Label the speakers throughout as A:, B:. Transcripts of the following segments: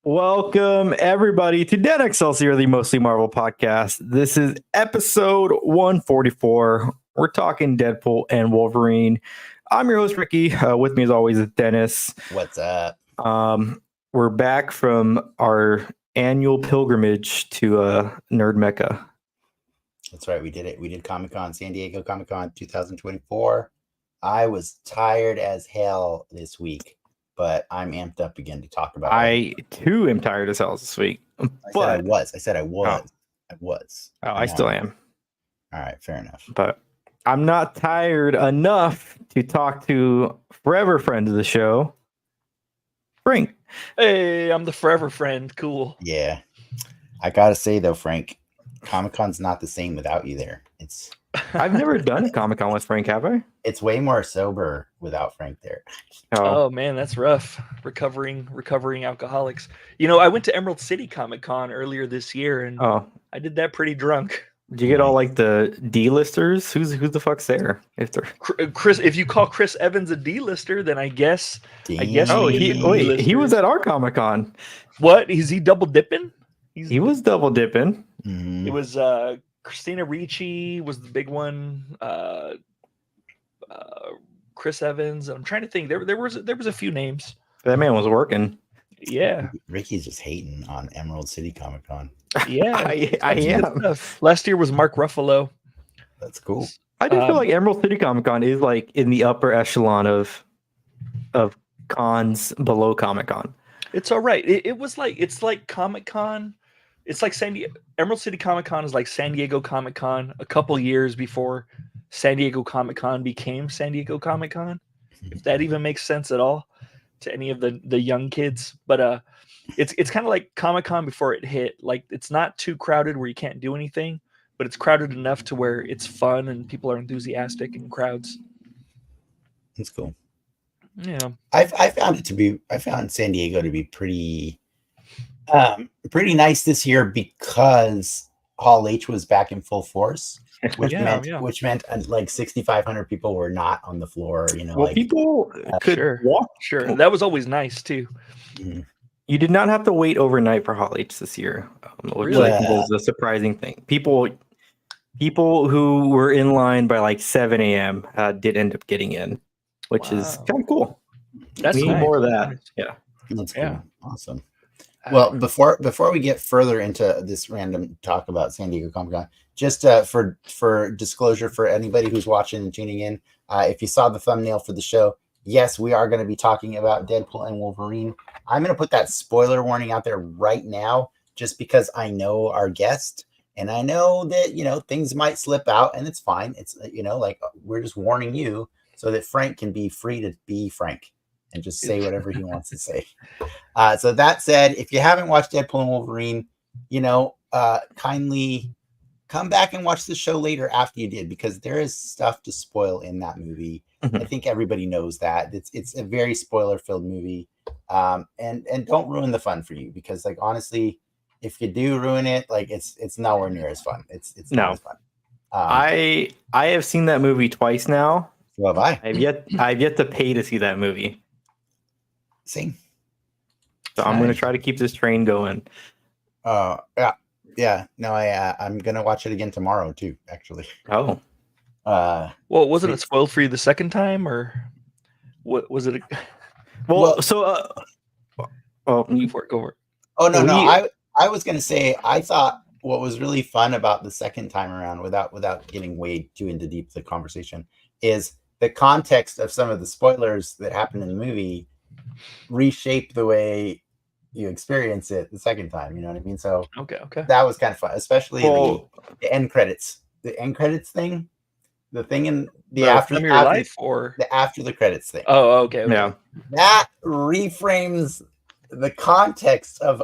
A: Welcome, everybody, to Dead Excelsior, the Mostly Marvel podcast. This is episode 144. We're talking Deadpool and Wolverine. I'm your host, Ricky. With me, as always, is Dennis.
B: What's up?
A: We're back from our annual pilgrimage to Nerd Mecca.
B: That's right. We did it. We did Comic-Con, San Diego Comic-Con 2024. I was tired as hell this week, but I'm amped up again to talk about it.
A: I, too, am tired as hell this week.
B: I said I was.
A: Oh, I still am.
B: All right, fair enough.
A: But I'm not tired enough to talk to forever friend of the show, Frank.
C: Hey, I'm the forever friend. Cool.
B: Yeah. I got to say, though, Frank, Comic-Con's not the same without you there.
A: I've never done a Comic-Con with Frank, have I?
B: It's way more sober without Frank there.
C: Oh man, that's rough. Recovering alcoholics. You know, I went to Emerald City Comic-Con earlier this year, and I did that pretty drunk.
A: Did you get all like the D-listers? Who's the fuck's there? If they're
C: Chris, if you call Chris Evans a D-lister, then I guess.
A: Oh, he was at our Comic-Con.
C: What? Is he double dipping?
A: He was double dipping.
B: Mm-hmm.
C: It was Christina Ricci was the big one. Chris Evans. I'm trying to think. There was a few names.
A: That man was working.
C: Yeah.
B: Ricky's just hating on Emerald City Comic-Con.
C: Yeah,
A: I am.
C: Last year was Mark Ruffalo.
B: That's cool.
A: I do feel like Emerald City Comic-Con is like in the upper echelon of cons below Comic-Con.
C: It's all right. It's like Comic-Con. It's like Emerald City Comic-Con is like San Diego Comic-Con a couple years before San Diego Comic-Con became San Diego Comic-Con. If that even makes sense at all to any of the young kids. But it's kind of like Comic-Con before it hit. Like, it's not too crowded where you can't do anything, but it's crowded enough to where it's fun and people are enthusiastic in crowds.
B: That's cool.
C: Yeah.
B: I found San Diego to be pretty nice this year because Hall H was back in full force, which meant like 6,500 people were not on the floor. You know,
A: people could walk.
C: Sure, that was always nice too.
B: Mm-hmm.
A: You did not have to wait overnight for Hall H this year, which was a surprising thing. People who were in line by like 7 a.m. Did end up getting in, which is kind of cool.
C: That's
A: we need
C: nice.
A: more of that. Yeah,
B: that's cool. Yeah. Awesome. Well, before we get further into this random talk about San Diego Comic-Con, just for disclosure for anybody who's watching and tuning in, if you saw the thumbnail for the show, yes, we are going to be talking about Deadpool and Wolverine. I'm going to put that spoiler warning out there right now, just because I know our guest, and I know that, things might slip out, and it's fine. It's, like, we're just warning you so that Frank can be free to be Frank and just say whatever he wants to say. So that said, if you haven't watched Deadpool and Wolverine, kindly come back and watch the show later after you did, because there is stuff to spoil in that movie. I think everybody knows that. It's a very spoiler-filled movie. And don't ruin the fun for you, because, like, honestly, if you do ruin it, like, it's nowhere near as fun. It's not as fun.
A: I have seen that movie twice now.
B: So have I.
A: I've yet to pay to see that movie.
B: Same.
A: So I'm going to try to keep this train going.
B: Yeah. No, I'm going to watch it again tomorrow too, actually.
A: Oh.
C: Well, wasn't it spoiled for you the second time, or what was it?
A: Go
C: for it.
B: Oh, no. I was going to say, I thought what was really fun about the second time around, without getting way too into deep the conversation, is the context of some of the spoilers that happened in the movie reshape the way you experience it the second time. You know what I mean? So
C: okay,
B: that was kind of fun, especially the end credits. The end credits thing, the thing in the after the credits thing.
C: Oh, okay.
A: Yeah,
B: that reframes the context of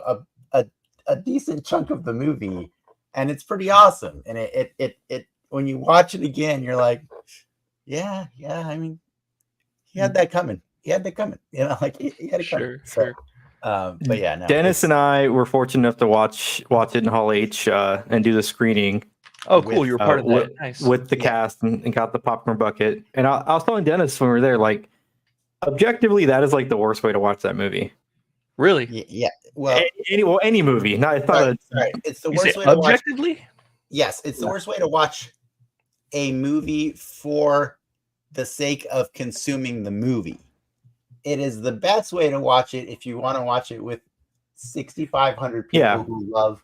B: a decent chunk of the movie, and it's pretty awesome. And it when you watch it again, you're like, yeah. I mean, he had that coming. He had it coming. He had it coming.
C: Sure.
B: But yeah, no,
A: Dennis and I were fortunate enough to watch it in Hall H and do the screening.
C: Oh, cool! You were part of that. Nice.
A: With the cast and got the popcorn bucket. And I was telling Dennis when we were there, like, objectively, that is like the worst way to watch that movie.
C: Really?
B: Yeah. well,
A: any movie. No, it's not.
B: sorry. It's the
C: You
B: worst
C: say
B: way to watch.
C: objectively?
B: Yes, it's the worst way to watch a movie for the sake of consuming the movie. It is the best way to watch it if you want to watch it with 6,500 people who love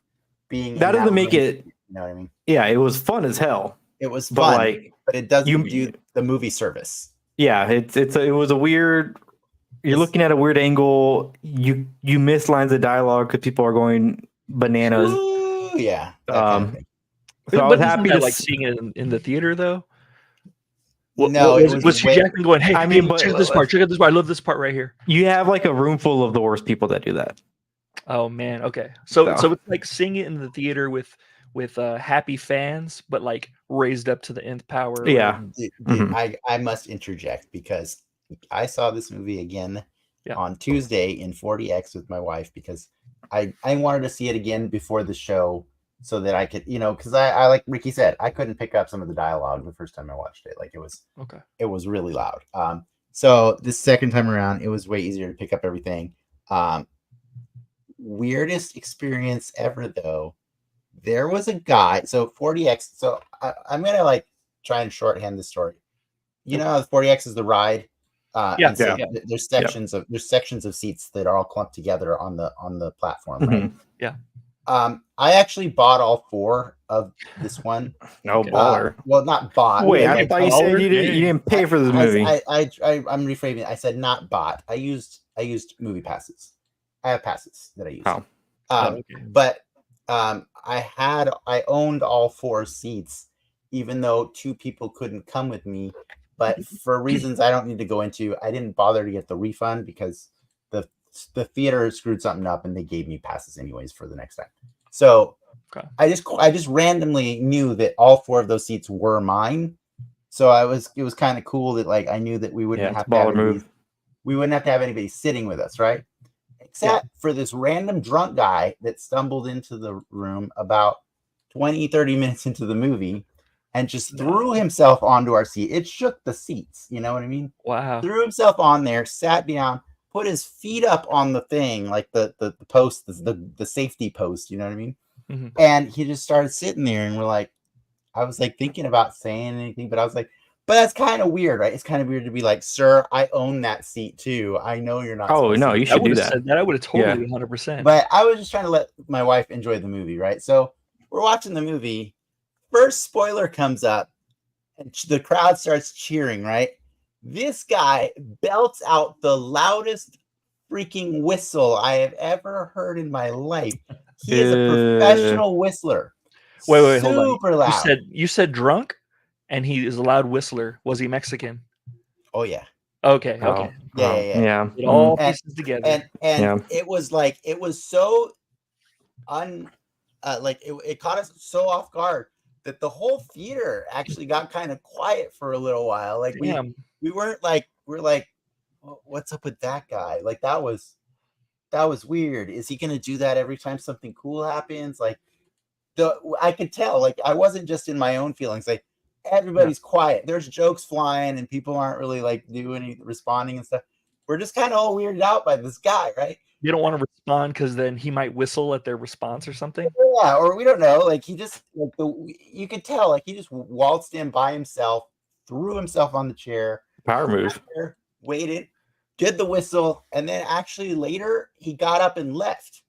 B: being.
A: That doesn't make it.
B: You know what I mean?
A: Yeah, it was fun as hell.
B: It was fun, but it doesn't
A: do
B: the movie service.
A: Yeah, it was a weird. You're looking at a weird angle. You miss lines of dialogue because people are going bananas.
B: Ooh, yeah. Kind of
A: so I was happy to
C: like seeing it in the theater though.
B: No,
C: was Hugh Jackman going? Hey, check out this part. Check out this part. I love this part right here.
A: You have like a room full of the worst people that do that.
C: Oh man. Okay. So it's like seeing it in the theater with happy fans, but like raised up to the nth power.
A: Yeah.
B: I must interject because I saw this movie again on Tuesday in 40X with my wife because I wanted to see it again before the show so that I could, because I like Ricky said, I couldn't pick up some of the dialogue the first time I watched it. Like it was really loud. So this second time around, it was way easier to pick up everything. Weirdest experience ever though. There was a guy, so 40X. So I'm gonna like try and shorthand the story. You know how 40X is the ride. There's sections of seats that are all clumped together on the platform, right?
C: Yeah.
B: I actually bought all 4 of this one.
A: No baller.
B: Well, not bought.
A: Wait, I thought you said you didn't pay for this movie.
B: I'm reframing it. I said not bought. I used movie passes. I have passes that I use. But I owned all 4 seats, even though 2 people couldn't come with me. But for reasons I don't need to go into, I didn't bother to get the refund because the theater screwed something up and they gave me passes anyways for the next time. So I just randomly knew that all 4 of those seats were mine. So it was kind of cool that like I knew that we wouldn't have to have anybody sitting with us, right? Except for this random drunk guy that stumbled into the room about 20-30 minutes into the movie and just threw himself onto our seat. It shook the seats, you know what I mean?
C: Wow.
B: Threw himself on there, sat down, put his feet up on the thing, like the post, the safety post, you know what I mean? Mm-hmm. And he just started sitting there and I was like thinking about saying anything, but I was like, but that's kind of weird, right? It's kind of weird to be like, sir, I own that seat too. I know you're not.
A: Oh, no, you should do that.
C: I would have totally 100%.
B: But I was just trying to let my wife enjoy the movie, right? So we're watching the movie. First spoiler comes up and the crowd starts cheering, right? This guy belts out the loudest freaking whistle I have ever heard in my life. He is a professional whistler.
C: Wait, hold on.
B: Super loud.
C: You said drunk? And he is a loud whistler. Was he Mexican?
B: Oh yeah.
C: Okay.
B: Yeah.
C: It all pieces together.
B: And it was so it caught us so off guard that the whole theater actually got kind of quiet for a little while. Like we weren't like we're like, what's up with that guy? Like that was weird. Is he gonna do that every time something cool happens? Like I could tell. Like I wasn't just in my own feelings. Like everybody's quiet. There's jokes flying and people aren't really like responding and stuff. We're just kind of all weirded out by this guy, right?
C: You don't want to respond because then he might whistle at their response or something.
B: Yeah, or we don't know. Like he just you could tell like he just waltzed in by himself, threw himself on the chair,
A: power move,
B: waited, did the whistle, and then actually later he got up and left.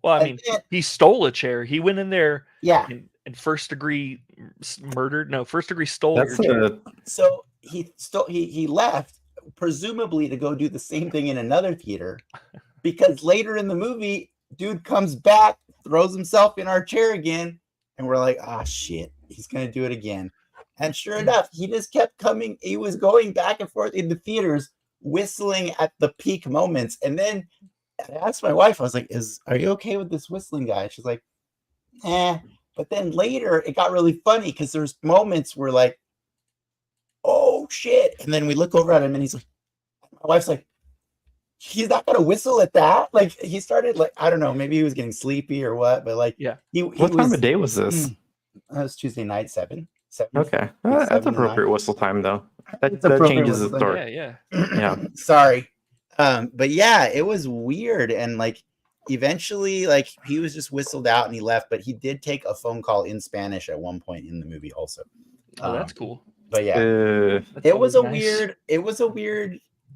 C: Well, I mean, he stole a chair. He went in there.
B: Yeah.
C: And first degree murdered. No, first degree stole your chair.
B: So he left, presumably to go do the same thing in another theater, because later in the movie, dude comes back, throws himself in our chair again, and we're like, ah, shit, he's gonna do it again. And sure enough, he just kept coming. He was going back and forth in the theaters, whistling at the peak moments. And then I asked my wife, I was like, are you okay with this whistling guy? She's like, eh. But then later it got really funny because there's moments where like, oh shit. And then we look over at him and he's like, my wife's like, he's not gonna whistle at that. Like he started like, I don't know, maybe he was getting sleepy or what, but like
A: what time of day was this?
B: It was Tuesday night, 7.
A: Okay. That's appropriate whistle time though. That changes the story.
C: Yeah.
B: Sorry. But yeah, it was weird. And like eventually, like, he was just whistled out and he left, but he did take a phone call in Spanish at one point in the movie also.
C: Oh, that's cool.
B: But yeah,
C: That's
B: it was a
C: nice.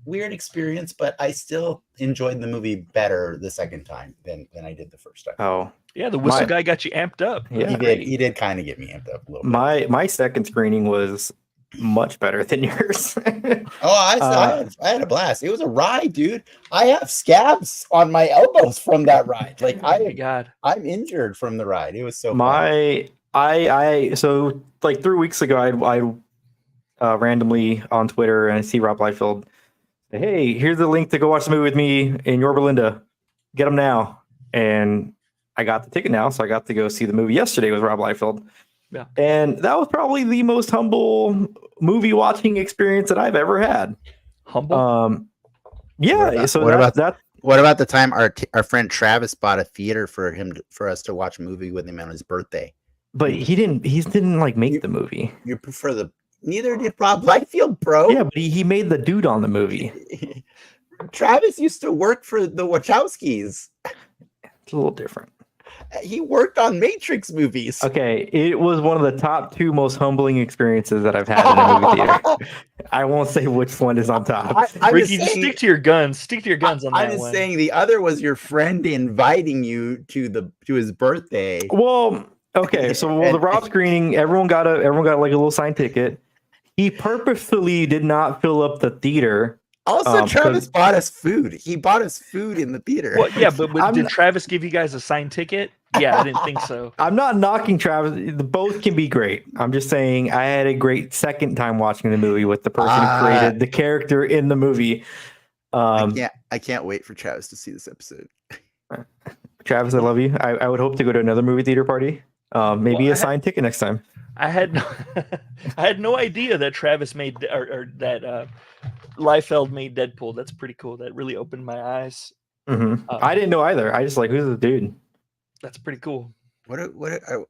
B: weird experience, but I still enjoyed the movie better the second time than I did the first time.
A: Oh,
C: yeah, the whistle guy got you amped up.
A: Yeah,
B: he did kind of get me amped up a little bit.
A: My second screening was much better than yours.
B: I had a blast. It was a ride, dude. I have scabs on my elbows from that ride. Like,
C: oh my God,
B: I'm injured from the ride. It was so fun.
A: So like 3 weeks ago, I randomly on Twitter and I see Rob Liefeld say, "Hey, here's the link to go watch the movie with me in Yorba Linda. Get them now." And I got the ticket now, so I got to go see the movie yesterday with Rob Liefeld.
C: Yeah,
A: and that was probably the most humble movie watching experience that I've ever had.
C: Humble.
A: Yeah.
B: What about the time our friend Travis bought a theater for us to watch a movie with him on his birthday?
A: But he didn't like make the movie.
B: You prefer neither did Rob Liefeld, bro.
A: Yeah, but he made the dude on the movie.
B: Travis used to work for the Wachowskis.
A: It's a little different.
B: He worked on Matrix movies.
A: Okay, it was one of the top 2 most humbling experiences that I've had in a movie theater. I won't say which one is on top.
C: Ricky, just stick to your guns. Stick to your guns on that one.
B: I'm just saying the other was your friend inviting you to his birthday.
A: Well, okay, so the Rob screening, everyone got like a little signed ticket. He purposefully did not fill up the theater.
B: Also, Travis bought us food. He bought us food in the theater.
C: Well, yeah, but did Travis give you guys a signed ticket? Yeah, I didn't think so.
A: I'm not knocking Travis. Both can be great. I'm just saying I had a great second time watching the movie with the person who created the character in the movie.
B: I can't wait for Travis to see this episode.
A: Travis, I love you. I would hope to go to another movie theater party. Maybe a signed ticket next time.
C: I had no idea that Travis made or that Liefeld made Deadpool. That's pretty cool. That really opened my eyes.
A: Mm-hmm. I didn't know either. I just like, who's the dude?
C: That's pretty cool.
B: What are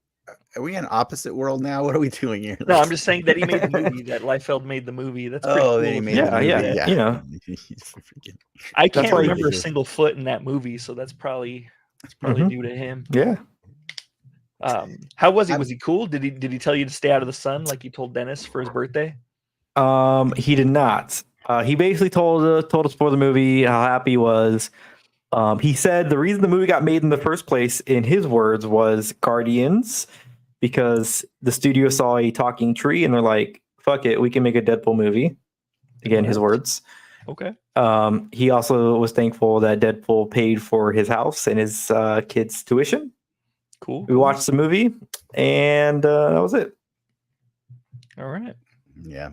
B: we in opposite world now? What are we doing here?
C: No, I'm just saying that he made the movie. That Liefeld made the movie. That's pretty cool.
B: He made the movie.
A: Yeah. You know,
C: I can't remember a single foot in that movie, so that's probably due to him.
A: Yeah.
C: How was he? Was he cool? Did he tell you to stay out of the sun like he told Dennis for his birthday?
A: He did not. He basically told us for the movie how happy he was. He said the reason the movie got made in the first place, in his words, was Guardians, because the studio saw a talking tree and they're like, "Fuck it, we can make a Deadpool movie." Again, his words.
C: Okay.
A: He also was thankful that Deadpool paid for his house and his kids' tuition.
C: Cool.
A: We watched the movie, and that was it.
C: All right.
B: Yeah.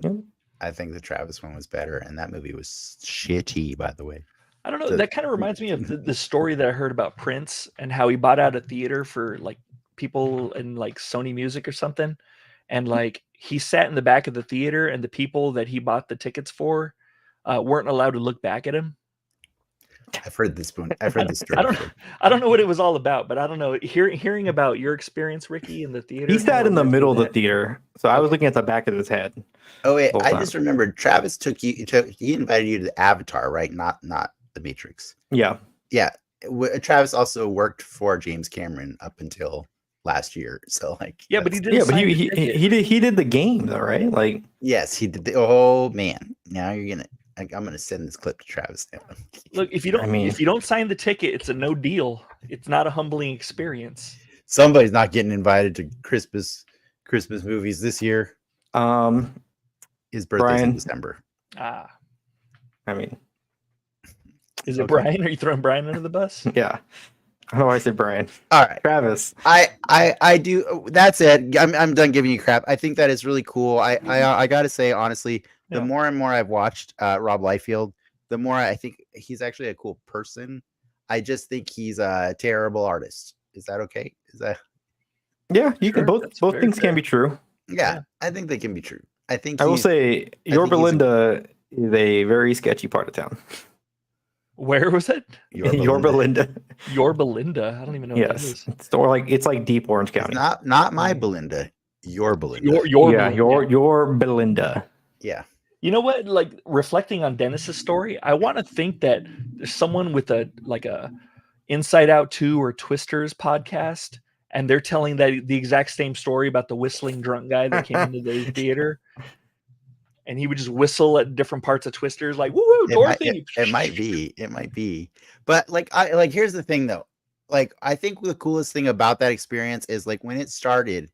B: I think the Travis one was better, and that movie was shitty, by the way.
C: I don't know. That kind of reminds me of the story that I heard about Prince and how he bought out a theater for like people in like Sony Music or something. And like he sat in the back of the theater, and the people that he bought the tickets for weren't allowed to look back at him.
B: I've heard this story.
C: I don't know what it was all about, but I don't know. Hearing about your experience, Ricky, in the theater.
A: He sat in the middle of the theater, so I was looking at the back of his head.
B: Oh wait, I just remembered. Travis he invited you to the Avatar, right? Not the Matrix.
A: Yeah.
B: Travis also worked for James Cameron up until last year, so like.
C: Yeah, but he did.
A: Yeah, but he did the game though, right? Like.
B: Yes, he did. Oh man, now you're gonna. I'm gonna send this clip to Travis now.
C: Look, if you don't sign the ticket, it's a no deal. It's not a humbling experience.
B: Somebody's not getting invited to Christmas movies this year. His birthday's in December.
A: I mean,
C: is it Brian? Are you throwing Brian under the bus?
A: Yeah. I don't know why I said Brian.
B: All right,
A: Travis.
B: I do. That's it. I'm done giving you crap. I think that is really cool. I gotta say honestly. The more and more I've watched Rob Liefeld, the more I think he's actually a cool person. I just think he's a terrible artist. Is that okay?
A: Yeah, you can both things can be true.
B: Yeah, I think they can be true. I will
A: say Yorba Linda is a very sketchy part of town.
C: Where was it?
A: Yorba Linda.
C: Yorba Linda. I don't even know what that is.
A: It's like deep Orange County.
B: It's not my Belinda. Your Belinda.
A: Your Belinda.
B: Yeah.
C: You know what? Like reflecting on Dennis's story, I want to think that there's someone with a Inside Out 2 or Twisters podcast, and they're telling the exact same story about the whistling drunk guy that came into the theater, and he would just whistle at different parts of Twisters, like "woo woo, Dorothy."
B: It might be, but like here's the thing though. Like I think the coolest thing about that experience is like when it started,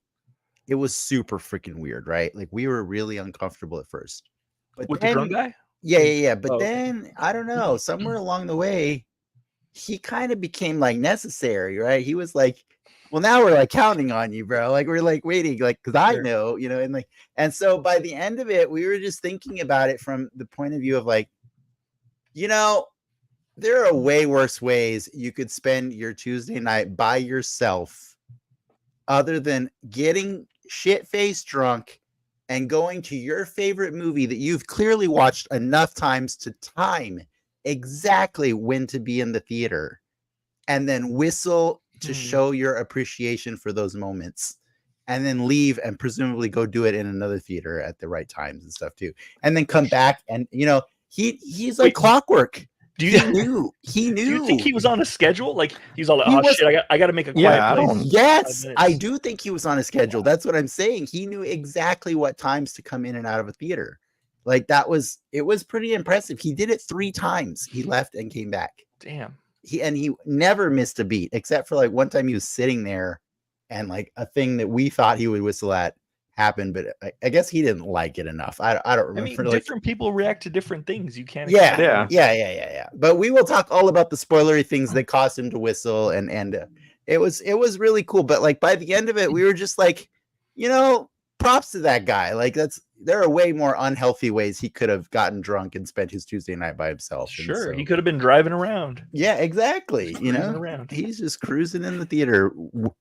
B: it was super freaking weird, right? Like we were really uncomfortable at first, but
C: With
B: then,
C: the drunk guy.
B: yeah. But
C: Oh, okay.
B: then I don't know, somewhere along the way, he kind of became like necessary, right? He was like, well, now we're like counting on you, bro. Like we're like waiting, like because I know, you know, and so by the end of it, we were just thinking about it from the point of view of like, you know, there are way worse ways you could spend your Tuesday night by yourself, other than getting shit-faced drunk and going to your favorite movie that you've clearly watched enough times to time exactly when to be in the theater, and then whistle to show your appreciation for those moments, and then leave and presumably go do it in another theater at the right times and stuff too, and then come back. And you know, he's like clockwork. He knew.
C: Do you think he was on a schedule? Like he's all like, shit, I got to make a quiet
A: Yeah,
C: place.
B: Yes, I do think he was on a schedule. That's what I'm saying. He knew exactly what times to come in and out of a theater. Like it was pretty impressive. He did it 3 times. He left and came back.
C: Damn.
B: He never missed a beat, except for like one time he was sitting there and like a thing that we thought he would whistle at happened, but I guess he didn't like it enough. I don't remember.
C: I mean, different people react to different things. You can't.
B: Yeah. But we will talk all about the spoilery things that caused him to whistle, and it was really cool. But like by the end of it, we were just like, you know, props to that guy. Like there are way more unhealthy ways he could have gotten drunk and spent his Tuesday night by himself.
C: Sure, he could have been driving around.
B: Yeah, exactly. You know, he's just cruising in the theater,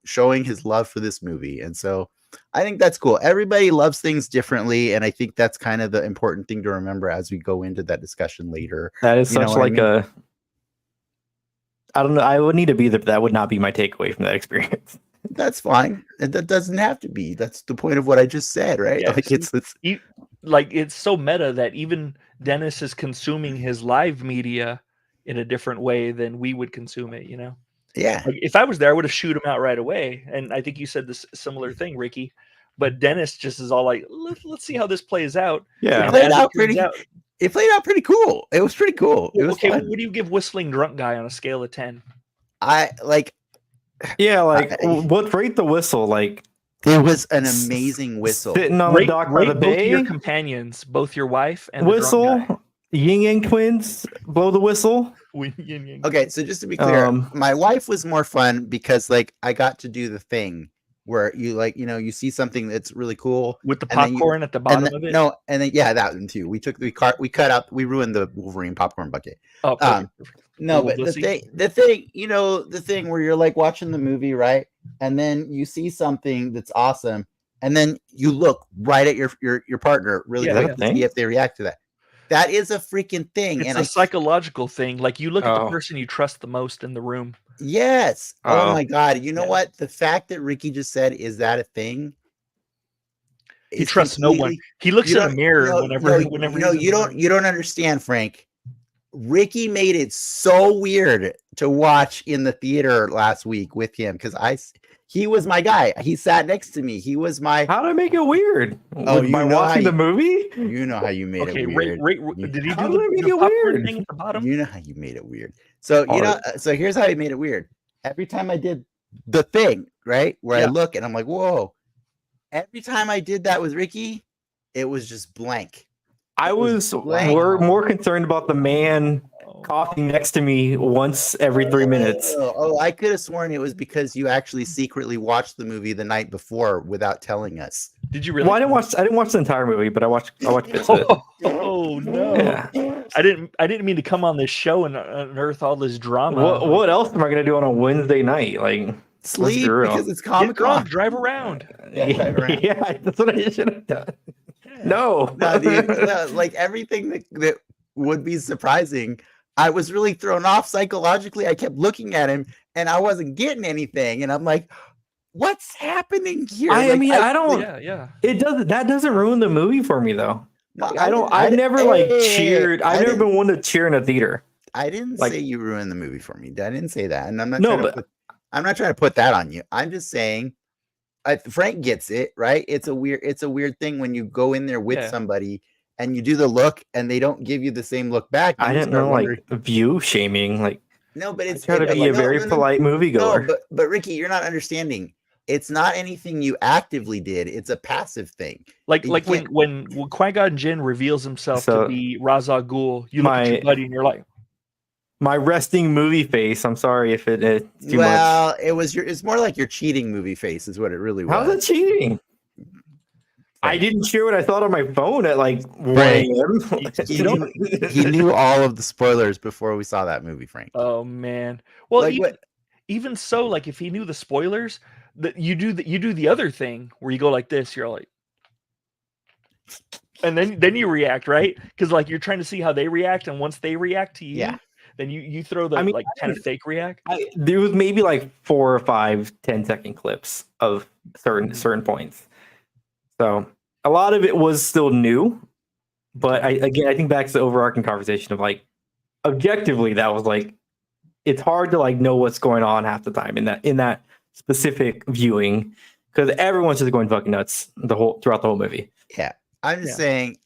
B: showing his love for this movie, and so I think that's cool. Everybody loves things differently, and I think that's kind of the important thing to remember as we go into that discussion later.
A: That is such like a. I don't know. I would need to be there. That would not be my takeaway from that experience.
B: That's fine. That doesn't have to be. That's the point of what I just said, right?
C: Yeah,
B: like
C: it's so meta that even Dennis is consuming his live media in a different way than we would consume it. You know.
B: Yeah.
C: Like if I was there, I would have shoot him out right away. And I think you said this similar thing, Ricky. But Dennis just is all like, let's see how this plays out.
A: Yeah,
B: it played out pretty cool. It was pretty cool. It was fun.
C: What do you give Whistling Drunk Guy on a scale of 10?
A: What rate the whistle? Like
B: it was an amazing whistle.
A: Sitting on the dock by the bay.
C: Both your companions, both your wife and
A: whistle.
C: The drunk guy.
A: Yin Yang twins blow the whistle.
B: Okay, so just to be clear, my wife was more fun because like I got to do the thing where you like, you know, you see something that's really cool
C: with the popcorn at the bottom of it.
B: No, and then that one too. We ruined the Wolverine popcorn bucket.
C: Oh,
B: no, but the thing where you're like watching the movie, right? And then you see something that's awesome, and then you look right at your partner really quick to see if they react to that. That is a freaking thing.
C: It's a psychological thing. Like you look at the person you trust the most in the room.
B: Yes. Oh my God. You know what? The fact that Ricky just said, is that a thing?
C: He trusts no one. He looks in a mirror whenever
B: you don't understand, Frank. Ricky made it so weird to watch in the theater last week with him because he was my guy. He sat next to me. He was my.
A: How did I make it weird?
B: By
A: watching the movie?
B: You know how you made it weird.
C: Did he do the popcorn thing at the bottom?
B: You know how you made it weird. So so here's how he made it weird. Every time I did the thing, right, where I look and I'm like, whoa. Every time I did that with Ricky, it was just blank.
A: I was more concerned about the man coughing next to me once every 3 minutes.
B: I could have sworn it was because you actually secretly watched the movie the night before without telling us.
C: Did you really?
A: Well, I didn't watch the entire movie, but I watched bits of it.
C: Oh no! Yeah. I didn't mean to come on this show and unearth all this drama.
A: What else am I gonna do on a Wednesday night? Like
B: sleep because it's Comic-Con.
C: Drive around.
B: Drive around.
A: Yeah, that's what I should have done. No,
B: dude, like everything that would be surprising. I was really thrown off psychologically. I kept looking at him and I wasn't getting anything. And I'm like, what's happening here?
A: I mean, I don't.
C: Yeah.
A: That doesn't ruin the movie for me though.
B: No,
A: I've never cheered. I've never been one to cheer in a theater.
B: I didn't
A: Like-
B: say you ruined the movie for me. I didn't say that, and I'm not.
A: No,
B: trying to
A: but-
B: I'm not trying to put that on you. I'm just saying, Frank gets it, right? It's a weird thing when you go in there with somebody and you do the look, and they don't give you the same look back.
A: I didn't know like view shaming. Like
B: no, but it's
A: try to be a very polite moviegoer.
B: No, but Ricky, you're not understanding. It's not anything you actively did. It's a passive thing.
C: Like when Qui-Gon Jinn reveals himself to be Ra's al Ghul, you look at your buddy and you're like,
A: my resting movie face. I'm sorry if it's too much.
B: Well, it's more like your cheating movie face is what it really was.
A: How's it cheating? I didn't share what I thought on my phone at like 1 a.m.
B: He knew all of the spoilers before we saw that movie, Frank.
C: Oh man. Well,
B: Like,
C: even so, like if he knew the spoilers, that you do the other thing where you go like this, you're like, and then you react, right? Because like you're trying to see how they react, and once they react to you, then you throw the like kind of fake react.
A: There was maybe like 4 or 5 10-second clips of certain points. So a lot of it was still new, but I think back to the overarching conversation of like objectively that was like it's hard to like know what's going on half the time in that specific viewing because everyone's just going fucking nuts throughout the whole movie.
B: Yeah, I'm just saying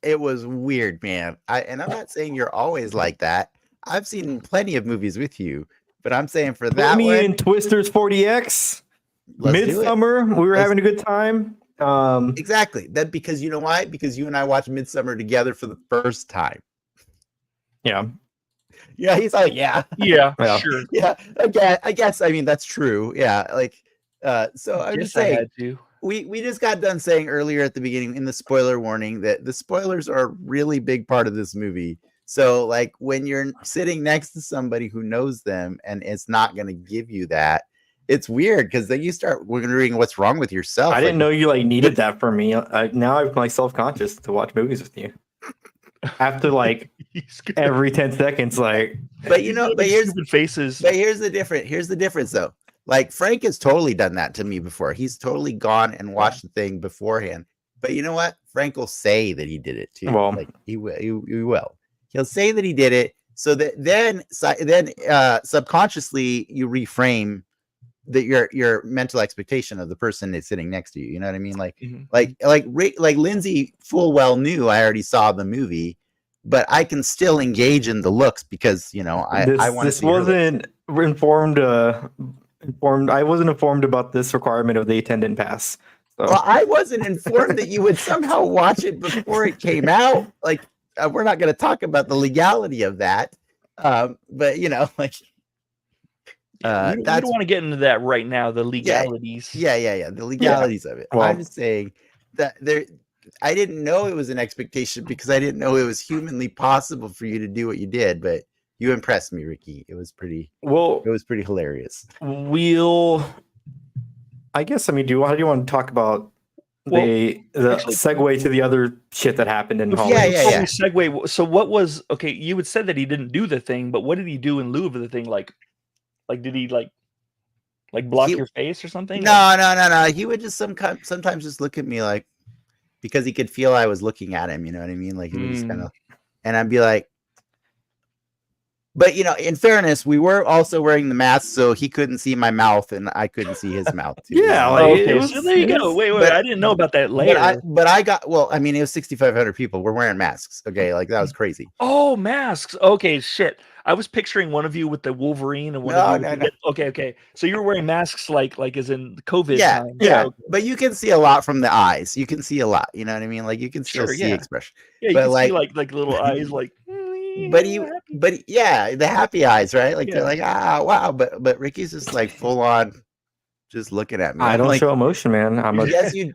B: it was weird, man. I'm not saying you're always like that. I've seen plenty of movies with you, but I'm saying for that
A: one,
B: one,
A: in Twisters 40X, Midsummer, we were having a good time.
B: Exactly. That because you know why? Because you and I watched Midsummer together for the first time.
A: Yeah.
B: Yeah, he's like, yeah,
C: sure.
B: Yeah, I guess. I mean, that's true. Yeah, like, so I'm just saying. We just got done saying earlier at the beginning in the spoiler warning that the spoilers are a really big part of this movie. So, like, when you're sitting next to somebody who knows them and it's not going to give you that, it's weird because then you start wondering what's wrong with yourself.
A: I didn't know you like needed that from me. Now I'm like self-conscious to watch movies with you. After like every 10 seconds, like.
B: But you know, but here's
C: faces.
B: But here's the difference. Here's the difference, though. Like Frank has totally done that to me before. He's totally gone and watched the thing beforehand. But you know what? Frank will say that he did it too.
A: Well,
B: like he will. He'll say that he did it, so that then subconsciously you reframe that your mental expectation of the person that's sitting next to you. You know what I mean? Like, like Lindsay full well knew I already saw the movie, but I can still engage in the looks because I want to.
A: This wasn't informed. I wasn't informed about this requirement of the attendant pass. So.
B: Well, I wasn't informed that you would somehow watch it before it came out. Like, we're not going to talk about the legality of that, but like.
C: We don't want to get into that right now. The legalities.
B: Yeah. The legalities of it. Well, I'm just saying that I didn't know it was an expectation because I didn't know it was humanly possible for you to do what you did. But you impressed me, Ricky. It was pretty. Well, it was pretty hilarious.
A: I guess. I mean, how do you want to talk about the segue to the other shit that happened in Hollywood?
B: Yeah.
C: Segue. So what was okay? You had said that he didn't do the thing, but what did he do in lieu of the thing? Like did he like block your face or something?
B: No. He would just sometimes just look at me like because he could feel I was looking at him. You know what I mean? Like he would just kind of, and I'd be like. But in fairness, we were also wearing the mask, so he couldn't see my mouth, and I couldn't see his mouth. Too,
A: yeah,
C: so there you go. Wait, I didn't know about that later.
B: But I got. Well, I mean, it was 6,500 people. We're wearing masks. Okay, like that was crazy.
C: Oh, masks. Okay, shit. I was picturing one of you with the Wolverine and one of you. No. Okay. So you were wearing masks like as in COVID time.
B: Yeah. Okay. But you can see a lot from the eyes. You can see a lot. You know what I mean? Like you can still see expression.
C: Yeah, you can see like little eyes like.
B: But the happy eyes, right? Like they're like, wow. But Ricky's just like full on, just looking at me.
A: I don't show emotion, man. I'm a movie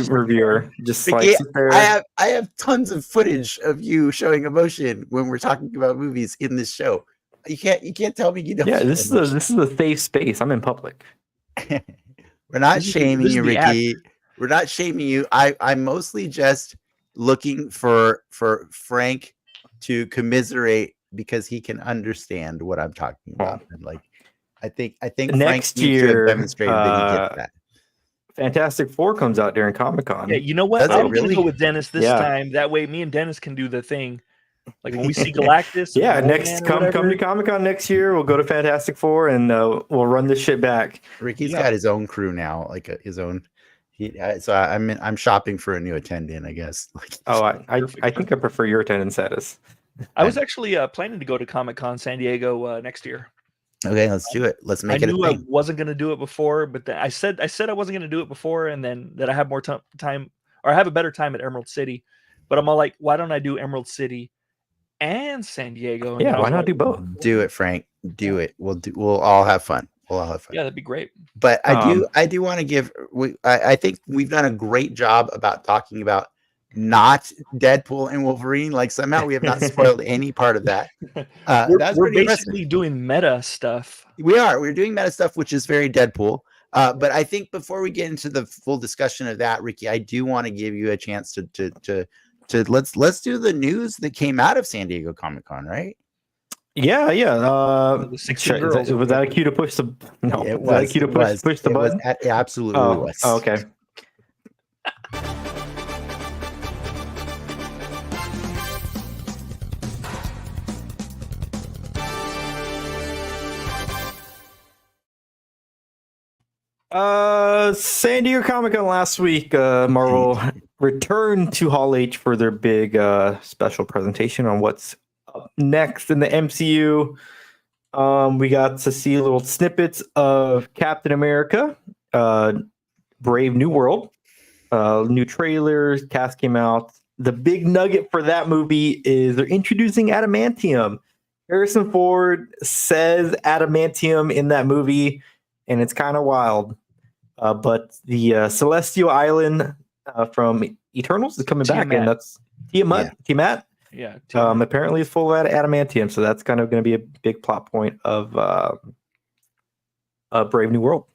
A: reviewer. Just
B: Ricky, I have tons of footage of you showing emotion when we're talking about movies in this show. You can't tell me you don't.
A: Yeah, this is a safe space. I'm in public.
B: We're not shaming you, Ricky. We're not shaming you. I'm mostly just looking for Frank to commiserate because he can understand what I'm talking about. And like I think
A: next
B: Frank
A: year
B: needs to have demonstrated that he gets that.
A: Fantastic Four comes out during Comic-Con.
C: Yeah, you know what? I'm gonna go with Dennis this time. That way me and Dennis can do the thing. Like when we see Galactus.
A: Yeah,
C: and
A: next
C: Wolfman or
A: come
C: whatever.
A: to Comic-Con next year. We'll go to Fantastic Four and we'll run this shit back.
B: Ricky's
C: Yeah.
B: got his own crew now, like his own. I'm shopping for a new attendant, I guess. Like,
A: Oh, I
C: Perfect.
A: think I prefer your attendance status.
C: I was actually planning to go to Comic-Con San Diego next year.
B: okay, let's do it. Let's make
C: I
B: it a
C: knew I
B: thing.
C: wasn't going to do it before, but then I said I wasn't going to do it before, and then that I have more time, or I have a better time at Emerald City. But I'm all like, why don't I do Emerald City and San Diego? And
A: Yeah,
C: I
A: why
C: was
A: not
C: like,
A: do both?
B: Do it, Frank. Do it. We'll all have fun. We'll all have fun.
C: Yeah, that'd be great.
B: But I do want to give. I think we've done a great job about talking about not Deadpool and Wolverine. Like somehow we have not spoiled any part of that. That's
C: We're
B: pretty
C: basically doing meta stuff.
B: We're doing meta stuff, which is very Deadpool. But I think before we get into the full discussion of that, Ricky, I do want to give you a chance to let's do the news that came out of San Diego Comic-Con, right?
A: Yeah.
C: The 16 girls.
A: Was that a cue to push the? No,
B: It
A: was that a
B: was
A: cue to push the button?
B: It absolutely
A: Oh,
B: was.
A: okay. San Diego Comic-Con last week, Marvel returned to Hall H for their big special presentation on what's up next in the MCU. We got to see little snippets of Captain America, Brave New World, new trailers, cast came out. The big nugget for that movie is they're introducing adamantium. Harrison Ford says adamantium in that movie, and it's kind of wild. But the Celestial Island from Eternals is coming back, and that's Tiamat.
C: Yeah.
A: Apparently it's full of adamantium, so that's kind of going to be a big plot point of Brave New World.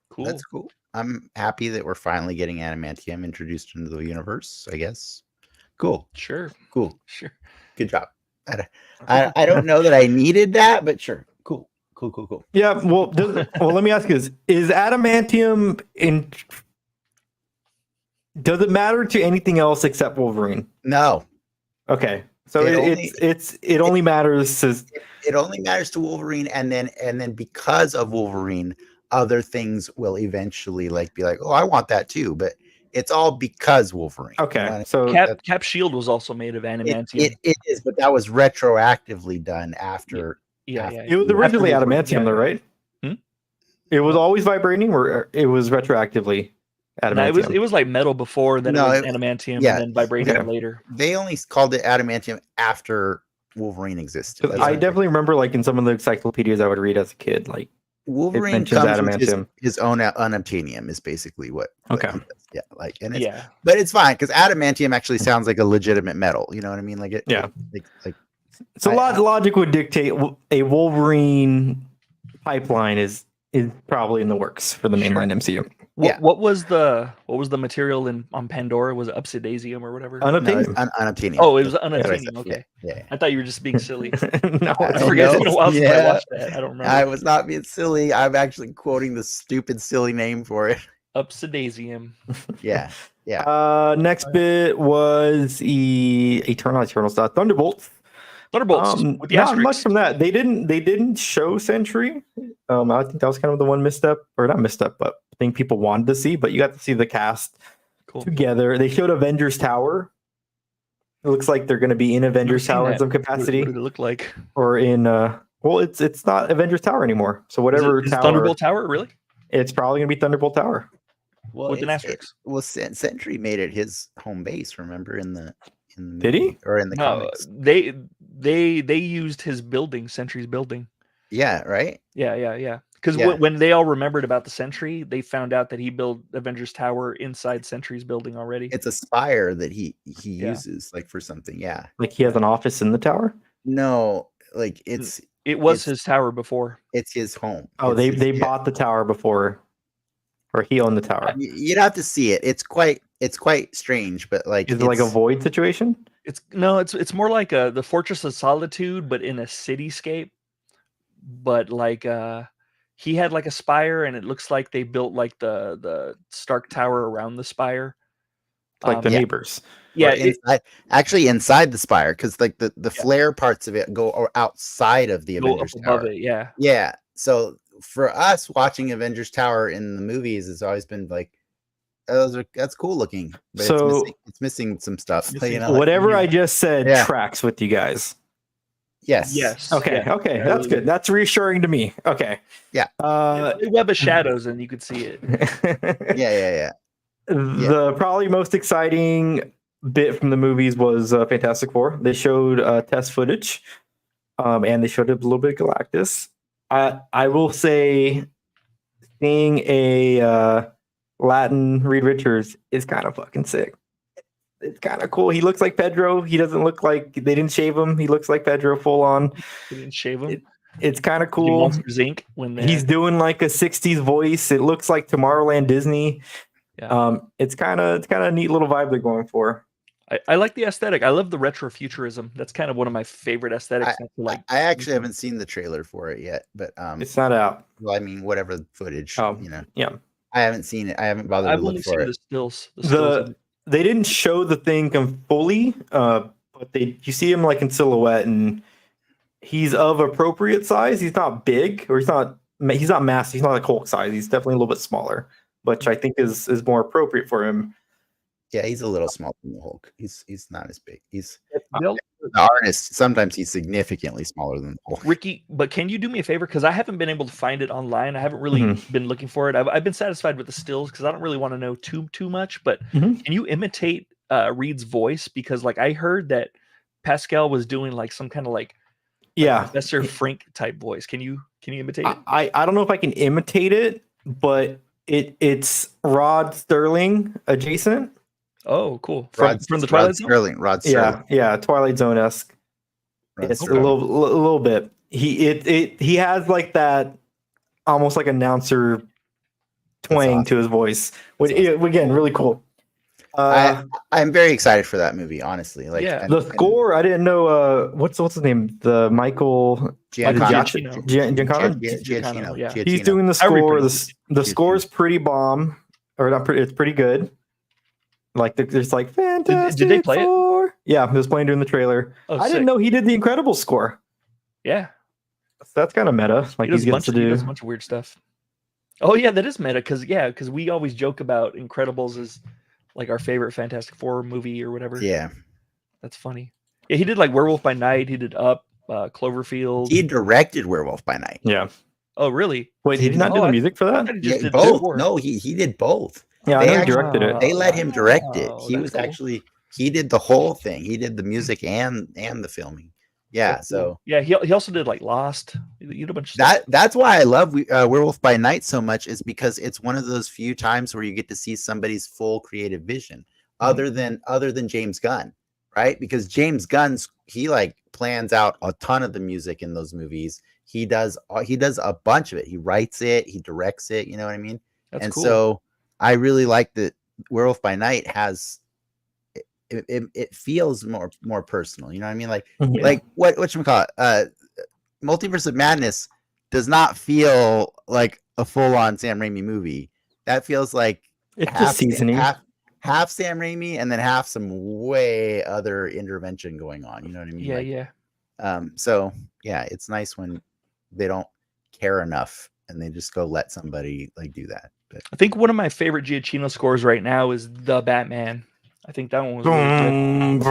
C: Cool.
B: That's cool. I'm happy that we're finally getting adamantium introduced into the universe, I guess. Cool.
C: Sure.
B: Cool.
C: Sure.
B: Good job. I don't know that I needed that, but sure. Cool.
A: Yeah, well, let me ask you this: is adamantium in? Does it matter to anything else except Wolverine?
B: No.
A: Okay, so it only matters to.
B: It only matters to Wolverine, and then because of Wolverine, other things will eventually be like, oh, I want that too. But it's all because Wolverine.
A: Okay,
B: you know
A: so
C: Cap Shield was also made of adamantium.
B: it is, but that was retroactively done after.
C: Yeah.
A: it was originally adamantium, though, right? It was always vibrating, or it was retroactively adamantium.
C: No, it was like metal before, then it was adamantium, and then vibranium later.
B: They only called it adamantium after Wolverine existed.
A: I definitely remember, in some of the encyclopedias I would read as a kid,
B: Wolverine comes with his own unobtainium is basically what.
A: Okay.
B: Yeah, but it's fine because adamantium actually sounds like a legitimate metal. You know what I mean?
A: So logic would dictate a Wolverine pipeline is probably in the works for the mainline MCU.
C: What was the material on Pandora? Was it obsidian or whatever?
A: Unobtainium.
B: Unobtainium.
C: Oh, it was unobtainium. Okay.
B: Yeah.
C: I thought you were just being silly.
A: No,
C: I forget. It's been a while since I watched that. I don't remember.
B: I was not being silly. I'm actually quoting the stupid, silly name for it.
C: Obsidian.
B: Yeah.
A: Next bit was Eternal stuff. Thunderbolts.
C: With the
A: not
C: asterisks.
A: much from that. They didn't show Sentry. I think that was kind of the one misstep, or not misstep, but I think people wanted to see. But you got to see the cast together. They showed Avengers Tower. It looks like they're going to be in Avengers Tower in some capacity.
C: What did it look like?
A: Or in it's not Avengers Tower anymore. So whatever
C: is
A: tower,
C: Thunderbolt Tower, really?
A: It's probably going to be Thunderbolt Tower.
B: Well,
C: with an asterisk.
B: Sentry made it his home base. Remember
A: Did he?
B: Or in the comics?
C: They used his building, Sentry's building.
B: Yeah, right?
C: Yeah. Because when they all remembered about the Sentry, they found out that he built Avengers Tower inside Sentry's building already.
B: It's a spire that he uses for something. Yeah.
A: Like he has an office in the tower?
B: No,
C: it was his tower before.
B: It's his home.
A: Oh, they bought the tower before, or he owned the tower.
B: You'd have to see it. It's quite strange, but
A: is it like a void situation?
C: It's more like the Fortress of Solitude, but in a cityscape. But he had a spire, and it looks like they built the Stark Tower around the spire.
A: like the
B: Yeah.
A: neighbors.
C: Yeah,
B: Or inside, actually inside the spire, because like the flare parts of it go outside of the
C: go up
B: Avengers
C: above
B: Tower.
C: it. Yeah.
B: Yeah. So for us, watching Avengers Tower in the movies has always been like, that's cool looking, but
A: So
B: it's missing some stuff.
C: Missing
B: You know, like,
A: whatever I just said
B: Yeah.
A: tracks with you guys.
B: yes.
A: Okay,
C: Yeah.
A: okay,
C: Yeah,
A: that's
C: really
A: good. That's reassuring to me. Okay.
B: Yeah.
C: Play Web of Shadows, and you could see it.
B: Yeah.
A: The probably most exciting bit from the movies was Fantastic Four. They showed test footage, and they showed a little bit of Galactus. I will say, seeing a Latin Reed Richards is kind of fucking sick. It's kind of cool. He looks like Pedro. He doesn't look like they didn't shave him. He looks like Pedro full on.
C: They didn't shave him.
A: It's kind of
C: Did
A: cool.
C: Monsters Inc. when
A: He's doing like a 60s voice. It looks like Tomorrowland Disney.
C: Yeah.
A: It's kind of a neat little vibe they're going for.
C: I like the aesthetic. I love the retrofuturism. That's kind of one of my favorite aesthetics.
B: I actually haven't seen the trailer for it yet, but
A: It's not out.
B: well, I mean, whatever footage,
A: Yeah.
B: I haven't seen it. I haven't bothered
C: I've
B: to
C: only
B: look
C: seen
B: for
C: the
B: it.
C: stills. The stills of it.
A: They didn't show the thing fully, but you see him like in silhouette, and he's of appropriate size. He's not big, or he's not massive. He's not like Hulk size. He's definitely a little bit smaller, which I think is more appropriate for him.
B: Yeah, he's a little smaller than the Hulk. He's not as big. He's
C: They'll-
B: the artist. Sometimes he's significantly smaller than the Hulk.
C: Ricky, but can you do me a favor? Because I haven't been able to find it online. I haven't really been looking for it. I've been satisfied with the stills because I don't really want to know too much. But can you imitate Reed's voice? Because like I heard that Pascal was doing like some kind of like Professor Frink type voice. Can you imitate it?
A: I don't know if I can imitate it, but it's Rod Sterling adjacent.
C: Oh, cool. From the Twilight Zone?
B: Rod Sterling.
A: Yeah, Twilight Zone-esque. It's a little bit. He has like that almost like announcer twang to his voice. Which, again, really cool.
B: I'm very excited for that movie, honestly. Like,
A: the score, I didn't know. What's his name? The Michael
B: Giacchino.
C: Yeah.
A: He's doing the score. The score is pretty bomb, or not pretty. It's pretty good. Like there's like Fantastic
C: Did they play
A: Four. It? Yeah, he was playing during the trailer. I didn't know he did the Incredibles score.
C: Yeah,
A: so that's kind of meta. Like he does a bunch
C: of weird stuff. Oh yeah, that is meta because we always joke about Incredibles as like our favorite Fantastic Four movie or whatever.
B: Yeah,
C: that's funny. Yeah, he did like Werewolf by Night. He did Up, Cloverfield.
B: He directed Werewolf by Night.
A: Yeah.
C: Oh really?
A: Wait, he did not do the music for that?
B: Yeah, both. No, he did both.
A: Yeah, they directed it.
B: They let him direct it. He was cool. He did the whole thing. He did the music and the filming. Yeah, that's so
C: cool. Yeah, he also did like Lost. He did a bunch of stuff.
B: That's why I love Werewolf by Night so much, is because it's one of those few times where you get to see somebody's full creative vision, other than James Gunn, right? Because James Gunn's he like plans out a ton of the music in those movies. He does a bunch of it. He writes it, he directs it. You know what I mean?
C: That's cool.
B: So I really like that Werewolf by Night has it feels more personal. You know what I mean? Like like whatchamacallit, Multiverse of Madness does not feel like a full-on Sam Raimi movie. That feels like
A: it's just seasoning.
B: Half Sam Raimi and then half some way other intervention going on. You know what I mean?
C: Yeah.
B: So yeah, it's nice when they don't care enough and they just go let somebody like do that. But
C: I think one of my favorite Giacchino scores right now is The Batman. I think that one was really good.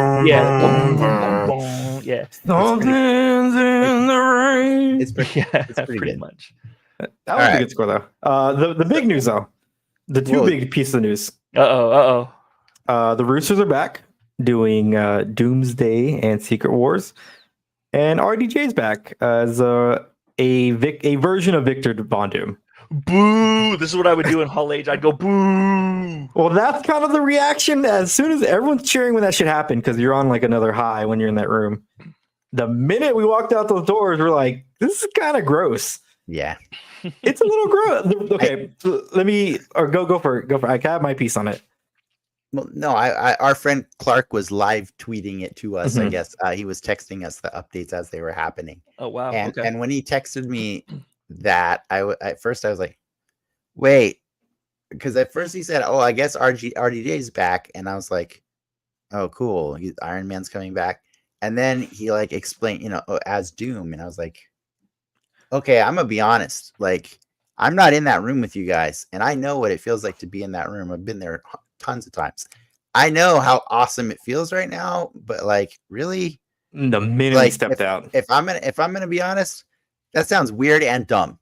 C: Yeah.
A: Something's in the rain.
B: It's pretty good.
C: Much.
A: That was a good score though. The big news though. The two big pieces of news.
C: The
A: Roosters are back doing Doomsday and Secret Wars. And RDJ's back as a version of Victor Von Doom.
C: Boo! This is what I would do in Hall H. I'd go boo.
A: Well, that's kind of the reaction as soon as everyone's cheering when that shit happened, because you're on like another high when you're in that room. The minute we walked out those doors, we're like, this is kind of gross.
B: Yeah.
A: It's a little gross. Okay, let me go for it. I have my piece on it.
B: Well, no, our friend Clark was live tweeting it to us. I guess he was texting us the updates as they were happening.
C: Oh wow!
B: And when he texted me that, at first I was like, wait, because at first he said, "Oh, I guess RDJ's back," and I was like, "Oh, cool, Iron Man's coming back." And then he like explained, as Doom, and I was like, "Okay, I'm gonna be honest. Like, I'm not in that room with you guys, and I know what it feels like to be in that room. I've been there tons of times. I know how awesome it feels right now, but like, really,
A: The minute he
B: like,
A: stepped out.
B: if I'm gonna be honest, that sounds weird and dumb.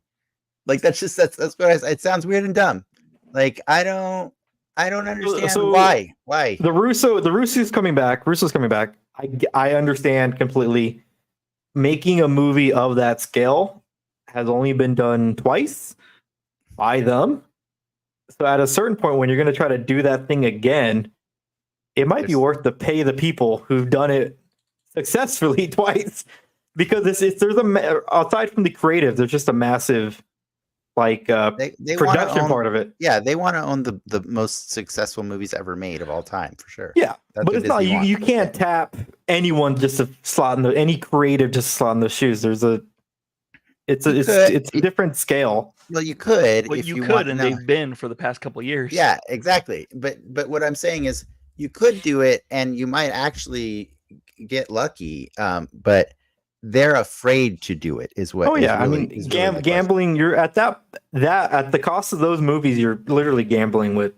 B: Like, that's what it sounds weird and dumb. Like, I don't understand why.
A: The Russo's coming back. Russo's coming back. I understand completely. Making a movie of that scale has only been done twice by them. So at a certain point, when you're going to try to do that thing again, it might be worth to pay the people who've done it successfully twice, because aside from the creative, there's just a massive they production part of it.
B: Yeah, they want to own the most successful movies ever made of all time, for sure.
A: Yeah, but it's not you can't tap anyone just to slot in any creative just to slot in those shoes. It's a different scale.
B: Well, you could,
C: well, you could, and they've been for the past couple of years.
B: Yeah, exactly. But what I'm saying is, you could do it, and you might actually get lucky. But they're afraid to do it. Is what?
A: Oh yeah,
B: really,
A: I mean, gambling. You're at that at the cost of those movies. You're literally gambling with,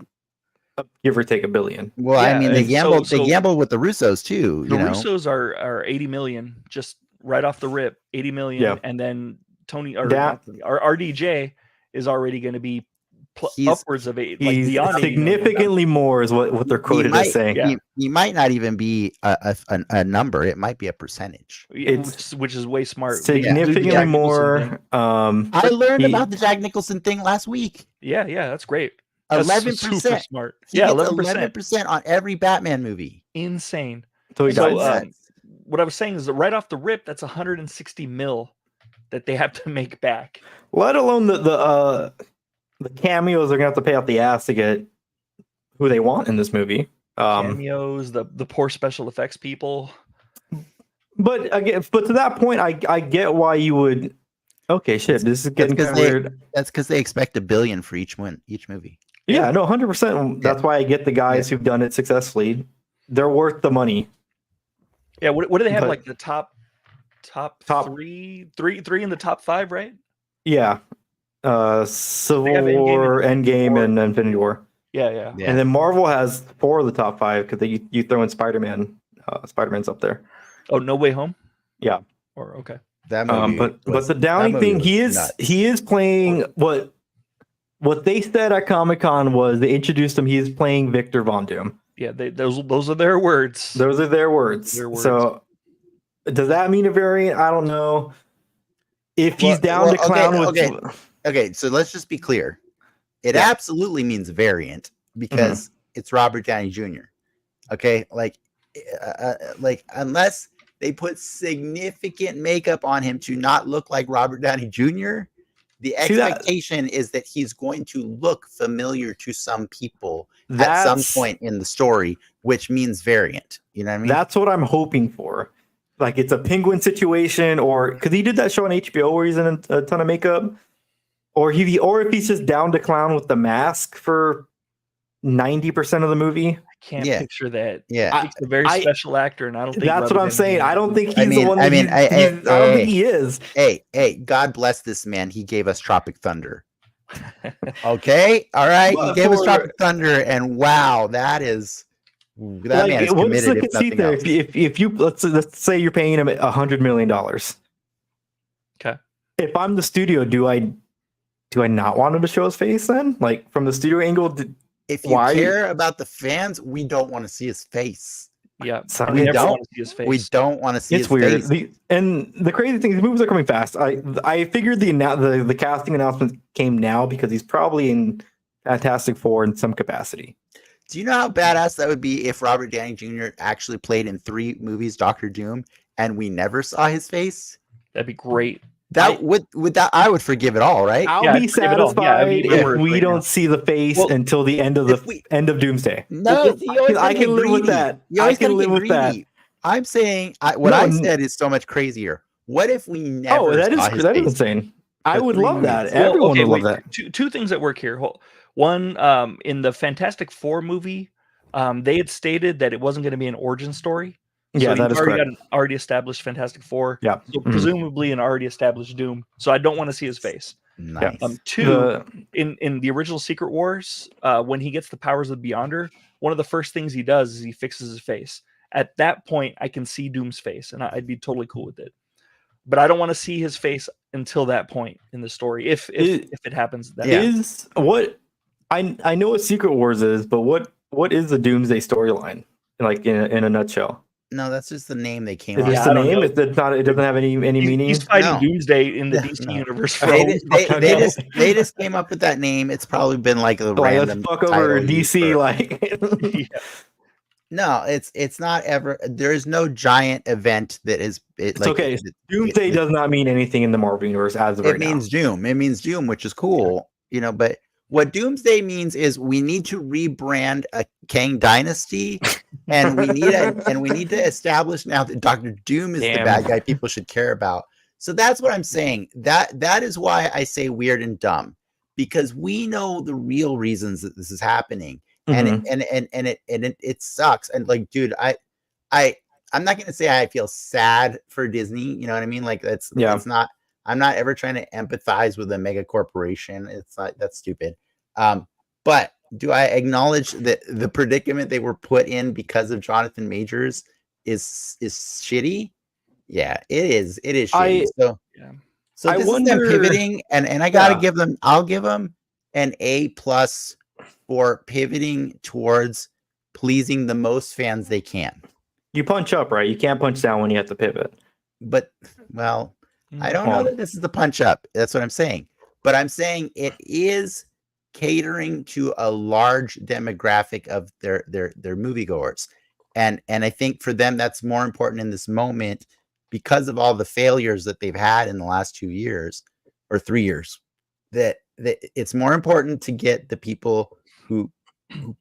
A: give or take, $1 billion.
B: Well, yeah, I mean, they gambled. They gambled with the Russos too.
C: The Russos are 80 million just right off the rip. 80 million, yeah. And then Tony or RDJ is already going to be upwards of 8. Like beyond
A: significantly more is what they're quoted as saying.
B: Yeah. He might not even be a number. It might be a percentage.
C: Which is way smart.
A: Significantly more.
B: I learned about the Jack Nicholson thing last week.
C: Yeah, that's great.
B: 11%.
C: Smart.
B: He gets 11% on every Batman movie.
C: Insane.
A: So
C: what I was saying is that right off the rip, that's 160 mil that they have to make back.
A: Let alone the cameos they're gonna have to pay out the ass to get who they want in this movie.
C: Cameos, the poor special effects people.
A: But again, to that point, I get why you would. Okay, shit, this is getting kind of weird.
B: That's because they expect $1 billion for each movie.
A: Yeah, no, 100%. That's why I get the guys who've done it successfully. They're worth the money.
C: Yeah, what do they have? Like the top three in the top 5, right?
A: Yeah. Civil War, Endgame, and Infinity War.
C: Yeah.
A: And then Marvel has 4 of the top 5 because you throw in Spider-Man. Spider-Man's up there.
C: Oh, No Way Home?
A: Yeah.
C: Or okay.
B: That movie
A: but the Downey thing, he is playing what they said at Comic-Con was they introduced him. He is playing Victor Von Doom.
C: Yeah, those are their words.
A: Those are their words. So does that mean a variant? I don't know. If he's down to clown with.
B: Okay, so let's just be clear. It absolutely means variant because it's Robert Downey Jr. Okay, like unless they put significant makeup on him to not look like Robert Downey Jr., the expectation is that he's going to look familiar to some people at some point in the story, which means variant. You know what I mean?
A: That's what I'm hoping for. Like it's a Penguin situation, or because he did that show on HBO where he's in a ton of makeup, or if he's just down to clown with the mask for 90% of the movie.
C: I can't picture that.
B: Yeah,
C: he's a very special actor, and I don't think
A: that's what I'm saying. I don't think he's the one. I don't think he is.
B: Hey, God bless this man. He gave us Tropic Thunder. Okay, all right. He gave us Tropic Thunder, and wow, that man is committed.
A: What's the conceit there? If you let's say you're paying him $100 million.
C: Okay.
A: If I'm the studio, do I not want him to show his face then? Like from the studio angle?
B: If you care about the fans, we don't want to see his face.
C: Yeah,
B: we don't want to see his face. We don't want to see his face.
A: It's weird. And the crazy thing is, movies are coming fast. I figured the casting announcement came now because he's probably in Fantastic Four in some capacity.
B: Do you know how badass that would be if Robert Downey Jr. actually played in 3 movies, Doctor Doom, and we never saw his face?
C: That'd be great.
B: That I would forgive it all, right?
A: I'll be satisfied if we don't see the face until the end of end of Doomsday.
B: No,
A: I can live with that. I can live with that.
B: I'm saying I said is so much crazier. What if we never?
A: That is insane. I would love that. Everyone would love that.
C: Two things at work here. One, in the Fantastic Four movie, they had stated that it wasn't going to be an origin story.
A: Yeah,
C: So
A: that
C: you've
A: is
C: already
A: correct.
C: got an already established Fantastic Four.
A: Yeah.
C: So
A: Mhm.
C: presumably an already established Doom. So I don't want to see his face.
B: Nice.
C: Two, in the original Secret Wars, when he gets the powers of Beyonder, one of the first things he does is he fixes his face. At that point, I can see Doom's face, and I'd be totally cool with it. But I don't want to see his face until that point in the story, if it happens. That
A: is what I know what Secret Wars is, but what is the Doomsday storyline? Like in a nutshell.
B: No, that's just the name they came
A: Is
B: up
A: this
B: with.
A: the
C: I don't
A: name?
C: know.
A: It's not. It doesn't have any meaning.
C: He's fighting
B: No.
C: Doomsday in the
B: Yeah,
C: DC
B: no.
C: universe.
B: They just came up with that name. It's probably been like a
A: Like,
B: random
A: let's fuck over
B: title used
A: DC.
B: for-
A: Like,
C: Yeah.
B: No, it's not ever. There is no giant event that is.
A: it's okay. Doomsday does not mean anything in the Marvel universe as of right
B: It means Doom. It means Doom, which is cool, you know. But what Doomsday means is we need to rebrand a Kang dynasty, and we need to establish now that Doctor Doom is the bad guy people should care about. So that's what I'm saying. That is why I say weird and dumb, because we know the real reasons that this is happening, and it sucks. And like, dude, I'm not gonna say I feel sad for Disney. You know what I mean? Like it's not. I'm not ever trying to empathize with a mega corporation. It's not, that's stupid. But do I acknowledge that the predicament they were put in because of Jonathan Majors is shitty? Yeah, it is. It is shitty. So this is them pivoting, and I gotta give them. I'll give them an A+ for pivoting towards pleasing the most fans they can.
A: You punch up, right? You can't punch down when you have to pivot.
B: But well, I don't know that this is the punch up. That's what I'm saying. But I'm saying it is catering to a large demographic of their moviegoers. And I think for them that's more important in this moment because of all the failures that they've had in the last 2 years or 3 years. That it's more important to get the people who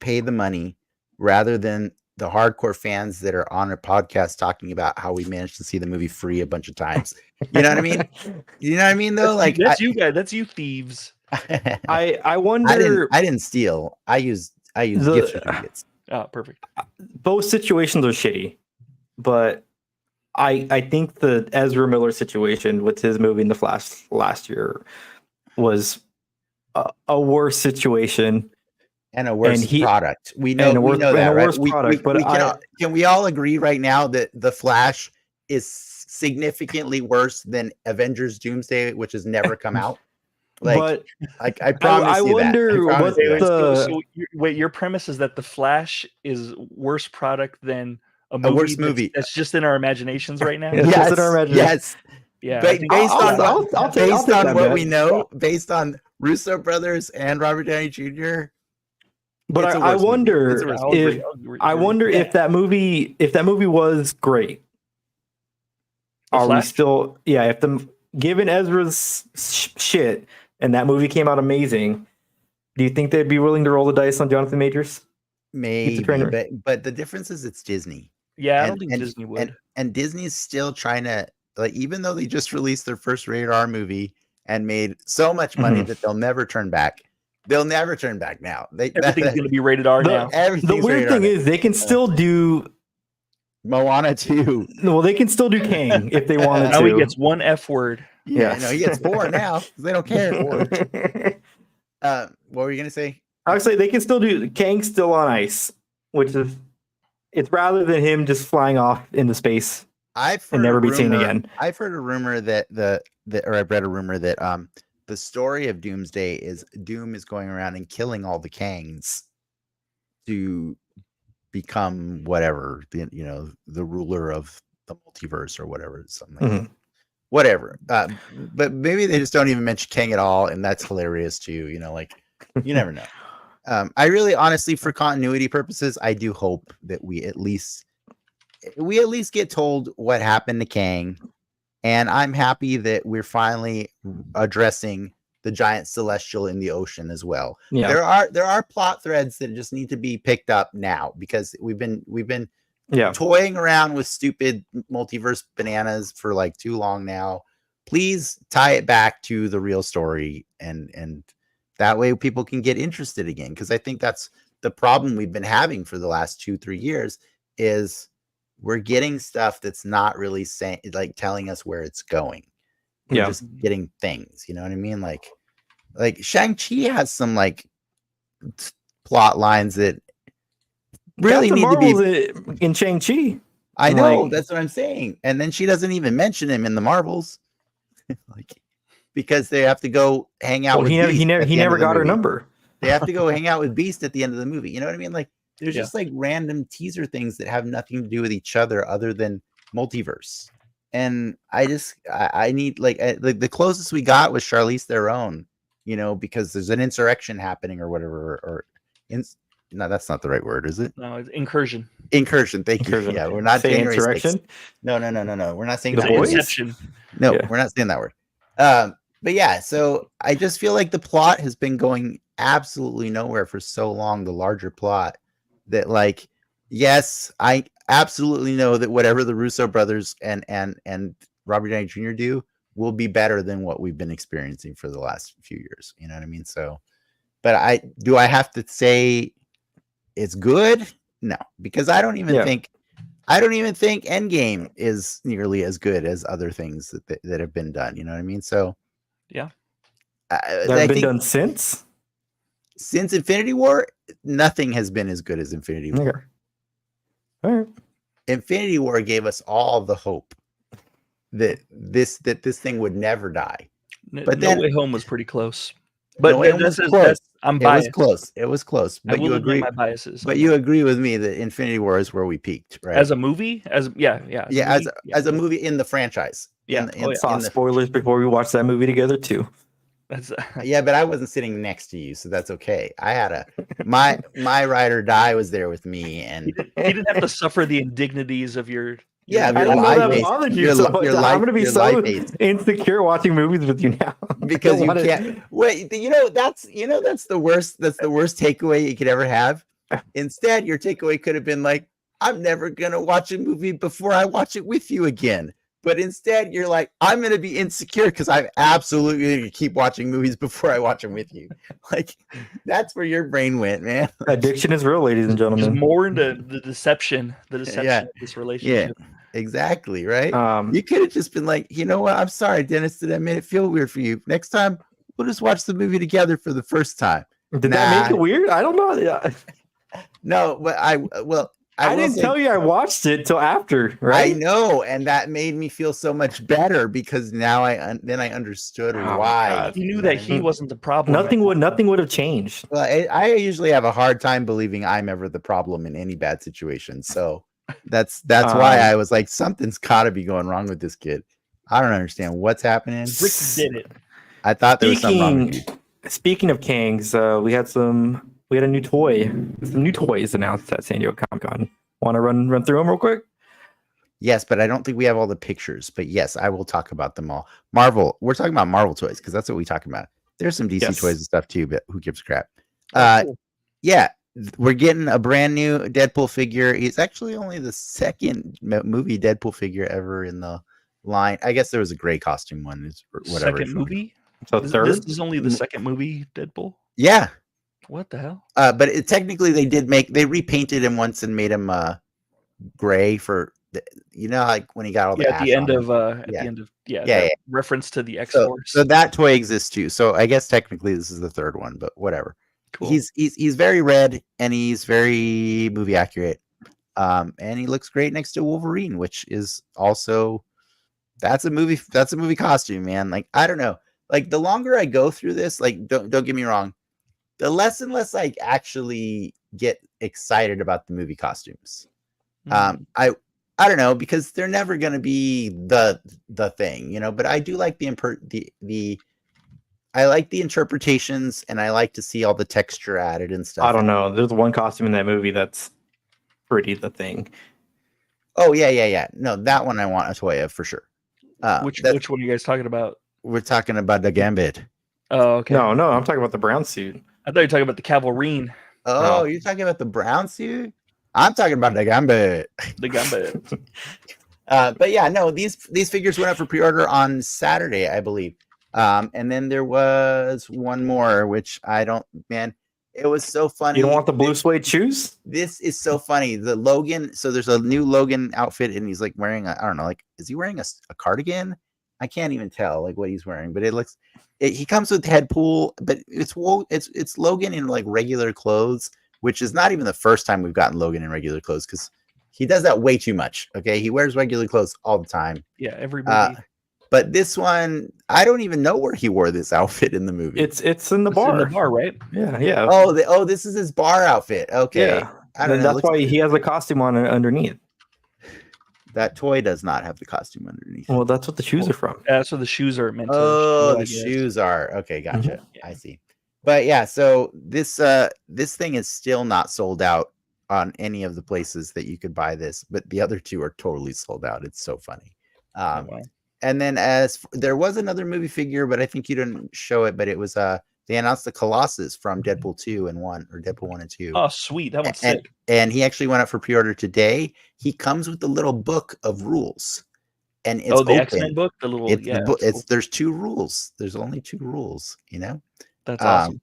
B: pay the money rather than the hardcore fans that are on a podcast talking about how we managed to see the movie free a bunch of times. You know what I mean? You know what I mean, though? Like
C: that's you guys. That's you thieves.
A: I wonder.
B: I didn't steal. I used gift certificates.
C: Oh, perfect.
A: Both situations are shitty, but I think the Ezra Miller situation with his movie in The Flash last year was a worse situation.
B: And a worse product. We know that, right? Can we all agree right now that The Flash is significantly worse than Avengers Doomsday, which has never come out? Like, I promise you
C: that. Wait, your premise is that The Flash is worse product than a movie that's just in our imaginations right now?
B: Yes,
A: in our imaginations.
B: Yes. Yeah, based on what we know, based on Russo brothers and Robert Downey Jr.,
A: but I wonder if that movie was great. Are we still given Ezra's shit and that movie came out amazing, do you think they'd be willing to roll the dice on Jonathan Majors?
B: Maybe, but the difference is it's Disney.
C: Yeah, I don't think Disney would.
B: And Disney's still trying to, like, even though they just released their first rated R movie and made so much money that they'll never turn back. They'll never turn back now.
C: Everything's going to be rated R now.
A: The weird thing is they can still do
B: Moana 2.
A: Well, they can still do Kang if they wanted to.
C: Now he gets one F word.
B: Yeah, no, he gets 4 now because they don't care. What were you going to say?
A: I would say they can still do Kang still on ice, which is it's rather than him just flying off into space and never be seen again.
B: I've heard a rumor that I've read a rumor that the story of Doomsday is Doom is going around and killing all the Kangs to become whatever, the ruler of the multiverse or whatever, something like that. Whatever. But maybe they just don't even mention Kang at all, and that's hilarious too. Like you never know. I really, honestly, for continuity purposes, I do hope that we at least get told what happened to Kang. And I'm happy that we're finally addressing the giant celestial in the ocean as well. Yeah. There are plot threads that just need to be picked up now because we've been toying around with stupid multiverse bananas for like too long now. Please tie it back to the real story and That way people can get interested again. Because I think that's the problem we've been having for the last 2-3 years is we're getting stuff that's not really saying, like, telling us where it's going. We're just getting things, you know what I mean? Like Shang-Chi has some like plot lines that really need to be
A: in Shang-Chi.
B: I know, that's what I'm saying. And then she doesn't even mention him in the Marvels. Like, because they have to go hang out with Beast.
A: He never got her number.
B: They have to go hang out with Beast at the end of the movie. You know what I mean? Like, there's just like random teaser things that have nothing to do with each other other than multiverse. And I need like the closest we got was Charlize Theron, you know, because there's an insurrection happening or whatever, no, that's not the right word, is it?
C: No, it's incursion.
B: Incursion. Thank you. Yeah, we're not saying
A: insurrection.
B: No. We're not saying
C: Inception.
B: No, we're not saying that word. But yeah, so I just feel like the plot has been going absolutely nowhere for so long, the larger plot, that like, yes, I absolutely know that whatever the Russo brothers and Robert Downey Jr. do will be better than what we've been experiencing for the last few years. You know what I mean? So, but I have to say it's good? No, because I don't even think Endgame is nearly as good as other things that have been done. You know what I mean? So
C: yeah,
A: that have been done since
B: Infinity War. Nothing has been as good as Infinity War.
A: Okay. All right.
B: Infinity War gave us all the hope that this thing would never die. But
C: No Way Home was pretty close. But I'm biased.
B: It was close. But you agree
C: my biases.
B: But you agree with me that Infinity War is where we peaked, right?
C: As a movie, as a
B: movie in the franchise.
A: Spoilers before we watch that movie together too.
B: Yeah, but I wasn't sitting next to you, so that's okay. I had my ride or die was there with me, and
C: he didn't have to suffer the indignities of your.
B: Yeah,
A: I don't know that bothered you so much. I'm gonna be so insecure watching movies with you now
B: because you can't wait. That's the worst. That's the worst takeaway you could ever have. Instead, your takeaway could have been like, "I'm never gonna watch a movie before I watch it with you again." But instead, you're like, I'm going to be insecure because I'm absolutely going to keep watching movies before I watch them with you. Like, that's where your brain went, man.
A: Addiction is real, ladies and gentlemen.
C: Just more into the deception of this relationship.
B: Yeah, exactly, right? You could have just been like, you know what? I'm sorry, Dennis, that I made it feel weird for you. Next time, we'll just watch the movie together for the first time.
A: Did that make it weird? I don't know. Yeah.
B: No, but I
A: didn't tell you I watched it till after, right?
B: I know, and that made me feel so much better because now I understood why.
C: He knew that he wasn't the problem.
A: Nothing would have changed.
B: Well, I usually have a hard time believing I'm ever the problem in any bad situation, so that's why I was like, something's got to be going wrong with this kid. I don't understand what's happening.
C: Rick did it.
B: I thought there was something wrong with you.
A: Speaking of Kangs, we had a new toy. Some new toys announced at San Diego Comic-Con. Want to run through them real quick?
B: Yes, but I don't think we have all the pictures. But yes, I will talk about them all. Marvel. We're talking about Marvel toys because that's what we talk about. There's some DC toys and stuff too, but who gives a crap? Cool. Yeah, we're getting a brand new Deadpool figure. It's actually only the second movie Deadpool figure ever in the line. I guess there was a gray costume one. Whatever.
C: Second movie?
A: So third?
C: This is only the second movie Deadpool?
B: Yeah.
C: What the hell?
B: But technically they repainted him once and made him gray for like when he got all the
C: at the end of reference to the X-Force.
B: So that toy exists too. So I guess technically this is the third one, but whatever. Cool. He's very red and he's very movie accurate. And he looks great next to Wolverine, which is also that's a movie costume, man. Like, I don't know. Like, the longer I go through this, like, don't get me wrong, the less and less I actually get excited about the movie costumes. I don't know, because they're never going to be the thing, but I do like I like the interpretations and I like to see all the texture added and stuff.
A: I don't know. There's one costume in that movie that's pretty the thing.
B: Oh, yeah. No, that one I want a toy of for sure.
C: Which one are you guys talking about?
B: We're talking about the Gambit.
C: Oh, okay.
A: No, I'm talking about the brown suit.
C: I thought you were talking about the Cavalrine.
B: Oh, you're talking about the brown suit? I'm talking about the Gambit.
C: The Gambit.
B: But yeah, no, these figures went up for pre-order on Saturday, I believe. And then there was one more, which I don't, man, it was so funny.
A: You don't want the blue suede shoes?
B: This is so funny. The Logan, so there's a new Logan outfit, and he's like wearing I don't know, like, is he wearing a cardigan? I can't even tell like what he's wearing, but he comes with Deadpool, but it's Logan in like regular clothes, which is not even the first time we've gotten Logan in regular clothes, because he does that way too much. Okay, he wears regular clothes all the time.
C: Yeah, every movie.
B: But this one, I don't even know where he wore this outfit in the movie.
A: It's in the bar.
C: In the bar, right?
A: Yeah.
B: Oh, this is his bar outfit. Okay.
A: Yeah.
B: I don't know.
A: That's why he has a costume on underneath.
B: That toy does not have the costume underneath.
A: Well, that's what the shoes are from.
C: That's what the shoes are meant to.
B: Oh, the shoes are. Okay, gotcha.
A: Mhm.
C: Yeah.
B: I see. But yeah, so this thing is still not sold out on any of the places that you could buy this, but the other two are totally sold out. It's so funny.
C: Wow.
B: And then there was another movie figure, but I think you didn't show it, but it was they announced the Colossus from Deadpool 2 and 1, or Deadpool 1 and 2.
C: Oh, sweet. That one's sick.
B: And he actually went up for pre-order today. He comes with the little book of rules. And it's
C: the
B: open.
C: X-Men book, the little
B: There's 2 rules. There's only 2 rules, you know?
C: That's awesome.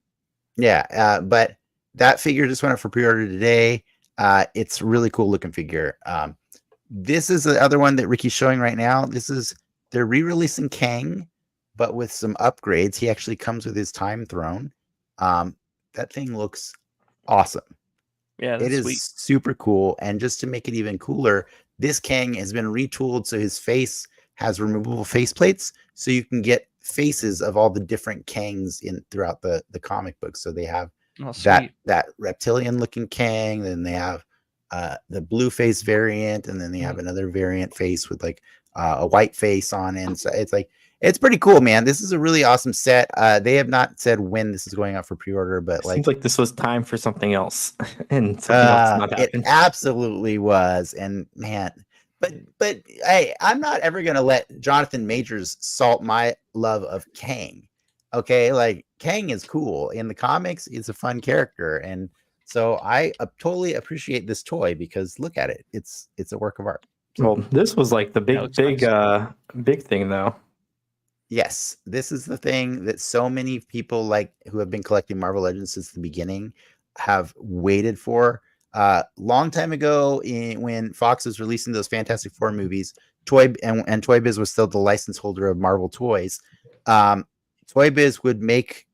B: Yeah, but that figure just went up for pre-order today. It's a really cool looking figure. This is the other one that Ricky's showing right now. They're re-releasing Kang, but with some upgrades. He actually comes with his time throne. That thing looks awesome.
C: Yeah,
B: it is
C: sweet.
B: Super cool. And just to make it even cooler, this Kang has been retooled so his face has removable face plates, so you can get faces of all the different Kangs throughout the comic book. So they have that reptilian looking Kang, then they have the blue face variant, and then they have another variant face with like a white face on it. And so it's pretty cool, man. This is a really awesome set. They have not said when this is going out for pre-order, but
A: seems like this was time for something else, and something else not happened.
B: It absolutely was. And man, but hey, I'm not ever gonna let Jonathan Majors salt my love of Kang. Okay, like Kang is cool in the comics. He's a fun character, and so I totally appreciate this toy because look at it. It's a work of art.
A: Well, this was like the big thing, though.
B: Yes, this is the thing that so many people like who have been collecting Marvel Legends since the beginning have waited for. Long time ago, when Fox was releasing those Fantastic Four movies, Toy Biz was still the license holder of Marvel Toys. Toy Biz would make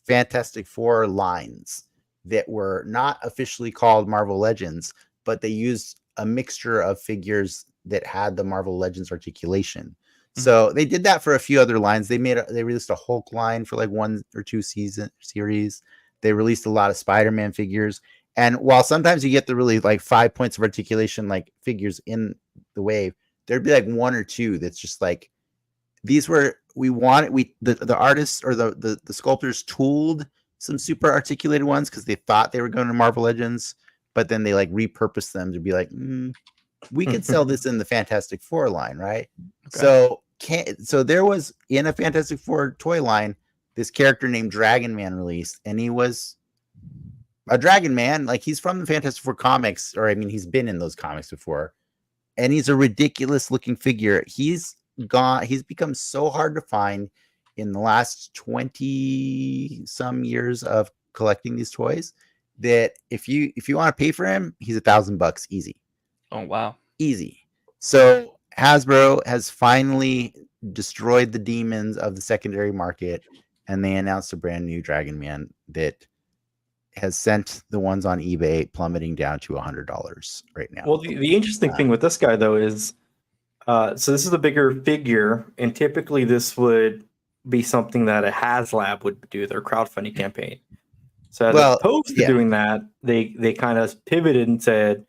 B: Fantastic Four lines that were not officially called Marvel Legends, but they used a mixture of figures that had the Marvel Legends articulation. So they did that for a few other lines. They released a Hulk line for like 1 or 2 series. They released a lot of Spider-Man figures. And while sometimes you get the really like 5 points of articulation like figures in the wave, there'd be like 1 or 2 that's just like, these were the artists or the sculptors tooled some super articulated ones because they thought they were going to Marvel Legends, but then they like repurposed them to be like, we could sell this in the Fantastic Four line, right? Okay. So there was in a Fantastic Four toy line this character named Dragon Man released, and he was a Dragon Man, like he's from the Fantastic Four comics, or I mean, he's been in those comics before, and he's a ridiculous looking figure. He's become so hard to find in the last 20 some years of collecting these toys that if you want to pay for him, he's $1,000 easy.
C: Oh wow,
B: easy. So Hasbro has finally destroyed the demons of the secondary market, and they announced a brand new Dragon Man that has sent the ones on eBay plummeting down to $100 right now.
A: Well, the interesting thing with this guy though is, so this is a bigger figure, and typically this would be something that a HasLab would do, their crowdfunding campaign. So as opposed to doing that, they kind of pivoted and said,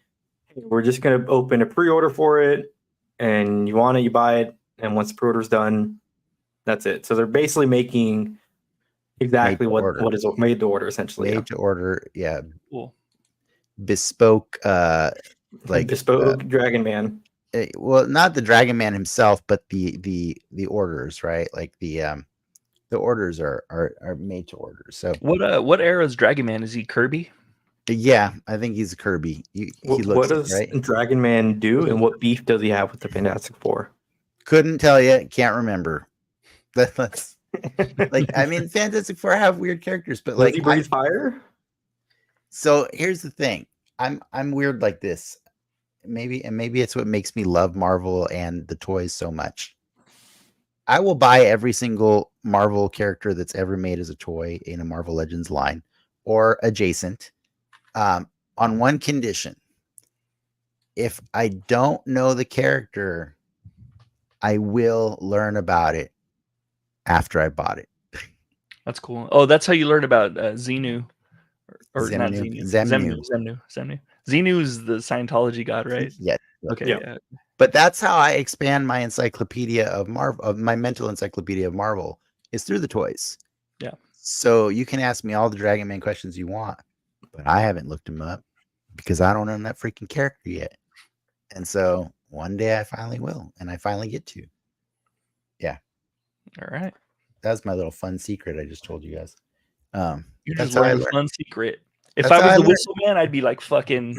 A: hey, we're just going to open a pre-order for it, and you want it, you buy it, and once the pre-order's done, that's it. So they're basically making exactly what is made to order, essentially.
B: Made to order, yeah.
C: Cool.
B: Bespoke,
A: bespoke Dragon Man.
B: Well, not the Dragon Man himself, but the orders, right? Like the orders are made to order. So
C: what era is Dragon Man? Is he Kirby?
B: Yeah, I think he's a Kirby.
A: What does Dragon Man do, and what beef does he have with the Fantastic Four?
B: Couldn't tell you. Can't remember. Like, I mean, Fantastic Four have weird characters, but
A: Does
B: like,
A: he breathe fire?
B: so here's the thing. I'm weird like this. Maybe it's what makes me love Marvel and the toys so much. I will buy every single Marvel character that's ever made as a toy in a Marvel Legends line or adjacent, on one condition. If I don't know the character, I will learn about it after I bought it.
C: That's cool. Oh, that's how you learn about Xenu. Or not
B: Zemnu.
C: Xenu. Zemnu. Xenu is the Scientology god, right?
B: Yeah.
C: Okay.
A: Yeah.
C: Yeah.
B: But that's how I expand my encyclopedia of Marvel, of my mental encyclopedia of Marvel, is through the toys.
C: Yeah.
B: So you can ask me all the Dragon Man questions you want, but I haven't looked them up because I don't own that freaking character yet. And so one day I finally will, and I finally get to. Yeah.
C: All right.
B: That's my little fun secret I just told you guys.
C: You
B: That's
C: just
B: how I
C: learned a
B: learned.
C: fun secret. If
B: That's
C: I
B: how
C: was
B: I
C: the
B: learned.
C: whistle man, I'd be like fucking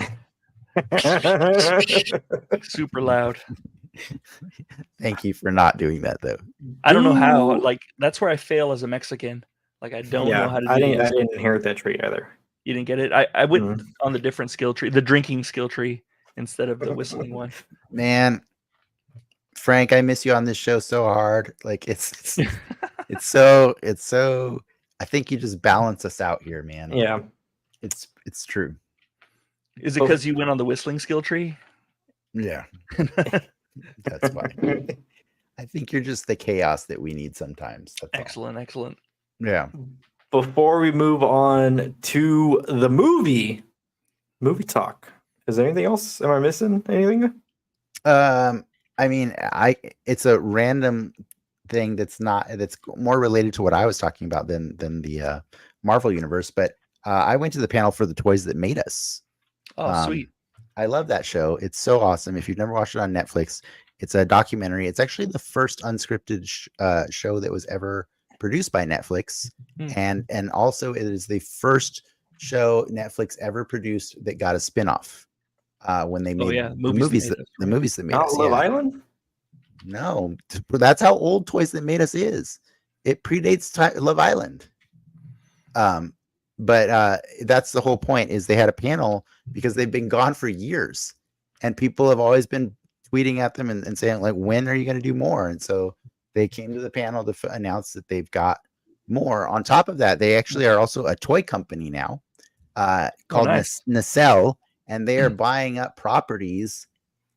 C: super loud.
B: Thank you for not doing that though.
C: I don't know how.
A: Ooh.
C: Like that's where I fail as a Mexican. Like I don't know how to do
A: I didn't
C: this.
A: inherit that trait either.
C: You didn't get it. I went on the different skill tree, the drinking skill tree instead of the whistling one.
B: Man, Frank, I miss you on this show so hard. Like it's so I think you just balance us out here, man.
A: Yeah.
B: It's true.
C: Is it because you went on the whistling skill tree?
B: Yeah. That's fine. I think you're just the chaos that we need sometimes. That's
C: Excellent.
B: all. Yeah.
A: Before we move on to the movie talk, is there anything else? Am I missing anything?
B: I mean, it's a random thing that's more related to what I was talking about than the Marvel universe. But I went to the panel for The Toys That Made Us.
C: Oh, sweet.
B: I love that show. It's so awesome. If you've never watched it on Netflix, it's a documentary. It's actually the first unscripted show that was ever produced by Netflix, and also it is the first show Netflix ever produced that got a spinoff. When they made the movies that made us.
A: Love Island?
B: No, that's how old Toys That Made Us is. It predates Love Island. But that's the whole point, is they had a panel because they've been gone for years and people have always been tweeting at them and saying, like, when are you going to do more? And so they came to the panel to announce that they've got more. On top of that, they actually are also a toy company now called Nacelle, and they are buying up properties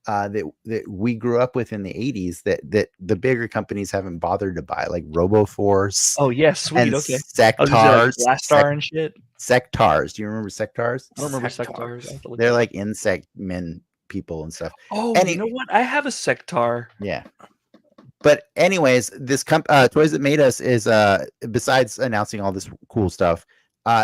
B: that we grew up with in the 80s that the bigger companies haven't bothered to buy, like RoboForce.
C: Oh yes, sweet.
B: And
C: Okay.
B: Sectars.
C: Blast Star and shit.
B: Sectars. Do you remember Sectars?
C: I don't remember Sectars.
B: They're like insect men people and stuff.
C: Oh, you know what? I have a Sectar.
B: Yeah. But anyways, this Toys That Made Us is besides announcing all this cool stuff,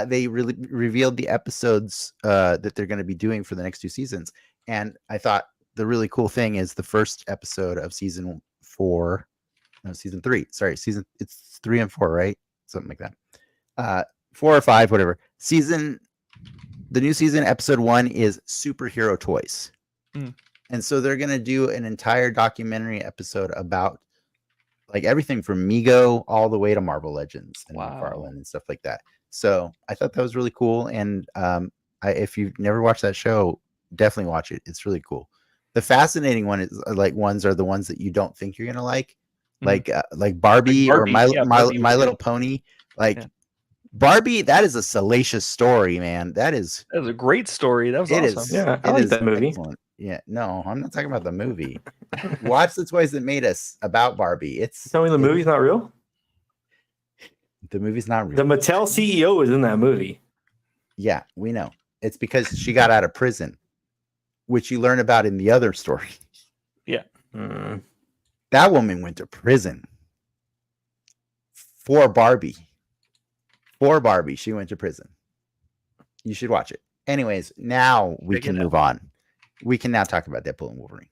B: they really revealed the episodes that they're going to be doing for the next 2 seasons. And I thought the really cool thing is the first episode of season 3. Sorry, it's 3 and 4, right? Something like that. 4 or 5, whatever. The new season, episode 1 is superhero toys. And so they're going to do an entire documentary episode about like everything from Mego all the way to Marvel Legends and McFarlane and stuff like that. So I thought that was really cool. And if you've never watched that show, definitely watch it. It's really cool. The fascinating one is ones are the ones that you don't think you're going to like Barbie, or My Little Pony. Barbie, that is a salacious story, man. That is
C: a great story. That was awesome.
A: Yeah, I like that movie.
B: Excellent. Yeah, no, I'm not talking about the movie. Watch The Toys That Made Us about Barbie.
A: Tell me the movie's not real?
B: The movie's not real.
A: The Mattel CEO is in that movie.
B: Yeah, we know. It's because she got out of prison, which you learn about in the other story.
C: Yeah.
B: That woman went to prison for Barbie. For Barbie, she went to prison. You should watch it. Anyways, now we can move on. We can now talk about Deadpool and Wolverine.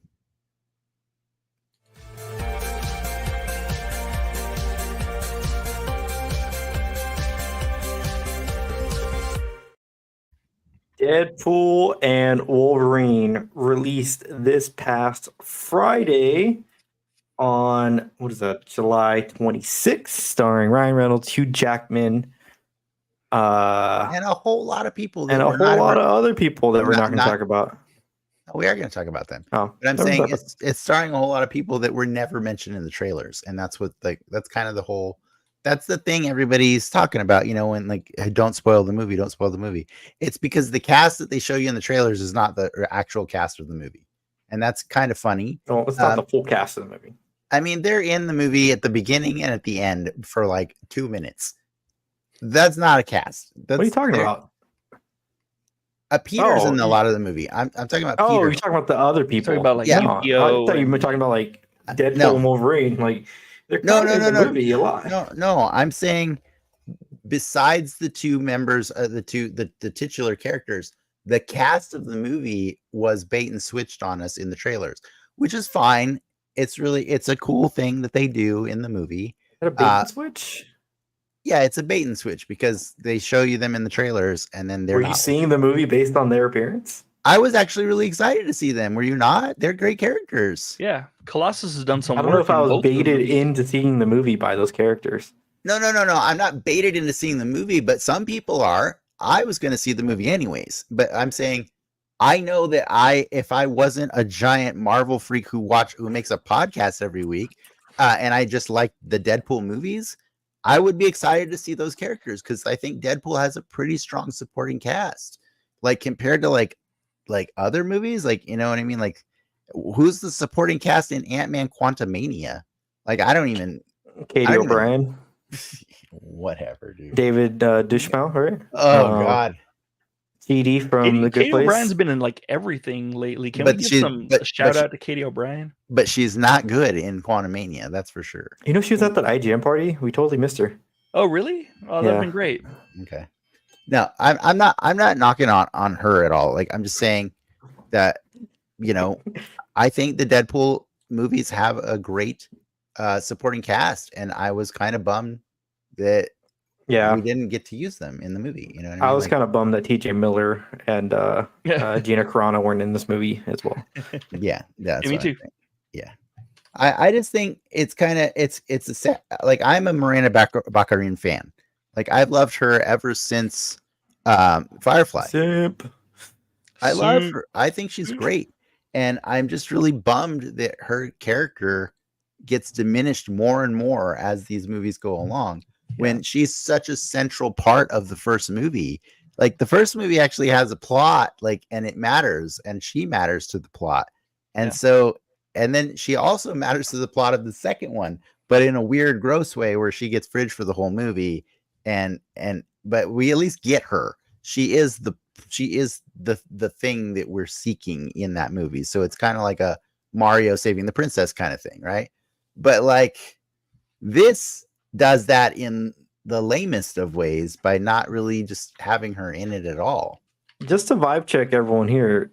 A: Deadpool and Wolverine released this past Friday. on what is that? July 26th, starring Ryan Reynolds, Hugh Jackman,
B: And a whole lot of people that
A: and a
B: we're
A: whole
B: not
A: lot of other people that we're not going to
B: not-
A: talk about.
B: we are going to talk about them.
A: Oh,
B: But I'm
A: never
B: saying
A: talked
B: it's starring a whole lot of people that were never mentioned in the trailers, and that's what that's kind of the whole. That's the thing everybody's talking about, when like, "Hey, don't spoil the movie, don't spoil the movie." It's because the cast that they show you in the trailers is not the actual cast of the movie, and that's kind of funny.
A: well, it's not the full cast of the movie.
B: I mean, they're in the movie at the beginning and at the end for like 2 minutes. That's not a cast.
A: What are you talking about?
B: Peter's
A: Oh,
B: in a lot of the movie. I'm talking about
A: Oh,
B: Peter.
A: you're talking about the other people.
C: Talking about like
B: Yeah.
A: No,
C: Yu-Gi-Oh!
A: I thought you
C: and-
A: were talking about like Deadpool
B: No.
A: and Wolverine. Like they're
B: No,
A: kind of in the movie a lot.
B: No. I'm saying besides the two members, the titular characters, the cast of the movie was bait and switched on us in the trailers, which is fine. It's a cool thing that they do in the movie.
A: Is that a bait and switch?
B: Yeah, it's a bait and switch because they show you them in the trailers and then they're
A: Were you
B: not.
A: seeing the movie based on their appearance?
B: I was actually really excited to see them. Were you not? They're great characters.
C: Yeah, Colossus has done some
A: I don't
C: work.
A: know if I
C: in
A: was
C: both of the
A: baited
C: movies.
A: into seeing the movie by those characters.
B: No. I'm not baited into seeing the movie, but some people are. I was going to see the movie anyways, but I'm saying I know that if I wasn't a giant Marvel freak who makes a podcast every week, and I just like the Deadpool movies, I would be excited to see those characters because I think Deadpool has a pretty strong supporting cast, like compared to like other movies, like you know what I mean. Like, who's the supporting cast in Ant-Man Quantumania? Like, I don't even.
A: Katie O'Brien,
B: Whatever, dude.
A: David Dushmel, right?
B: Oh God.
A: TD from The Good
C: Katie
A: Place.
C: O'Brien's been in like everything lately. Can
B: But
C: we give
B: she-
C: some
B: but-
C: shout
B: but
C: out to Katie O'Brien?
B: But she's not good in Quantumania, that's for sure.
A: You know, she was at that IGN party. We totally missed her.
C: Oh, really? Oh, that'd
A: Yeah.
C: been great.
B: Okay. No, I'm not knocking on her at all. Like, I'm just saying that, I think the Deadpool movies have a great supporting cast, and I was kind of bummed that
A: Yeah,
B: we didn't get to use them in the movie. You know what I
A: I
B: mean?
A: was
B: Like,
A: kind of bummed that TJ Miller and Gina Carano weren't in this movie as well.
B: yeah, that's
C: Me
B: what
C: too.
B: I think. Yeah. I just think it's kind of it's a set, like I'm a Miranda Baccarin fan. Like I've loved her ever since Firefly.
A: Simp.
B: I love her. I think she's great. And I'm just really bummed that her character gets diminished more and more as these movies go along. When she's such a central part of the first movie. Like the first movie actually has a plot, like, and it matters, and she matters to the plot. And so, and then she also matters to the plot of the second one, but in a weird, gross way where she gets fridged for the whole movie. But we at least get her. She is the thing that we're seeking in that movie. So it's kind of like a Mario saving the princess kind of thing, right? But like this does that in the lamest of ways by not really just having her in it at all.
A: Just to vibe check everyone here.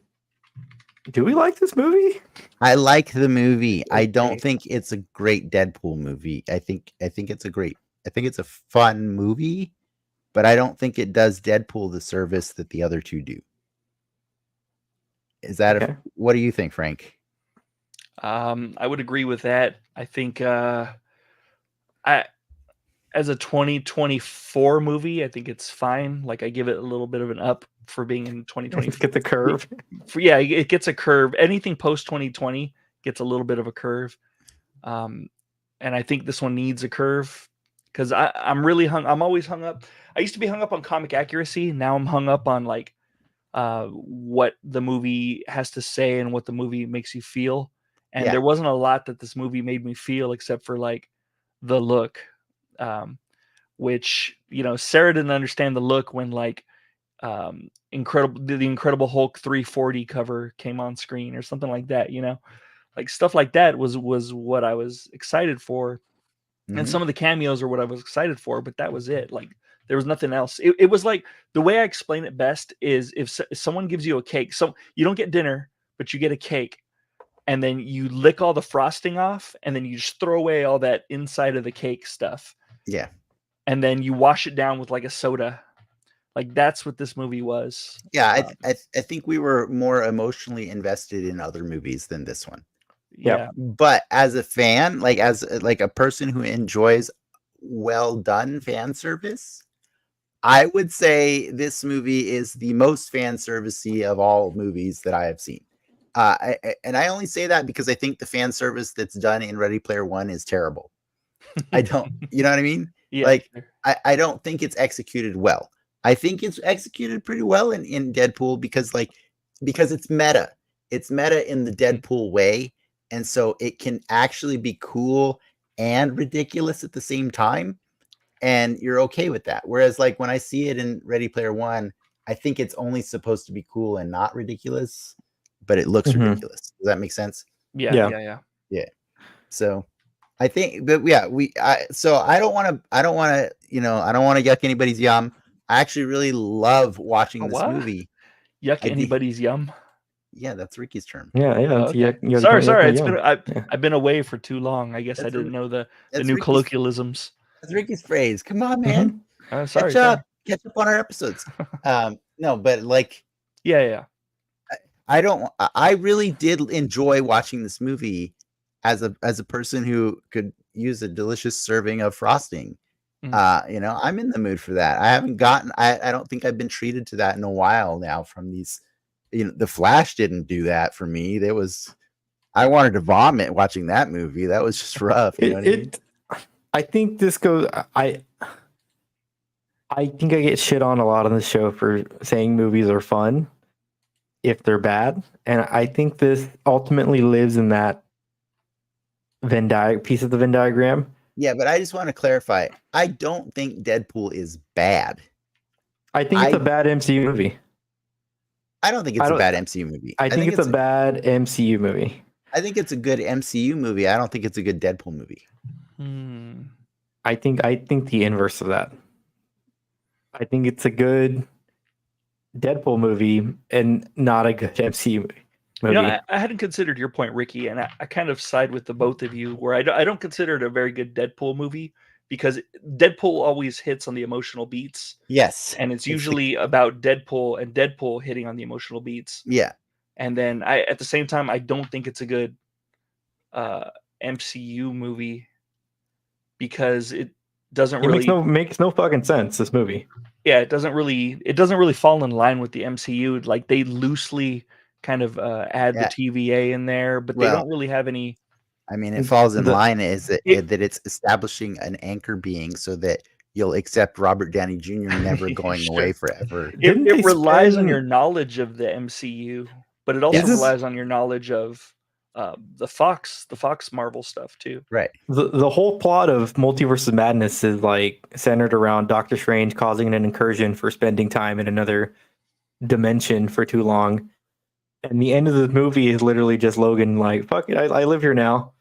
A: Do we like this movie?
B: I like the movie. I don't
A: Okay.
B: think it's a great Deadpool movie. I think it's a fun movie, but I don't think it does Deadpool the service that the other two do. Is that
A: Okay.
B: what do you think, Frank?
C: I would agree with that. I think as a 2024 movie, I think it's fine. Like I give it a little bit of an up for being in 2020.
A: Get the curve.
C: It gets a curve. Anything post 2020 gets a little bit of a curve. And I think this one needs a curve because I'm always hung up. I used to be hung up on comic accuracy. Now I'm hung up on like what the movie has to say and what the movie makes you feel. And there wasn't a lot that this movie made me feel except for like the look, which, Sarah didn't understand the look when like the Incredible Hulk 340 cover came on screen or something like that, like stuff like that was what I was excited for. And some of the cameos are what I was excited for, but that was it. Like there was nothing else. It was like the way I explain it best is if someone gives you a cake, so you don't get dinner, but you get a cake, and then you lick all the frosting off, and then you just throw away all that inside of the cake stuff.
B: Yeah.
C: And then you wash it down with like a soda. Like that's what this movie was.
B: Yeah, I think we were more emotionally invested in other movies than this one.
C: Yeah.
B: But as a fan, like as like a person who enjoys well done fan service, I would say this movie is the most fan servicey of all movies that I have seen. And I only say that because I think the fan service that's done in Ready Player One is terrible. I don't, you know what I mean?
C: Yeah.
B: Like, I don't think it's executed well. I think it's executed pretty well in Deadpool because it's meta. It's meta in the Deadpool way. And so it can actually be cool and ridiculous at the same time. And you're okay with that. Whereas like when I see it in Ready Player One, I think it's only supposed to be cool and not ridiculous, but it looks ridiculous. Does that make sense?
C: Yeah.
B: So I think, but yeah, so I don't want to, I don't want to yuck anybody's yum. I actually really love watching this movie.
C: Yuck anybody's yum.
B: Yeah, that's Ricky's term.
A: Yeah.
C: Oh, okay. Sorry. It's been I've been away for too long. I guess I didn't know the new colloquialisms.
B: That's Ricky's phrase. Come on, man.
C: Sorry.
B: Catch up on our episodes. No, but like,
C: yeah.
B: I really did enjoy watching this movie as a person who could use a delicious serving of frosting. I'm in the mood for that. I don't think I've been treated to that in a while now from these. The Flash didn't do that for me. I wanted to vomit watching that movie. That was just rough. You know what I mean?
A: I think this goes. I think I get shit on a lot on the show for saying movies are fun if they're bad, and I think this ultimately lives in that piece of the Venn diagram.
B: Yeah, but I just want to clarify. I don't think Deadpool is bad.
A: I think it's a bad MCU movie.
B: I don't think it's a bad MCU movie.
A: I think it's a bad MCU movie.
B: I think it's a good MCU movie. I don't think it's a good Deadpool movie.
A: I think the inverse of that. I think it's a good Deadpool movie and not a good MCU movie.
C: I hadn't considered your point, Ricky, and I kind of side with the both of you where I don't consider it a very good Deadpool movie because Deadpool always hits on the emotional beats.
B: Yes.
C: And it's usually about Deadpool and Deadpool hitting on the emotional beats.
B: Yeah.
C: And then at the same time, I don't think it's a good MCU movie because it doesn't
A: makes no fucking sense, this movie.
C: Yeah, it doesn't really fall in line with the MCU. Like they loosely kind of add the TVA in there, but they don't really have any.
B: I mean, it falls in line that it's establishing an anchor being so that you'll accept Robert Downey Jr. never going away forever.
C: It relies on your knowledge of the MCU, but it also relies on your knowledge of the Fox Marvel stuff too.
B: Right.
A: The whole plot of Multiverse of Madness is like centered around Doctor Strange causing an incursion for spending time in another dimension for too long. And the end of the movie is literally just Logan like, fuck it, I live here now.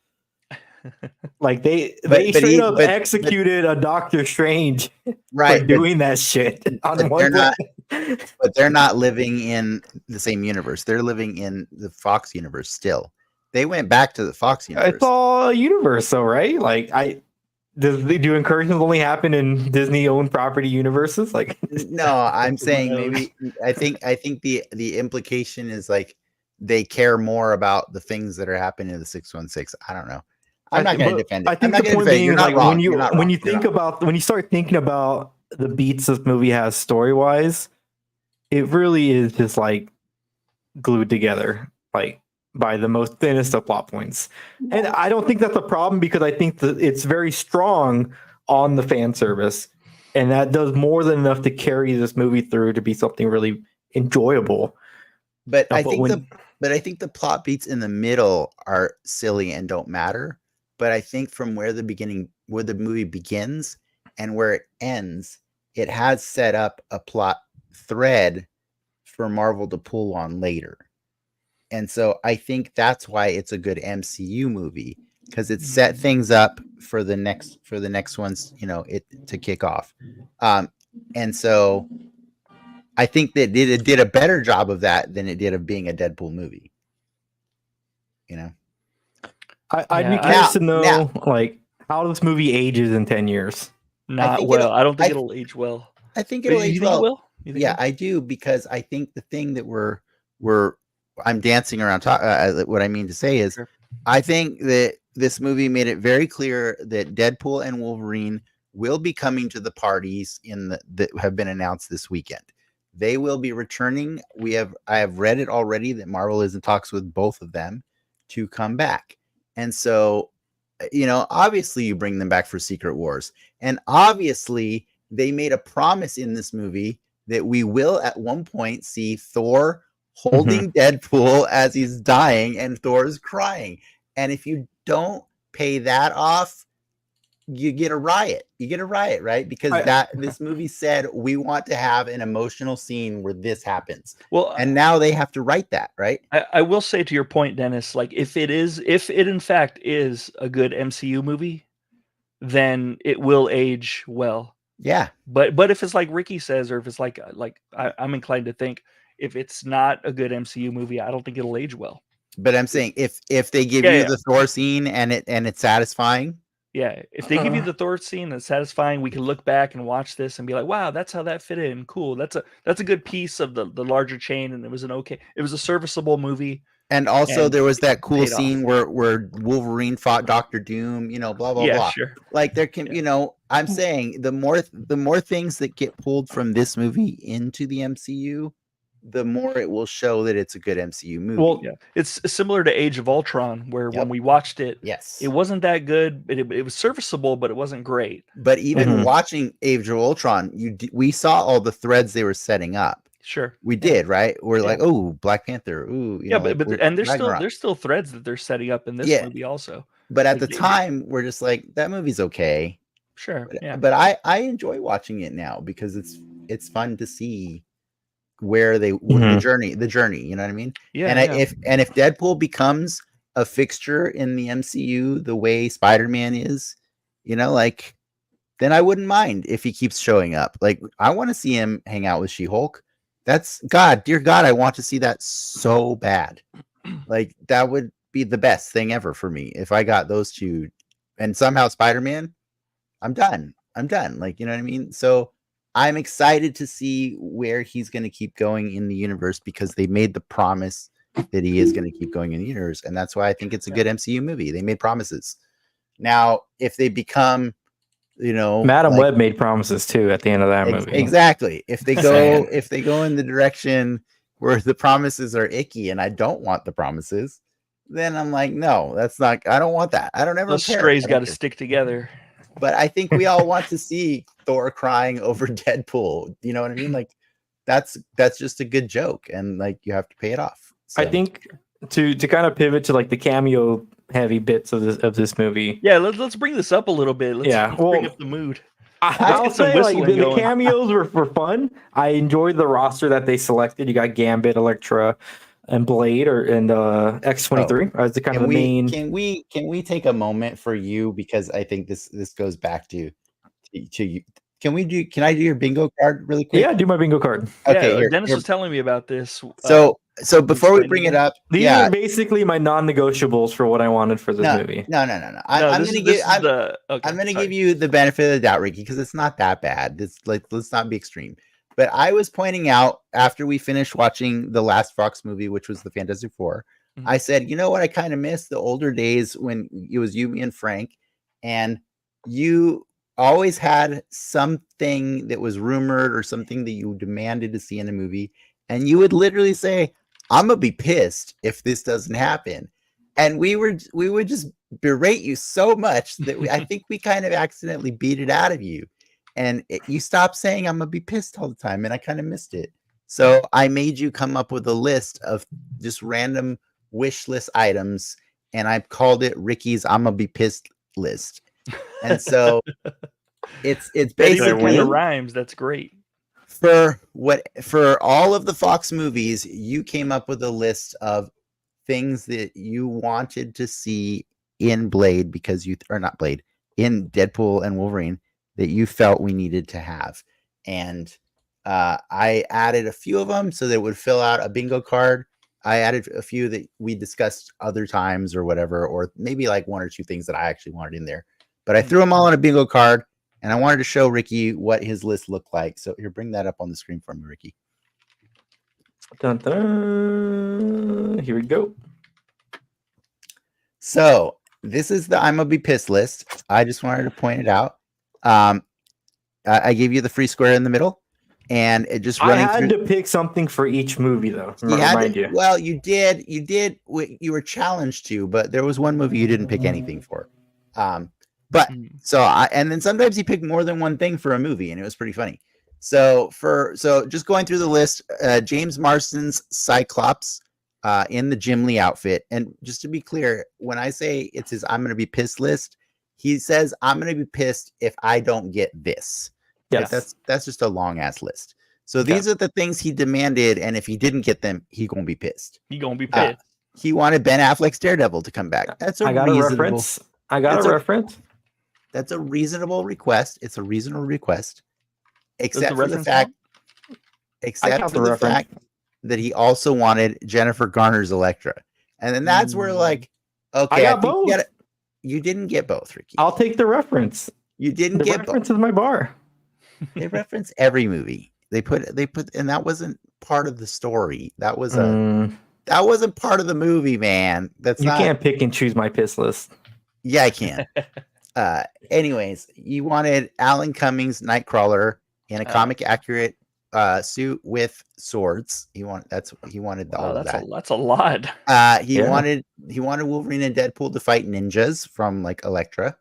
A: Like they straight up executed a Doctor Strange for doing that shit.
B: But they're not living in the same universe. They're living in the Fox universe still. They went back to the Fox universe.
A: It's all a universe, though, right? Like do incursions only happen in Disney-owned property universes? Like,
B: no, I'm saying maybe. I think the implication is like they care more about the things that are happening in the 616. I don't know. I'm not going to defend it.
A: I think the point being is like when you start thinking about the beats this movie has story-wise, it really is just like glued together, like by the most thinnest of plot points. And I don't think that's a problem because I think that it's very strong on the fan service, and that does more than enough to carry this movie through to be something really enjoyable.
B: But I think the plot beats in the middle are silly and don't matter. But I think from where the movie begins and where it ends, it has set up a plot thread for Marvel to pull on later. And so I think that's why it's a good MCU movie, because it set things up for the next ones, to kick off. And so I think that it did a better job of that than it did of being a Deadpool movie.
A: I'd be curious to know like how this movie ages in 10 years.
C: Not well. I don't think it'll age well.
B: I think it'll age well.
C: Yeah,
B: I do, because I think the thing that I'm dancing around. What I mean to say is, I think that this movie made it very clear that Deadpool and Wolverine will be coming to the parties that have been announced this weekend. They will be returning. I have read it already that Marvel is in talks with both of them to come back. And so, obviously you bring them back for Secret Wars. And obviously they made a promise in this movie that we will at one point see Thor holding Deadpool as he's dying and Thor's crying. And if you don't pay that off, you get a riot. You get a riot, right? Because this movie said we want to have an emotional scene where this happens.
C: Well,
B: and now they have to write that, right?
C: I will say to your point, Dennis, like if it in fact is a good MCU movie, then it will age well.
B: Yeah.
C: But if it's like Ricky says, or if it's like I'm inclined to think if it's not a good MCU movie, I don't think it'll age well.
B: But I'm saying if they give you the Thor scene and it's satisfying.
C: Yeah, if they give you the Thor scene that's satisfying, we can look back and watch this and be like, "Wow, that's how that fit in. Cool. That's a good piece of the larger chain." And it was a serviceable movie.
B: And also, there was that cool scene where Wolverine fought Dr. Doom. Blah blah blah.
C: Sure.
B: Like there can, I'm saying the more things that get pulled from this movie into the MCU, the more it will show that it's a good MCU movie.
C: Well, yeah, it's similar to Age of Ultron, where when we watched it, it wasn't that good. It was serviceable, but it wasn't great.
B: But even watching Age of Ultron, we saw all the threads they were setting up.
C: Sure,
B: we did, right? We're like, oh, Black Panther, ooh,
C: and there's still threads that they're setting up in this movie also.
B: But at the time, we're just like, that movie's okay.
C: Sure,
B: but I enjoy watching it now because it's fun to see where the journey, you know what I mean? If Deadpool becomes a fixture in the MCU the way Spider-Man is, then I wouldn't mind if he keeps showing up. Like, I want to see him hang out with She-Hulk. That's dear God, I want to see that so bad. Like, that would be the best thing ever for me if I got those two and somehow Spider-Man. I'm done. Like, you know what I mean? So I'm excited to see where he's going to keep going in the universe because they made the promise that he is going to keep going in the universe. And that's why I think it's a good MCU movie. They made promises. Now, if they become,
A: Madam Web made promises too at the end of that movie.
B: Exactly. If they go in the direction where the promises are icky and I don't want the promises, then I'm like, no, that's not, I don't want that. I don't ever.
C: Those strays got to stick together.
B: But I think we all want to see Thor crying over Deadpool. You know what I mean? Like that's just a good joke, and like you have to pay it off. So.
A: I think to kind of pivot to like the cameo heavy bits of this movie.
C: Yeah, let's bring this up a little bit. Let's bring up the mood.
A: I'll say like the cameos were fun. I enjoyed the roster that they selected. You got Gambit, Elektra, and Blade and X-23 as the kind of the main.
B: Can we take a moment for you because I think this goes back to you. Can I do your bingo card really quick?
A: Yeah, do my bingo card.
B: Okay,
C: yeah, Dennis was telling me about this.
B: So before we bring it up,
A: these are basically my non-negotiables for what I wanted for this movie.
B: No. I'm going to give you the benefit of the doubt, Ricky, because it's not that bad. It's like, let's not be extreme. But I was pointing out after we finished watching the last Fox movie, which was the Fantastic Four, I said, you know what? I kind of miss the older days when it was you, me, and Frank, and you always had something that was rumored or something that you demanded to see in a movie, and you would literally say, "I'm gonna be pissed if this doesn't happen," and we would just berate you so much that I think we kind of accidentally beat it out of you. And you stopped saying I'm gonna be pissed all the time, and I kind of missed it. So I made you come up with a list of just random wish list items, and I called it Ricky's "I'm gonna be pissed" list. And so it's basically
C: it rhymes. That's great.
B: For all of the Fox movies, you came up with a list of things that you wanted to see in Blade in Deadpool and Wolverine that you felt we needed to have. And I added a few of them so that it would fill out a bingo card. I added a few that we discussed other times or whatever, or maybe like one or two things that I actually wanted in there. But I threw them all on a bingo card, and I wanted to show Ricky what his list looked like. So here, bring that up on the screen for me, Ricky.
A: Dun, dun. Here we go.
B: So this is the I'm gonna be pissed list. I just wanted to point it out. I gave you the free square in the middle, and it just
A: I
B: running
A: had
B: through.
A: to pick something for each movie, though.
B: You had
A: Remind
B: to,
A: you.
B: well, you did. You were challenged to, but there was one movie you didn't pick anything for. But so and then sometimes you pick more than one thing for a movie, and it was pretty funny. So just going through the list, James Marsden's Cyclops in the Jim Lee outfit, and just to be clear, when I say it's his I'm gonna be pissed list, he says I'm gonna be pissed if I don't get this.
A: Yes.
B: Right? That's just a long ass list. So these are the things he demanded, and if he didn't get them, he gonna be pissed.
C: He gonna be pissed.
B: He wanted Ben Affleck's Daredevil to come back. That's a
A: reference. I got a reference.
B: That's a reasonable request. It's a reasonable request, except for the
C: fact
B: that he also wanted Jennifer Garner's Elektra, and then that's where like, okay,
A: I got both.
B: You didn't get both, Ricky.
A: I'll take the reference.
B: You didn't get
A: reference is my bar.
B: They reference every movie. They put, and that wasn't part of the story. That was that wasn't part of the movie, man. You
A: can't pick and choose my piss list.
B: Yeah, I can. Anyways, you wanted Alan Cummings Nightcrawler in a comic accurate suit with swords. He wanted all of that.
C: That's a lot.
B: He wanted Wolverine and Deadpool to fight ninjas from like Elektra.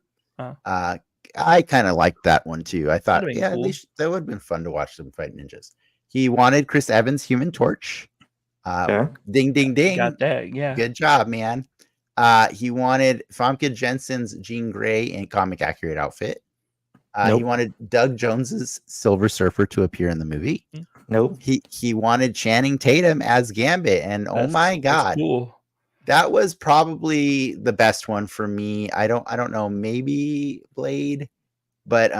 B: I kind of liked that one too. I thought, cool. That would have been fun to watch them fight ninjas. He wanted Chris Evans Human Torch. Ding, ding, ding.
C: Got that, yeah.
B: Good job, man. He wanted Famke Jensen's Jean Grey in comic accurate outfit. He wanted Doug Jones's Silver Surfer to appear in the movie.
A: Nope.
B: He wanted Channing Tatum as Gambit, and oh my god,
C: cool.
B: That was probably the best one for me. I don't know, maybe Blade, but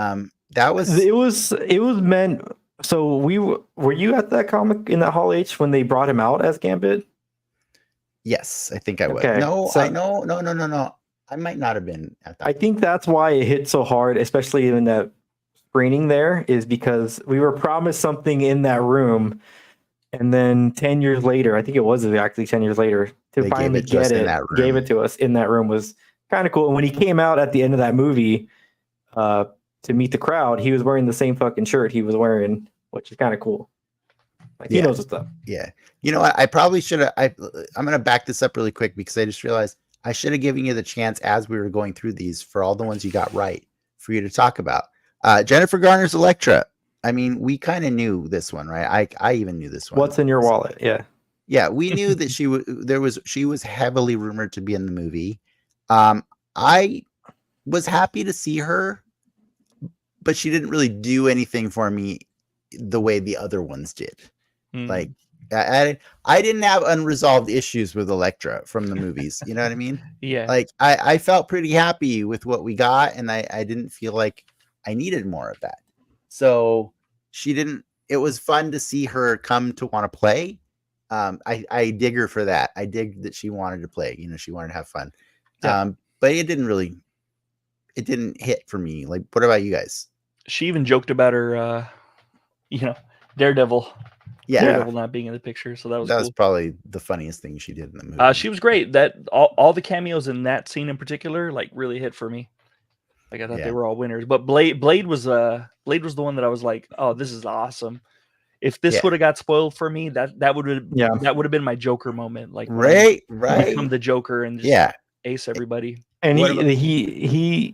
B: that was
A: it was meant. So were you at that comic in that Hall H when they brought him out as Gambit?
B: Yes, I think I was.
A: Okay.
B: No,
A: So,
B: no. I might not have been at that.
A: I think that's why it hit so hard, especially in that screening there, is because we were promised something in that room. And then 10 years later, I think it was actually 10 years later, to finally get it, gave it to us in that room was kind of cool. And when he came out at the end of that movie to meet the crowd, he was wearing the same fucking shirt he was wearing, which is kind of cool. Like he knows what's up.
B: Yeah. You know what? I probably should have. I'm going to back this up really quick because I just realized I should have given you the chance as we were going through these for all the ones you got right for you to talk about. Jennifer Garner's Elektra. I mean, we kind of knew this one, right? I even knew this one.
A: What's in your wallet? Yeah.
B: Yeah, we knew that she was heavily rumored to be in the movie. I was happy to see her, but she didn't really do anything for me the way the other ones did. Like I didn't have unresolved issues with Elektra from the movies. You know what I mean?
C: Yeah.
B: Like I felt pretty happy with what we got, and I didn't feel like I needed more of that. So it was fun to see her come to want to play. I dig her for that. I dig that she wanted to play, she wanted to have fun. Yeah. But it didn't hit for me. Like, what about you guys?
C: She even joked about her, Daredevil.
B: Yeah.
C: Daredevil not being in the picture. So that was cool.
B: Probably the funniest thing she did in the movie.
C: She was great. That all the cameos in that scene in particular, like really hit for me. Like I thought they were all winners, but Blade was the one that I was like, oh, this is awesome. If this would have got spoiled for me, that would have been my Joker moment. Like
B: right,
C: become the Joker and just ace everybody.
A: And his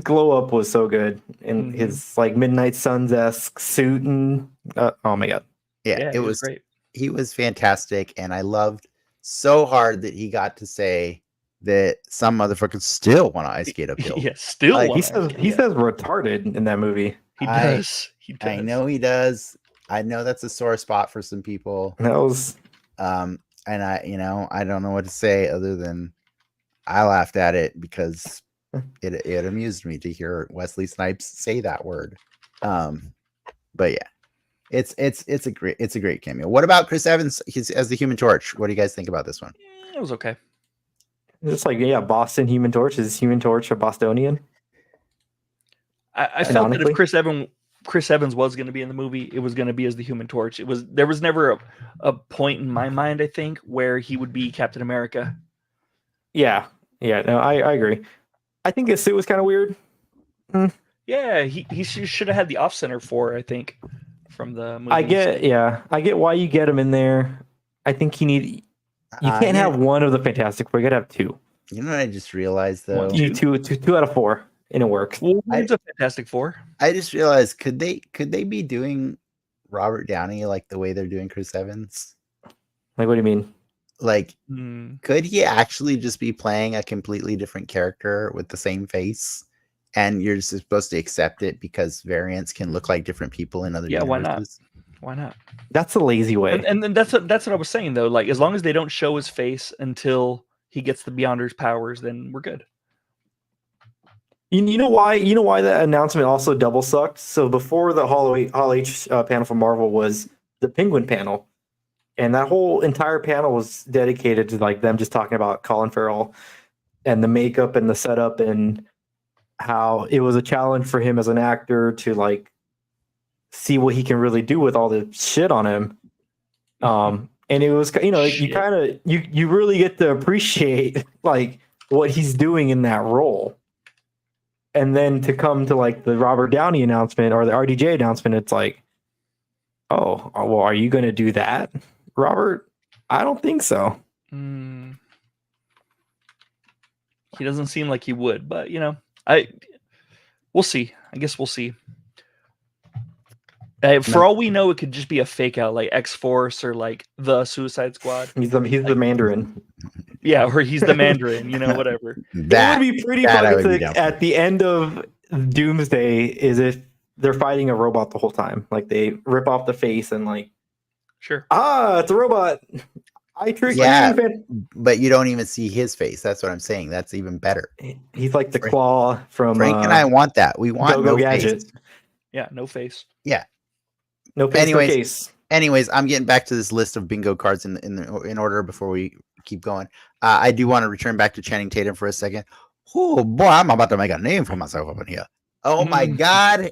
A: glow up was so good in his like Midnight Suns-esque suit and oh my god,
B: it was great. He was fantastic, and I loved so hard that he got to say that some motherfuckers still want to ice skate uphill.
C: Yeah, still.
B: Like,
A: he says retarded in that movie.
C: He does.
B: I know he does. I know that's a sore spot for some people.
A: That was
B: and I don't know what to say other than I laughed at it because it amused me to hear Wesley Snipes say that word. But yeah, it's a great cameo. What about Chris Evans as the Human Torch? What do you guys think about this one?
C: It was okay.
A: It's like, Boston Human Torch. Is Human Torch a Bostonian?
C: I felt that if Chris Evans was going to be in the movie, it was going to be as the Human Torch. There was never a point in my mind, I think, where he would be Captain America.
A: Yeah. Yeah, no, I agree. I think his suit was kind of weird.
C: Yeah, he should have had the off center for, I think, from the movies.
A: I get why you get him in there. I think you can't have one of the Fantastic Four. You gotta have two.
B: You know what I just realized though?
A: You need two out of four, and it works.
C: Wolverine's a Fantastic Four.
B: I just realized could they be doing Robert Downey like the way they're doing Chris Evans?
A: Like, what do you mean?
B: Like, could he actually just be playing a completely different character with the same face, and you're just supposed to accept it because variants can look like different people in other universes?
C: Why not?
A: That's a lazy way.
C: And that's what I was saying though. Like, as long as they don't show his face until he gets the Beyonder's powers, then we're good.
A: You know why? You know why that announcement also double sucked? So before the Hall H panel for Marvel was the Penguin panel, and that whole entire panel was dedicated to like them just talking about Colin Farrell and the makeup and the setup and how it was a challenge for him as an actor to like see what he can really do with all the shit on him. And it was, you know, you kind of you really get to appreciate like what he's doing in that role. And then to come to like the Robert Downey announcement or the RDJ announcement, it's like, oh, well, are you going to do that, Robert? I don't think so.
C: He doesn't seem like he would, but you know, we'll see. I guess we'll see. For all we know, it could just be a fake out, like X-Force or like the Suicide Squad.
A: He's the Mandarin.
C: Yeah, or he's the Mandarin. You know, whatever.
A: That would be pretty funny at the end of Doomsday. Is if they're fighting a robot the whole time, like they rip off the face and like,
C: sure,
A: it's a robot. I tricked
B: you. But you don't even see his face. That's what I'm saying. That's even better.
A: He's like the claw from
B: Frank and I want that. We want no
A: Gadget.
B: Face.
C: Yeah, no face.
B: Yeah.
A: No face, no case.
B: Anyways, I'm getting back to this list of bingo cards in order before we keep going. I do want to return back to Channing Tatum for a second. Oh boy, I'm about to make a name for myself up in here. Oh my God.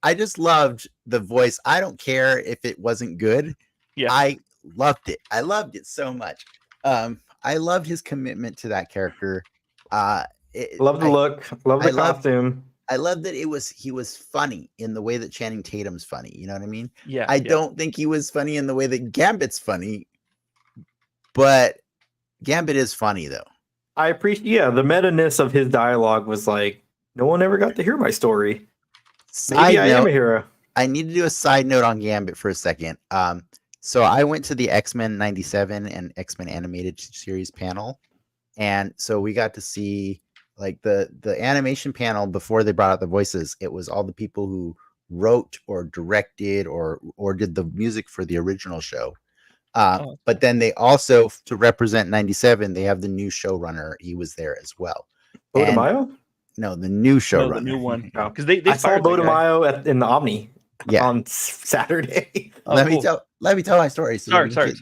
B: I just loved the voice. I don't care if it wasn't good.
C: Yeah.
B: I loved it. I loved it so much. I loved his commitment to that character.
A: Love the look. Love the costume.
B: I love that he was funny in the way that Channing Tatum's funny. You know what I mean?
C: Yeah.
B: I don't think he was funny in the way that Gambit's funny, but Gambit is funny though.
A: I appreciate, the meta-ness of his dialogue was like, no one ever got to hear my story. Maybe I am a hero.
B: I need to do a side note on Gambit for a second. So I went to the X-Men 97 and X-Men animated series panel. And so we got to see like the animation panel before they brought out the voices. It was all the people who wrote or directed or did the music for the original show. But then they also, to represent 97, they have the new showrunner. He was there as well.
A: Bodemayo?
B: No, the new showrunner.
C: No, the new one. Because
A: I saw Bodemayo in the Omni on Saturday.
B: Let me tell my story. So
C: sorry.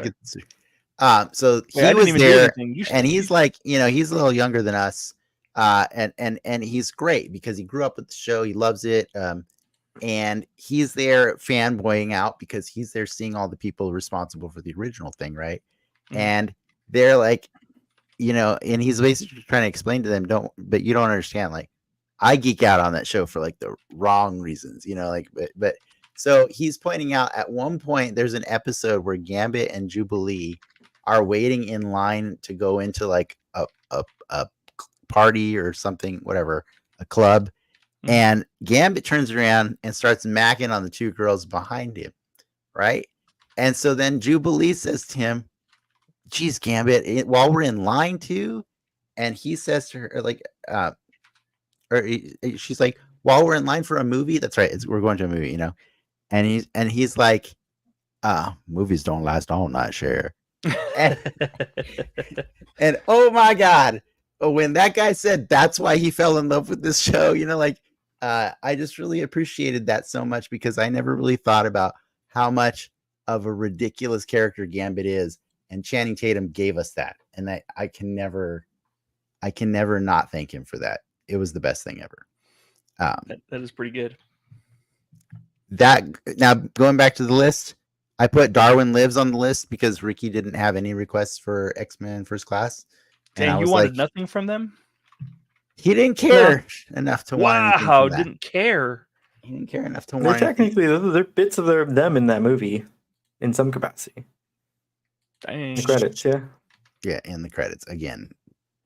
B: So he was there, and he's like, he's a little younger than us, and he's great because he grew up with the show. He loves it, and he's there fanboying out because he's there seeing all the people responsible for the original thing, right? Mm-hmm. And they're like, and he's basically trying to explain to them, but you don't understand. Like, I geek out on that show for like the wrong reasons, but so he's pointing out at one point there's an episode where Gambit and Jubilee are waiting in line to go into like a party or something, whatever, a club. Mm-hmm. And Gambit turns around and starts macking on the two girls behind him. Right. And so then Jubilee says to him, geez, Gambit, while we're in line too. And he says to her, like, she's like, while we're in line for a movie, that's right, we're going to a movie, and he's like, movies don't last all night, Cher. and oh my God, when that guy said that's why he fell in love with this show, I just really appreciated that so much because I never really thought about how much of a ridiculous character Gambit is, and Channing Tatum gave us that, and I can never not thank him for that. It was the best thing ever.
C: That is pretty good.
B: Now going back to the list, I put Darwin Lives on the list because Ricky didn't have any requests for X-Men First Class.
C: And you wanted nothing from them?
B: He didn't care enough to want anything
C: Wow,
B: from that.
C: didn't care.
B: He didn't care enough to
A: They're
B: want anything.
A: technically they're bits of them in that movie, in some capacity.
C: Dang.
A: The credits, yeah.
B: Yeah, in the credits again.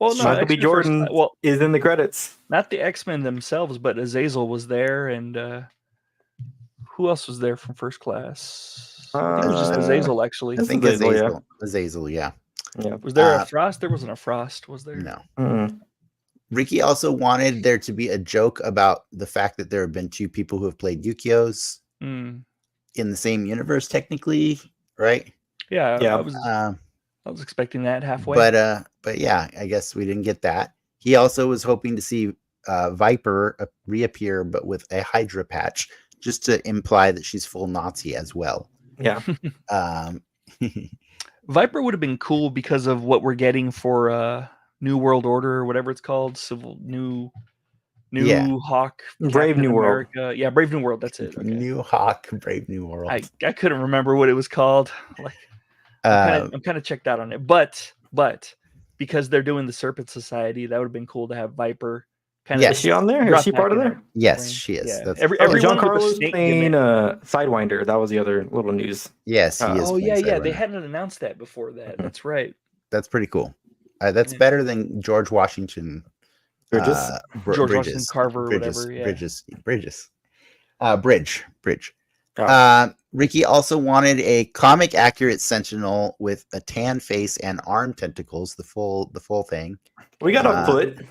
C: Well, no,
A: Michael B.
C: X-Men
A: Jordan
C: First, well,
A: is in the credits.
C: not the X-Men themselves, but Azazel was there, and who else was there from First Class? I think it was just Azazel, actually.
B: I think
A: Azazel,
B: Azazel.
A: yeah.
B: Azazel, yeah.
A: Yeah.
C: Was there a Frost? There wasn't a Frost, was there?
B: No.
A: Mm-mm.
B: Ricky also wanted there to be a joke about the fact that there have been 2 people who have played Yukios
C: Mm.
B: in the same universe, technically, right?
C: Yeah,
A: Yeah.
C: I was expecting that halfway.
B: But yeah, I guess we didn't get that. He also was hoping to see Viper reappear, but with a Hydra patch, just to imply that she's full Nazi as well.
A: Yeah.
C: Viper would have been cool because of what we're getting for New World Order or whatever it's called, New
B: Yeah.
C: Hawk,
A: Brave
C: Captain
A: New World.
C: America. Yeah, Brave New World. That's it. Okay.
B: New Hawk, Brave New World.
C: I couldn't remember what it was called. Like, I'm kind of checked out on it, but because they're doing the Serpent Society, that would have been cool to have Viper. Kind
A: Is she on there? Is she part of there?
B: Yes, she is.
C: Yeah.
B: That's
C: Everyone with a
A: Giancarlo's
C: snake
A: playing
C: gimmick.
A: Sidewinder. That was the other little news.
B: yes, he is.
C: Oh
B: playing
C: yeah. They
B: Sidewinder.
C: hadn't announced that before that.
A: Mhm.
C: That's right.
B: That's pretty cool. That's
C: Yeah.
B: better than George Washington
A: Bridges.
C: George Washington Carver or whatever, yeah.
B: Bridge.
A: Oh.
B: Ricky also wanted a comic accurate Sentinel with a tan face and arm tentacles, the full thing.
A: We got a foot.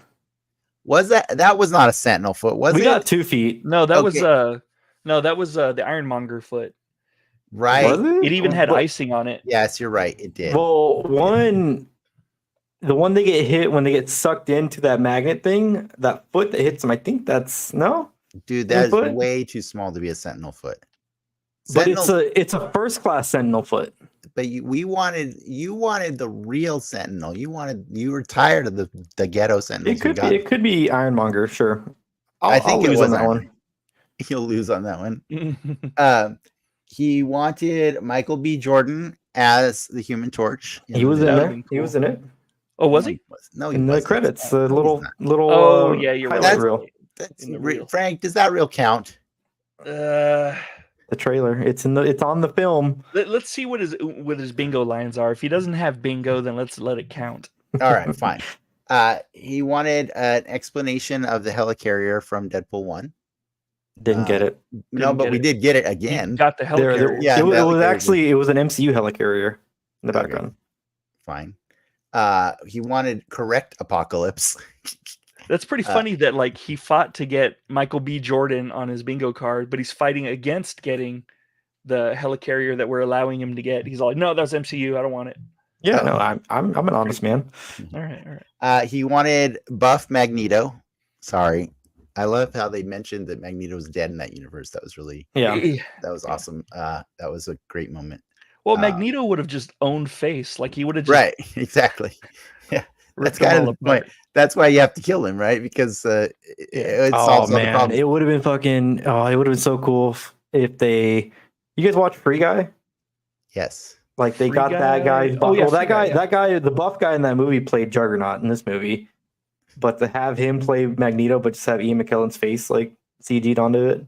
B: Was that was not a Sentinel foot? Was
A: We
B: it?
A: got 2 feet.
C: No, that was
B: Okay.
C: the Ironmonger foot.
B: Right.
A: Was it?
C: It even had
A: But-
C: icing on it.
B: Yes, you're right. It did.
A: Well, the one they get hit when they get sucked into that magnet thing, that foot that hits them, I think that's no.
B: Dude, that is
A: foot?
B: way too small to be a Sentinel foot.
A: But
B: Sentinel,
A: it's a first class Sentinel foot.
B: but you wanted the real Sentinel. You were tired of the ghetto Sentinels.
A: It could be Ironmonger, sure.
B: I think it
A: lose
B: was
A: on that
B: Iron-
A: one.
B: He'll lose on that one. He wanted Michael B. Jordan as the Human Torch.
A: He was in
C: That would've
A: there.
C: been
A: He was
C: cool.
A: in it.
C: Oh, was he?
B: No, he
A: In the
B: wasn't.
A: credits,
B: No,
A: the
B: he's
A: little
B: not.
C: Oh, yeah, you're right.
A: highlight reel.
B: That's
C: in the reel.
B: Frank, does that real count?
C: Uh,
A: The trailer. It's on the film.
C: let's see what his bingo lines are. If he doesn't have bingo, then let's let it count.
B: All right, fine. He wanted an explanation of the helicarrier from Deadpool 1.
A: Didn't get it.
B: No,
C: Didn't
B: but
C: get
B: we
C: it.
B: did get it
C: He
B: again.
C: got the helicarrier.
B: Yeah,
A: it was
B: helicarrier.
A: it was an MCU helicarrier in the
B: Okay.
A: background.
B: Fine. He wanted correct Apocalypse.
C: That's pretty funny that like he fought to get Michael B. Jordan on his bingo card, but he's fighting against getting the helicarrier that we're allowing him to get. He's like, no, that's MCU. I don't want it.
A: Yeah,
B: Oh.
A: no, I'm an honest man.
C: All right.
B: He wanted buff Magneto. Sorry. I love how they mentioned that Magneto was dead in that universe. That was really
A: Yeah.
B: that was awesome. That was a great moment.
C: Well, Magneto would have just owned face. Like he would have just
B: Right, exactly. Yeah. That's
C: ripped them
B: kind
C: all
B: of the point.
C: apart.
B: That's why you have to kill him, right? Because it
A: Oh
B: solves all the
A: man,
B: problems.
A: it would have been fucking. Oh, it would have been so cool if they. You guys watch Free Guy?
B: Yes.
A: Like they
C: Free
A: got that
C: Guy?
A: guy.
C: Oh, yeah,
A: well, that
C: Free Guy,
A: guy, that guy, the buff guy in that movie played Juggernaut in this movie. But to have him play Magneto, but just have Ian McKellen's face like CG'd onto it.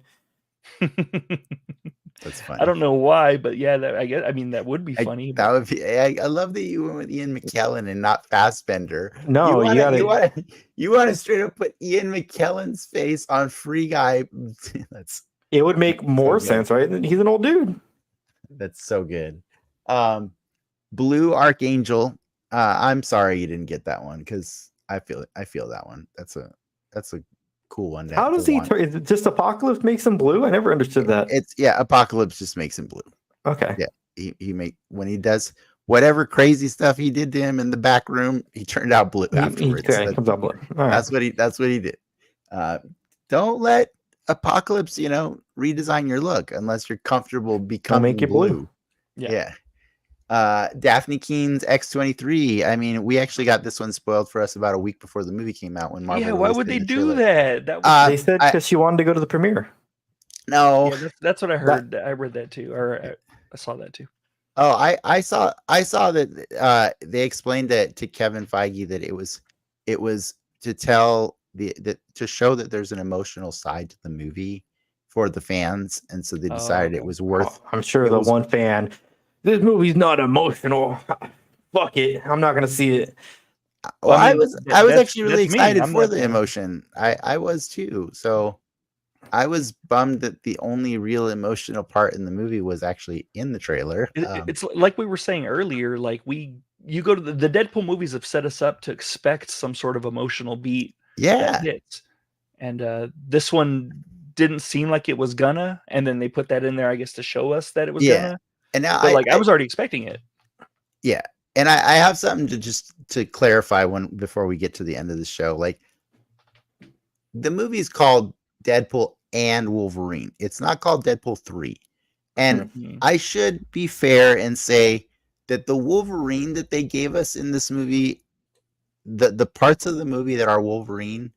B: That's funny.
C: I don't know why, but yeah, I mean, that would be funny.
B: That would be. I love that you went with Ian McKellen and not Fassbender.
A: No, you
B: want to straight up put Ian McKellen's face on Free Guy.
A: It would make more
B: good.
A: sense, right? He's an old dude.
B: That's so good. Blue Archangel. I'm sorry you didn't get that one because I feel that one. That's a cool one.
A: How does he turn? Is it just Apocalypse makes him blue? I never understood that.
B: It's Apocalypse just makes him blue.
A: Okay.
B: Yeah. When he does whatever crazy stuff he did to him in the back room, he turned out blue afterwards.
A: He comes out blue. All right.
B: That's what he did. Don't let Apocalypse, redesign your look unless you're comfortable becoming
A: make it blue.
B: Yeah. Daphne Keen's X-23. I mean, we actually got this one spoiled for us about a week before the movie came out when Marvel.
C: Yeah, why
B: released
C: would
B: it in
C: they
B: the
C: do
B: trailer.
C: that? That was,
A: They said because she wanted to go to the premiere.
B: No.
C: yeah, that's what I heard. I read that too, or I saw that too.
B: Oh, I saw that they explained that to Kevin Feige that it was to tell to show that there's an emotional side to the movie for the fans, and so they decided it was worth.
A: I'm sure the one fan, this movie's not emotional. Fuck it, I'm not gonna see it.
B: Well, I was
C: that's
B: actually really
C: me.
B: excited
C: I'm
B: for
C: not
B: the
C: the-
B: emotion. I was too. So I was bummed that the only real emotional part in the movie was actually in the trailer.
C: It's like we were saying earlier. Like you go to the Deadpool movies have set us up to expect some sort of emotional beat
B: Yeah,
C: that hits, and this one didn't seem like it was gonna. And then they put that in there, I guess, to show us that it was
B: yeah.
C: gonna.
B: And now
C: But I was already expecting it.
B: yeah, and I have something to clarify before we get to the end of the show. Like, the movie is called Deadpool and Wolverine. It's not called Deadpool 3. And
C: Mhm.
B: I should be fair and say that the Wolverine that they gave us in this movie, the parts of the movie that are Wolverine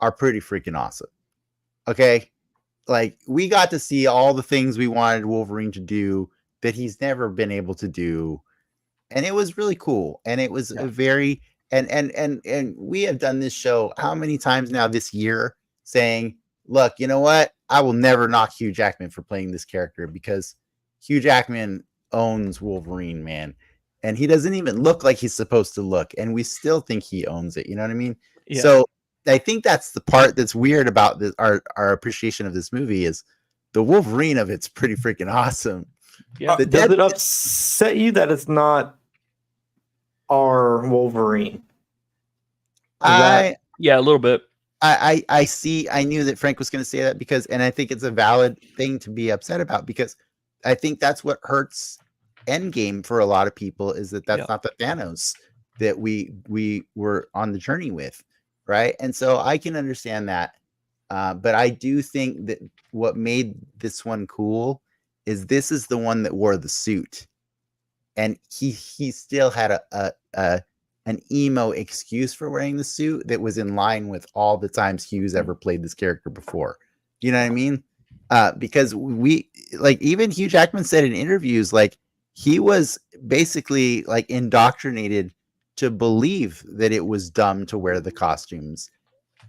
B: are pretty freaking awesome. Okay? Like, we got to see all the things we wanted Wolverine to do that he's never been able to do. And it was really cool. And it was a very and we have done this show how many times now this year saying, look, you know what? I will never knock Hugh Jackman for playing this character because Hugh Jackman owns Wolverine, man. And he doesn't even look like he's supposed to look. And we still think he owns it. You know what I mean?
C: Yeah.
B: So I think that's the part that's weird about our appreciation of this movie is the Wolverine of it's pretty freaking awesome.
C: Yeah.
A: Does it upset you that it's not our Wolverine?
B: Yeah,
C: a little bit.
B: I see. I knew that Frank was going to say that and I think it's a valid thing to be upset about because I think that's what hurts Endgame for a lot of people is that's not the Thanos that we were on the journey with, right? And so I can understand that, but I do think that what made this one cool is this is the one that wore the suit, and he still had an emo excuse for wearing the suit that was in line with all the times Hughes ever played this character before. You know what I mean? Because even Hugh Jackman said in interviews, like he was basically like indoctrinated to believe that it was dumb to wear the costumes.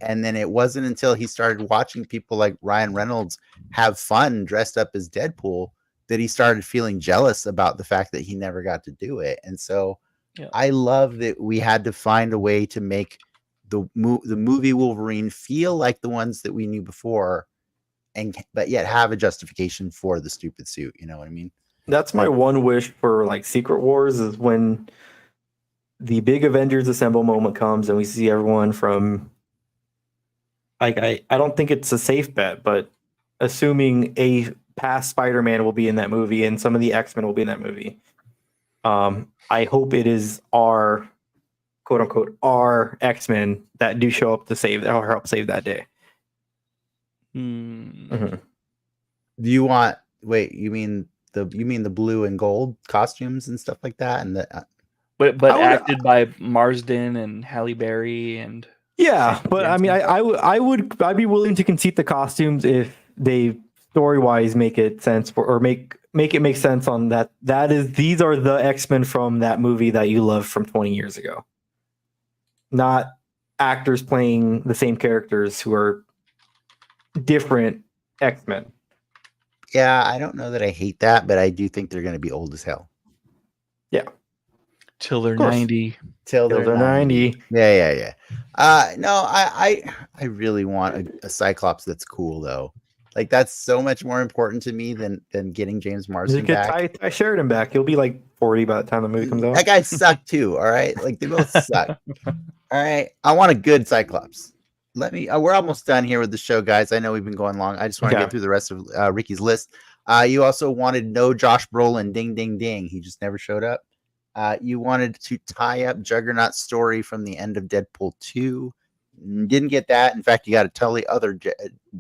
B: And then it wasn't until he started watching people like Ryan Reynolds have fun dressed up as Deadpool that he started feeling jealous about the fact that he never got to do it. And so I love that we had to find a way to make the movie Wolverine feel like the ones that we knew before, but yet have a justification for the stupid suit. You know what I mean?
A: That's my one wish for like Secret Wars is when the big Avengers Assemble moment comes and we see everyone from like I don't think it's a safe bet, but assuming a past Spider-Man will be in that movie and some of the X-Men will be in that movie. I hope it is our quote unquote our X-Men that do show up to save that or help save that day.
B: Do you want you mean the blue and gold costumes and stuff like that, and
C: but acted by Marsden and Halle Berry and
A: but I mean I'd be willing to concede the costumes if they story-wise make it sense or make it make sense on that these are the X-Men from that movie that you loved from 20 years ago, not actors playing the same characters who are different X-Men.
B: I don't know that I hate that, but I do think they're going to be old as hell.
C: Till they're 90.
B: Till they're 90. Yeah. No, I really want a Cyclops that's cool though. Like that's so much more important to me than getting James Marsden back.
A: Ty Sheridan back. He'll be like 40 by the time the movie comes out.
B: That guy sucked too. All right, like they both suck. All right, I want a good Cyclops. We're almost done here with the show, guys. I know we've been going long. I just want to get through the rest of Ricky's list. You also wanted no Josh Brolin. Ding, ding, ding. He just never showed up. You wanted to tie up Juggernaut's story from the end of Deadpool 2. Didn't get that. In fact, you got to tell the other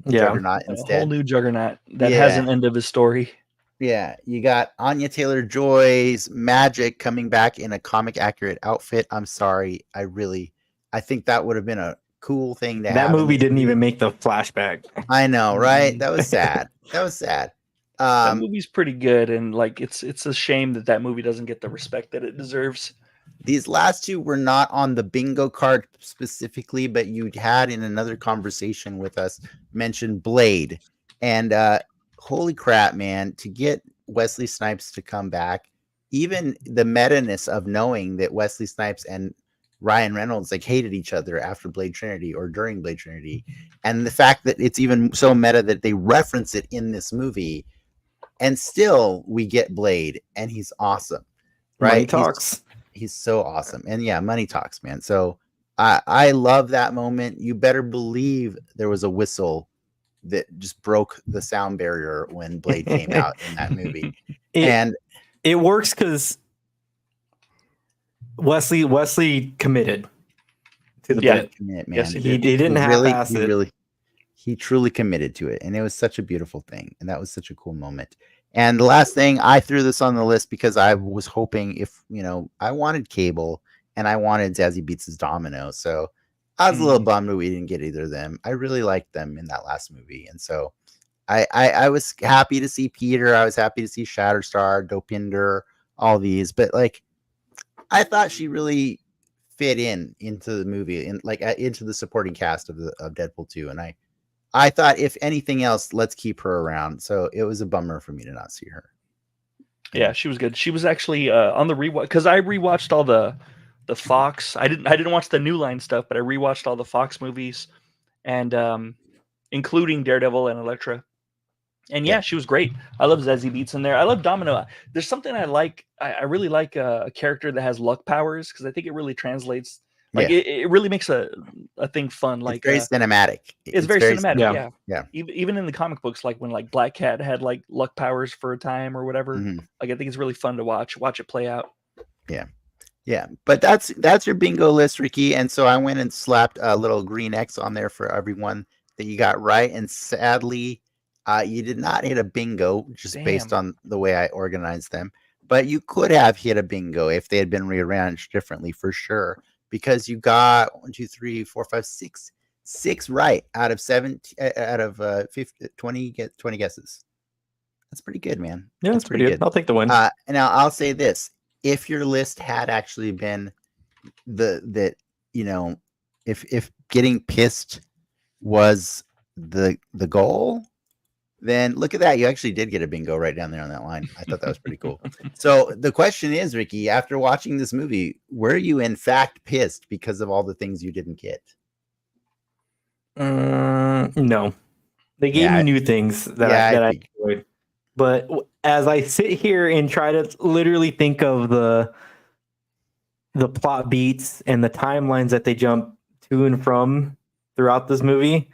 B: Juggernaut instead.
C: A whole new Juggernaut that has an end of his story.
B: Yeah, you got Anya Taylor-Joy's magic coming back in a comic accurate outfit. I'm sorry. I think that would have been a cool thing to have.
A: That movie didn't even make the flashback.
B: I know, right? That was sad.
C: That movie's pretty good, and like it's a shame that movie doesn't get the respect that it deserves.
B: These last two were not on the bingo card specifically, but you had in another conversation with us mentioned Blade. And holy crap, man, to get Wesley Snipes to come back, even the meta-ness of knowing that Wesley Snipes and Ryan Reynolds like hated each other after Blade Trinity or during Blade Trinity, and the fact that it's even so meta that they reference it in this movie, and still we get Blade, and he's awesome, right?
A: Money talks.
B: He's so awesome. And yeah, money talks, man. So I love that moment. You better believe there was a whistle that just broke the sound barrier when Blade came out in that movie. It
A: works because Wesley committed to the bit.
B: Commit, man.
C: Yes,
A: he didn't half-ass it.
B: He truly committed to it. And it was such a beautiful thing. And that was such a cool moment. And the last thing, I threw this on the list because I was hoping I wanted Cable and I wanted Zazie Beetz' Domino. So I was a little bummed that we didn't get either of them. I really liked them in that last movie. And so I was happy to see Peter. I was happy to see Shatterstar, Dopinder, all these. But like, I thought she really fit into the movie and like into the supporting cast of Deadpool 2. And I thought, if anything else, let's keep her around. So it was a bummer for me to not see her.
C: Yeah, she was good. She was actually on the rewatch because I rewatched all the Fox. I didn't watch the New Line stuff, but I rewatched all the Fox movies, and including Daredevil and Elektra. And yeah, she was great. I love Zazie Beetz in there. I love Domino. There's something I like. I really like a character that has luck powers because I think it really translates. Like it really makes a thing fun. Like
B: it's very cinematic.
C: It's very cinematic.
B: Yeah.
C: Even in the comic books, like when like Black Cat had like luck powers for a time or whatever.
B: Mm-hmm.
C: Like I think it's really fun to watch it play out.
B: Yeah. But that's your bingo list, Ricky. And so I went and slapped a little green X on there for everyone that you got right. And sadly, you did not hit a bingo just based on the way I organized them. But you could have hit a bingo if they had been rearranged differently for sure. Because you got 6 right out of 20 guesses. That's pretty good, man.
A: Yeah, that's pretty good. I'll take the win.
B: Now I'll say this: if your list had actually been if getting pissed was the goal, then look at that. You actually did get a bingo right down there on that line. I thought that was pretty cool. So the question is, Ricky, after watching this movie, were you in fact pissed because of all the things you didn't get?
A: No. They gave me new things that I enjoyed. But as I sit here and try to literally think of the plot beats and the timelines that they jump to and from throughout this movie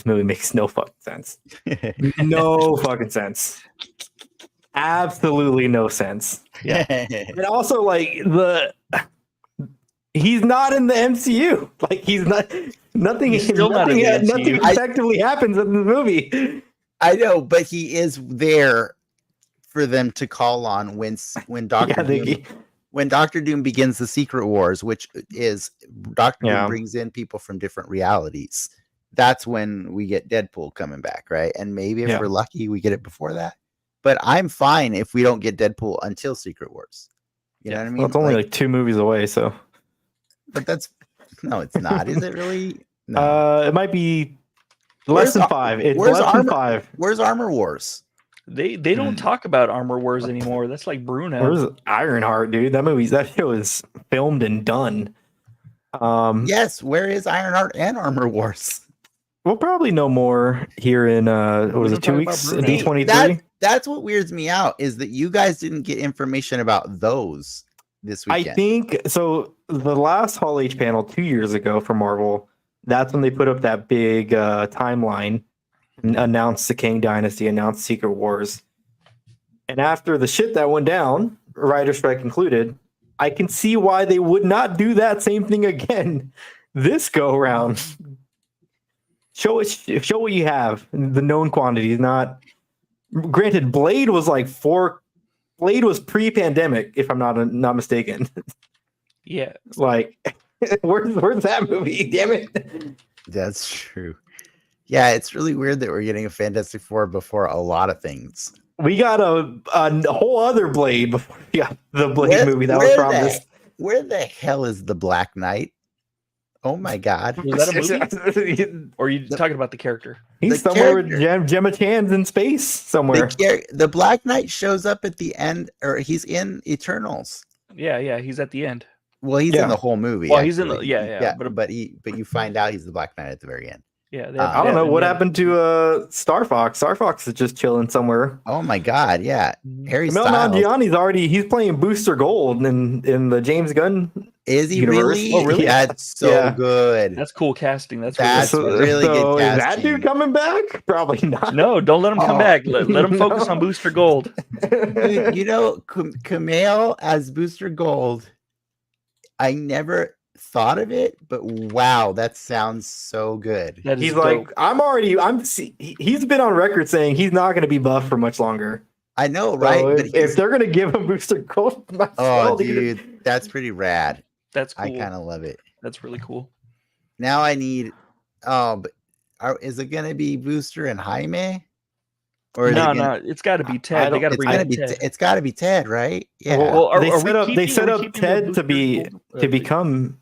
A: makes no fucking sense. No fucking sense. Absolutely no sense.
C: Yeah.
A: And also, like, he's not in the MCU. Like, he's not. Nothing effectively happens in the movie.
B: I know, but he is there for them to call on when Doctor Doom begins the Secret Wars, which is Doctor Doom brings in people from different realities. That's when we get Deadpool coming back, right? And maybe if we're lucky, we get it before that. But I'm fine if we don't get Deadpool until Secret Wars. You know what I mean?
A: Well, it's only like 2 movies away, so.
B: But it's not. Is it really? No.
A: It might be less than 5. It's less than 5.
B: Where's Armor Wars?
C: They don't talk about Armor Wars anymore. That's like Bruno.
A: Where's Ironheart, dude? That show is filmed and done.
B: Yes, where is Ironheart and Armor Wars?
A: We'll probably know more here in 2 weeks? D23?
B: That's what weirds me out, is that you guys didn't get information about those this weekend.
A: I think so. The last Hall H panel 2 years ago for Marvel, that's when they put up that big timeline and announced the Kang Dynasty, announced Secret Wars. And after the shit that went down, writer strike included, I can see why they would not do that same thing again this go around. Show what you have. The known quantities, not. Granted, Blade was like Blade was pre-pandemic, if I'm not mistaken.
C: Yeah.
A: Like, where's that movie? Damn it.
B: That's true. Yeah, it's really weird that we're getting a Fantastic Four before a lot of things.
A: We got a whole other Blade before we got the Blade
B: Where-
A: movie that was
B: where
A: promised.
B: Where the hell is the Black Knight? Oh my God!
C: Was that a movie? Or are you talking about the character?
A: He's
B: The
A: somewhere with
B: character.
A: Gemma Chan's in space somewhere.
B: The Black Knight shows up at the end, or he's in Eternals.
C: Yeah, he's at the end.
B: Well, he's
A: Yeah.
B: in the whole movie.
C: Well, he's in the
B: actually.
C: yeah.
B: But you find out he's the Black Knight at the very end.
C: Yeah,
A: I don't know what happened to Star Fox. Star Fox is just chilling somewhere.
B: Oh my God! Yeah, Harry
A: Mel
B: Styles.
A: Nanjiani's he's playing Booster Gold in the James Gunn.
B: Is he
A: universe.
B: really?
A: Oh, really?
B: Yeah, it's so good.
C: That's cool casting. That's
B: really good
A: Is that
B: casting.
A: dude coming back? Probably not.
C: No, don't let him come back. Let him focus on Booster Gold.
B: Dude, you know, Kumail as Booster Gold. I never thought of it, but wow, that sounds so good.
C: That is
A: He's
C: dope.
A: like, he's been on record saying he's not going to be buff for much longer.
B: I know, right?
A: So
B: But
A: if they're going to give him Booster Gold,
B: dude, that's pretty rad.
C: That's cool.
B: I kind of love it.
C: That's really cool.
B: Now I need. But is it gonna be Booster and Jaime? Or is
C: No, it's got to be Ted. They got to bring back Ted.
B: It's got to be Ted, right? Yeah.
C: Well,
A: they set up Ted to become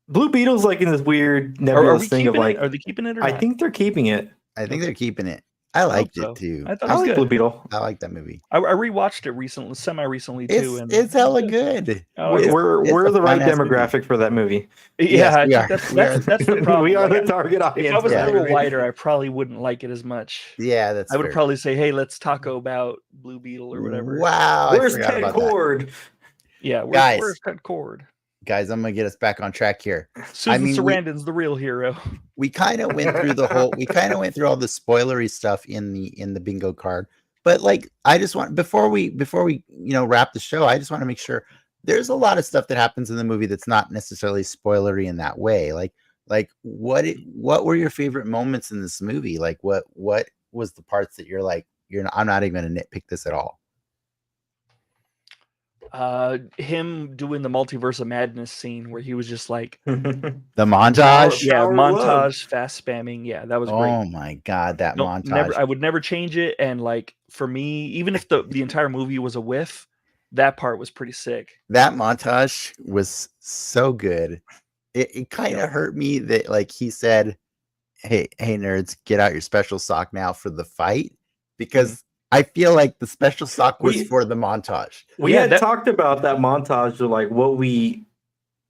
A: Blue Beetle's like in this weird nebulous thing of like.
C: Are they keeping it? Or
A: I
C: not?
A: think they're keeping it.
B: I think they're keeping it. I liked
C: so.
B: it too.
C: I thought
A: I
C: it was
A: like
C: good.
A: Blue Beetle.
B: I like that movie.
C: I rewatched it recently, semi-recently too, and
B: It's hella good.
C: Oh,
A: We're
B: it's
A: the
B: a
A: right
B: fun-ass
A: demographic for that movie.
C: yeah, I
B: we
C: think
B: are.
C: that's the problem.
A: We are
C: Like,
A: the target audience.
C: if I was
A: for
C: a
A: that
C: little
A: movie.
C: wider, I probably wouldn't like it as much.
B: Yeah, that's.
C: I would
B: fair.
C: probably say, "Hey, let's taco about Blue Beetle or whatever."
B: Wow,
A: Where's
B: I forgot
A: Ted
B: about that.
A: Cord?
C: Yeah,
B: Guys.
C: where's Ted Cord?
B: Guys, I'm gonna get us back on track here.
C: Susan
B: mean,
C: Sarandon's the real hero.
B: We kind of went through we kind of went through all the spoilery stuff in the bingo card. But like, I just want before we wrap the show, I just want to make sure there's a lot of stuff that happens in the movie that's not necessarily spoilery in that way. Like what were your favorite moments in this movie? Like what was the parts that you're like, I'm not even gonna nitpick this at all.
C: Him doing the multiverse of madness scene where he was just like
B: The montage.
C: yeah,
A: Shower
C: montage,
A: love.
C: fast spamming. Yeah, that was
B: Oh
C: great.
B: my God, that montage.
C: Never, I would never change it. And like for me, even if the entire movie was a whiff, that part was pretty sick.
B: That montage was so good. It kind of hurt me that like he said, hey nerds, get out your special sock now for the fight, because I feel like the special sock was for the montage.
A: We
C: Yeah,
A: had
C: that-
A: talked about that montage of like what we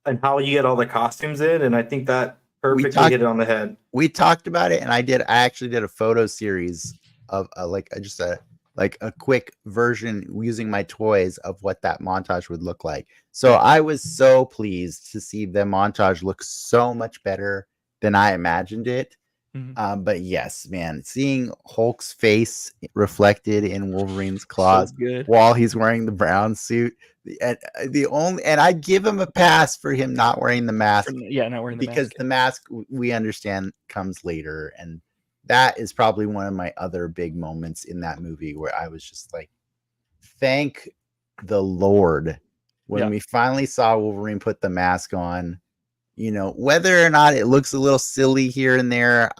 A: and how you get all the costumes in, and I think that perfectly
B: talked-
A: hit it on the head.
B: We talked about it, and I actually did a photo series of just a quick version using my toys of what that montage would look like. So I was so pleased to see the montage look so much better than I imagined it. But yes, man, seeing Hulk's face reflected in Wolverine's claws
C: So good.
B: while he's wearing the brown suit, and I give him a pass for him not wearing the mask,
C: Yeah, not wearing the
B: because
C: mask.
B: the mask we understand comes later, and that is probably one of my other big moments in that movie where I was just like, thank the Lord when we finally saw Wolverine put the mask on. Whether or not it looks a little silly here and there,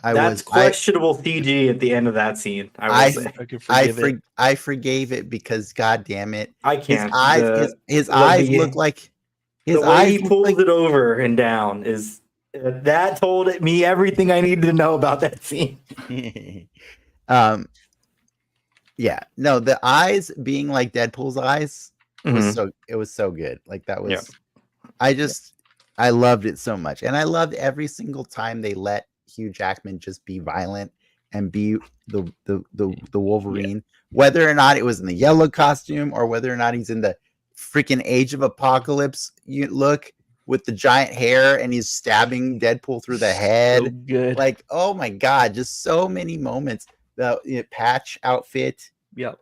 A: That's questionable CG at the end of that scene.
B: I
C: could forgive it.
B: I forgave it because, God damn it,
A: I can't.
B: his eyes look like his
A: the way
B: eyes
A: he
B: look
A: pulls
B: like,
A: it over and down is that told me everything I needed to know about that scene.
B: Yeah, no, the eyes being like Deadpool's eyes was it was so good. Like that was, I loved it so much, and I loved every single time they let Hugh Jackman just be violent and be the Wolverine, whether or not it was in the yellow costume or whether or not he's in the freaking Age of Apocalypse look with the giant hair and he's stabbing Deadpool through the head.
C: So good.
B: Like, oh my God, just so many moments. The patch outfit.
C: Yep.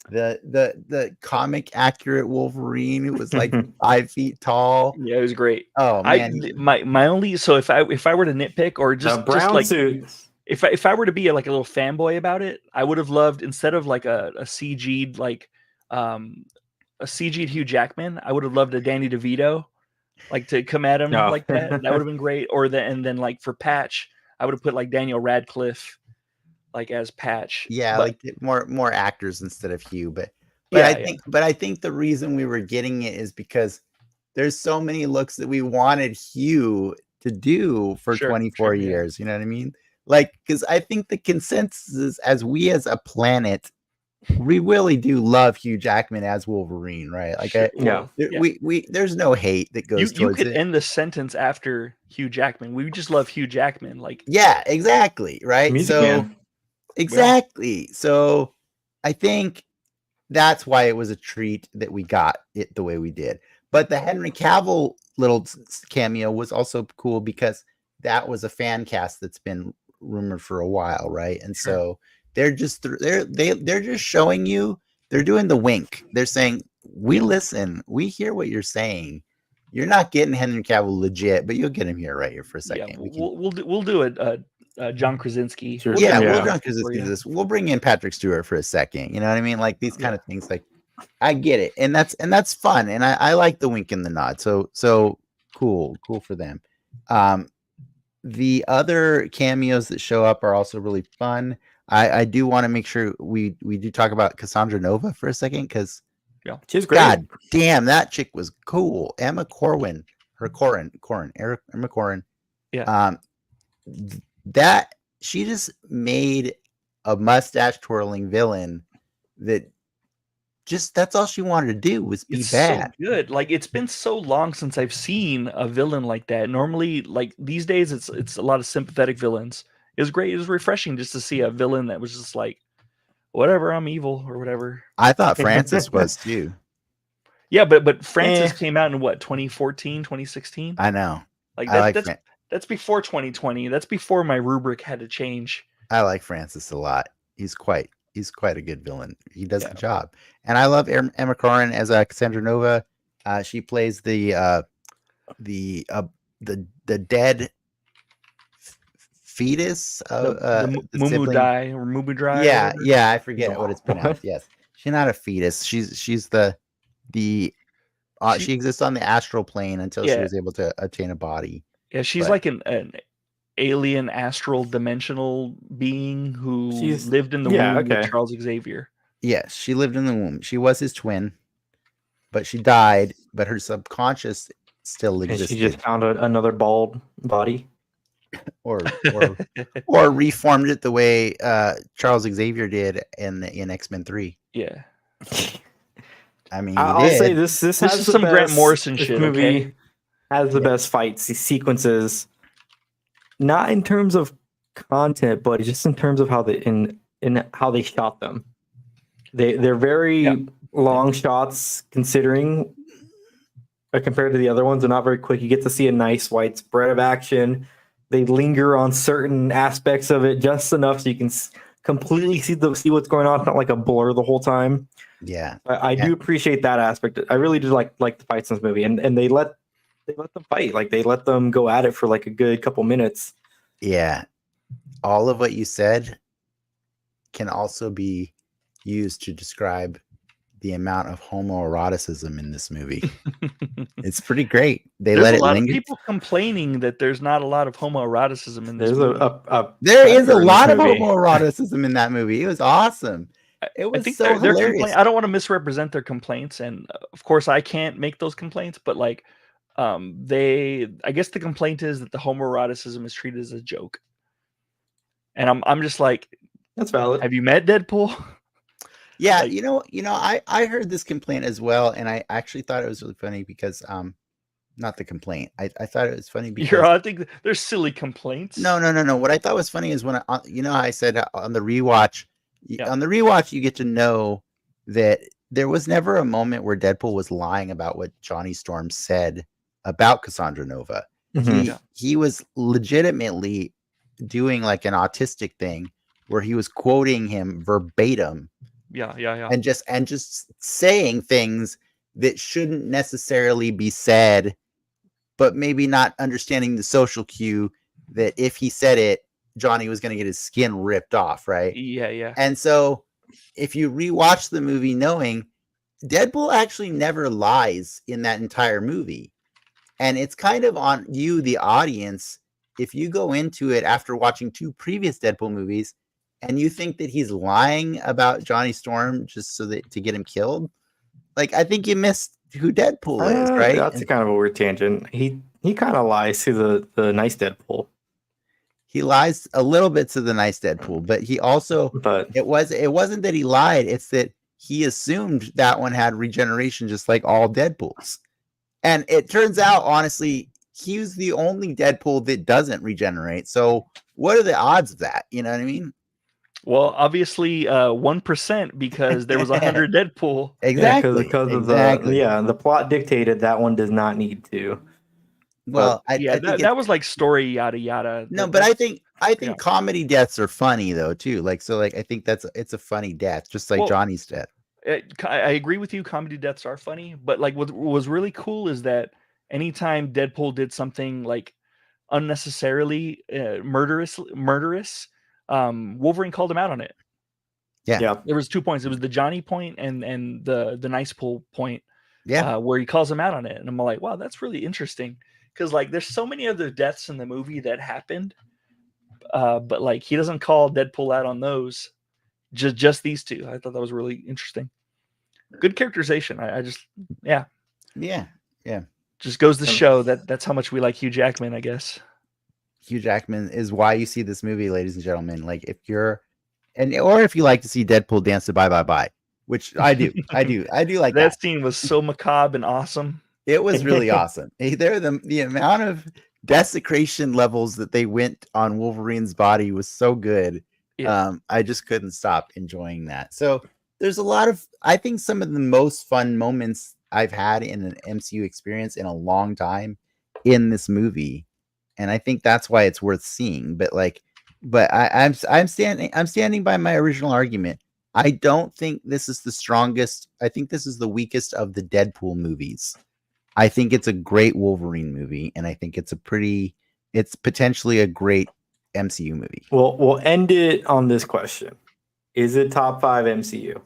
B: The comic accurate Wolverine, who was like 5 feet tall.
C: Yeah, it was great.
B: Oh man,
C: my only, so if I were to nitpick or just
A: brown
C: like
A: suit.
C: if I were to be like a little fanboy about it, I would have loved, instead of like a CG'd like a CG'd Hugh Jackman, I would have loved a Danny DeVito like to come at him like that. That would have been great. Or and then like for Patch, I would have put like Daniel Radcliffe like as Patch.
B: Yeah,
C: but
B: like more actors instead of Hugh, but
C: yeah,
B: I think the reason we were getting it is because there's so many looks that we wanted Hugh to do for
C: Sure,
B: 24
C: yeah.
B: years. You know what I mean? Like, because I think the consensus is, as we as a planet, we really do love Hugh Jackman as Wolverine, right? Like,
C: Sure,
A: Yeah.
B: we there's no hate that goes
C: you
B: towards
C: could
B: it.
C: end the sentence after Hugh Jackman. We just love Hugh Jackman. Like,
B: Yeah, exactly, right?
A: Music
B: So
A: Man.
B: exactly. So I think that's why it was a treat that we got it the way we did. But the Henry Cavill little cameo was also cool because that was a fan cast that's been rumored for a while, right? And
C: Sure.
B: so they're just they're just showing you, they're doing the wink. They're saying, we listen, we hear what you're saying. You're not getting Henry Cavill legit, but you'll get him here right here for a second.
C: yeah,
B: We can,
C: we'll do it. John Krasinski.
A: Sure.
C: We'll do
B: yeah,
C: it
B: we'll
A: Yeah.
B: drunk this.
C: for you.
B: We'll bring in Patrick Stewart for a second. You know what I mean? Like these kind
C: Yeah.
B: of things. Like I get it, and that's fun, and I like the wink and the nod. So cool for them. The other cameos that show up are also really fun. I do want to make sure we do talk about Cassandra Nova for a second because
A: She's great.
B: God damn, that chick was cool. Emma Corrin, Emma Corrin.
C: Yeah.
B: That she just made a mustache twirling villain that just, that's all she wanted to do was be
C: It's
B: bad.
C: so good. Like, it's been so long since I've seen a villain like that. Normally, like these days, it's a lot of sympathetic villains. It was great. It was refreshing just to see a villain that was just like, whatever, I'm evil or whatever.
B: I thought Francis was too.
C: Yeah, but Francis came out in what, 2014, 2016?
B: I know.
C: Like
B: I like
C: that's before 2020. That's before my rubric had to change.
B: I like Francis a lot. He's quite a good villain. He does
C: Yeah.
B: the job, and I love Emma Corrin as Cassandra Nova. She plays the dead fetus of
C: the
B: the
C: Mumu
B: sibling.
C: Die or Mumu Dry.
B: Yeah, I forget what it's pronounced. Yes, she's not a fetus. She's the she exists on the astral plane until she was able to attain a body.
C: Yeah, she's like an alien astral dimensional being who lived in the womb with Charles Xavier.
B: Yes, she lived in the womb. She was his twin, but she died, but her subconscious still existed.
A: And she just found another bald body.
B: or reformed it the way Charles Xavier did in X-Men 3.
C: Yeah.
B: I mean,
A: I'll say this
C: is
A: has
C: some
A: the
C: Grant
A: best,
C: Morrison
A: this
C: shit.
A: Movie
C: Okay?
A: has the best fight sequences, not in terms of content, but just in terms of how in how they shot them. They're very long shots considering compared to the other ones. They're not very quick. You get to see a nice wide spread of action. They linger on certain aspects of it just enough so you can completely see what's going on. It's not like a blur the whole time.
B: Yeah,
A: I do appreciate that aspect. I really do like the fights in this movie, and they let them fight. Like they let them go at it for like a good couple minutes.
B: Yeah, all of what you said can also be used to describe the amount of homoeroticism in this movie. It's pretty great. There's
C: let it linger. There's a lot of people complaining that there's not a lot of homoeroticism in this movie.
B: There is a lot of homoeroticism in that movie. It was awesome. It was so hilarious.
C: I don't want to misrepresent their complaints, and of course I can't make those complaints, but like I guess the complaint is that the homoeroticism is treated as a joke. And I'm just like,
A: that's valid.
C: Have you met Deadpool?
B: Yeah, like, I heard this complaint as well, and I actually thought it was really funny because not the complaint. I thought it was funny because
C: I think there's silly complaints.
B: No. What I thought was funny is when I said on the rewatch, you get to know that there was never a moment where Deadpool was lying about what Johnny Storm said about Cassandra Nova.
A: Mm-hmm.
B: He was legitimately doing like an autistic thing where he was quoting him verbatim.
C: Yeah.
B: And just saying things that shouldn't necessarily be said, but maybe not understanding the social cue that if he said it, Johnny was going to get his skin ripped off, right?
C: Yeah.
B: And so if you rewatch the movie knowing Deadpool actually never lies in that entire movie. And it's kind of on you, the audience, if you go into it after watching two previous Deadpool movies and you think that he's lying about Johnny Storm just so that to get him killed? Like, I think you missed who Deadpool is, right?
A: That's kind of a weird tangent. He kind of lies to the nice Deadpool.
B: He lies a little bit to the nice Deadpool, but he also it wasn't that he lied, it's that he assumed that one had regeneration just like all Deadpools. And it turns out, honestly, he was the only Deadpool that doesn't regenerate. So what are the odds of that? You know what I mean?
C: Well, obviously 1% because there was 100 Deadpool.
B: Exactly.
A: Because of the plot dictated that one does not need to.
B: Well, I think
C: that was like story yada yada.
B: No, but I think comedy deaths are funny though too. Like I think it's a funny death, just like Johnny's death.
C: I agree with you. Comedy deaths are funny, but like what was really cool is that anytime Deadpool did something like unnecessarily murderous, Wolverine called him out on it.
B: Yeah.
C: There was 2 points. It was the Johnny point and the nice pull point.
B: Yeah,
C: where he calls him out on it, and I'm like, wow, that's really interesting. Because like there's so many other deaths in the movie that happened, but like he doesn't call Deadpool out on those, just these two. I thought that was really interesting. Good characterization. I just yeah. Just goes to show that's how much we like Hugh Jackman, I guess.
B: Hugh Jackman is why you see this movie, ladies and gentlemen. Like if you're, or if you like to see Deadpool dance to Bye Bye Bye, which I do like
C: that scene was so macabre and awesome.
B: It was really awesome. The amount of desecration levels that they went on Wolverine's body was so good. Yeah. I just couldn't stop enjoying that. So there's a lot of, I think some of the most fun moments I've had in an MCU experience in a long time in this movie. And I think that's why it's worth seeing. But I'm standing by my original argument. I don't think this is the strongest. I think this is the weakest of the Deadpool movies. I think it's a great Wolverine movie, and I think it's potentially a great MCU movie.
A: Well, we'll end it on this question. Is it top 5 MCU?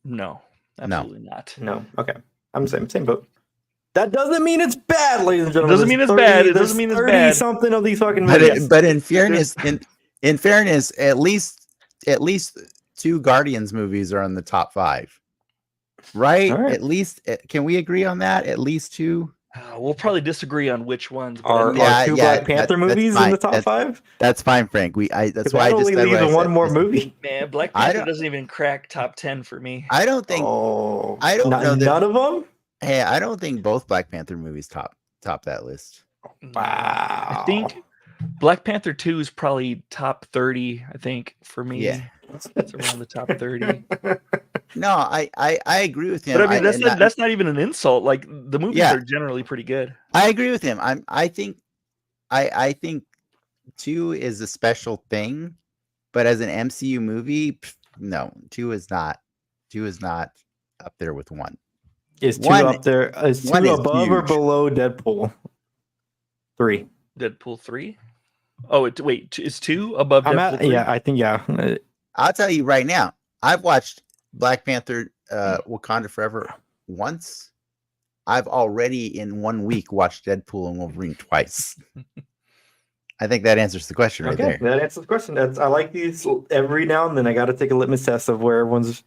C: No, absolutely not.
A: No. Okay. I'm the same boat. That doesn't mean it's bad, ladies and gentlemen.
C: It doesn't mean it's bad. It doesn't mean it's bad.
A: Something of these fucking movies.
B: But in fairness, at least 2 Guardians movies are in the top 5. Right? At least, can we agree on that? At least 2.
C: We'll probably disagree on which ones.
A: Are 2 Black Panther movies in the top 5?
B: That's fine, Frank. That's why I just
A: only leave one more movie.
C: Man, Black Panther doesn't even crack top 10 for me.
B: I don't think. I don't know that,
A: none of them.
B: Hey, I don't think both Black Panther movies top that list.
C: Wow. I think Black Panther 2 is probably top 30. I think for me.
B: Yeah.
C: It's around the top 30.
B: No, I agree with him.
C: But I mean, that's not even an insult. Like the movies are generally pretty good.
B: I agree with him. I think 2 is a special thing, but as an MCU movie, no, 2 is not up there with 1.
A: Is 2 up there? Is 2 above or below Deadpool 3?
C: Deadpool 3? Oh, wait, is 2 above Deadpool 3?
A: Yeah, I think, yeah.
B: I'll tell you right now, I've watched Black Panther Wakanda Forever once. I've already in 1 week watched Deadpool and Wolverine twice. I think that answers the question right there.
A: That answers the question. I like these every now and then. I got to take a litmus test of where everyone's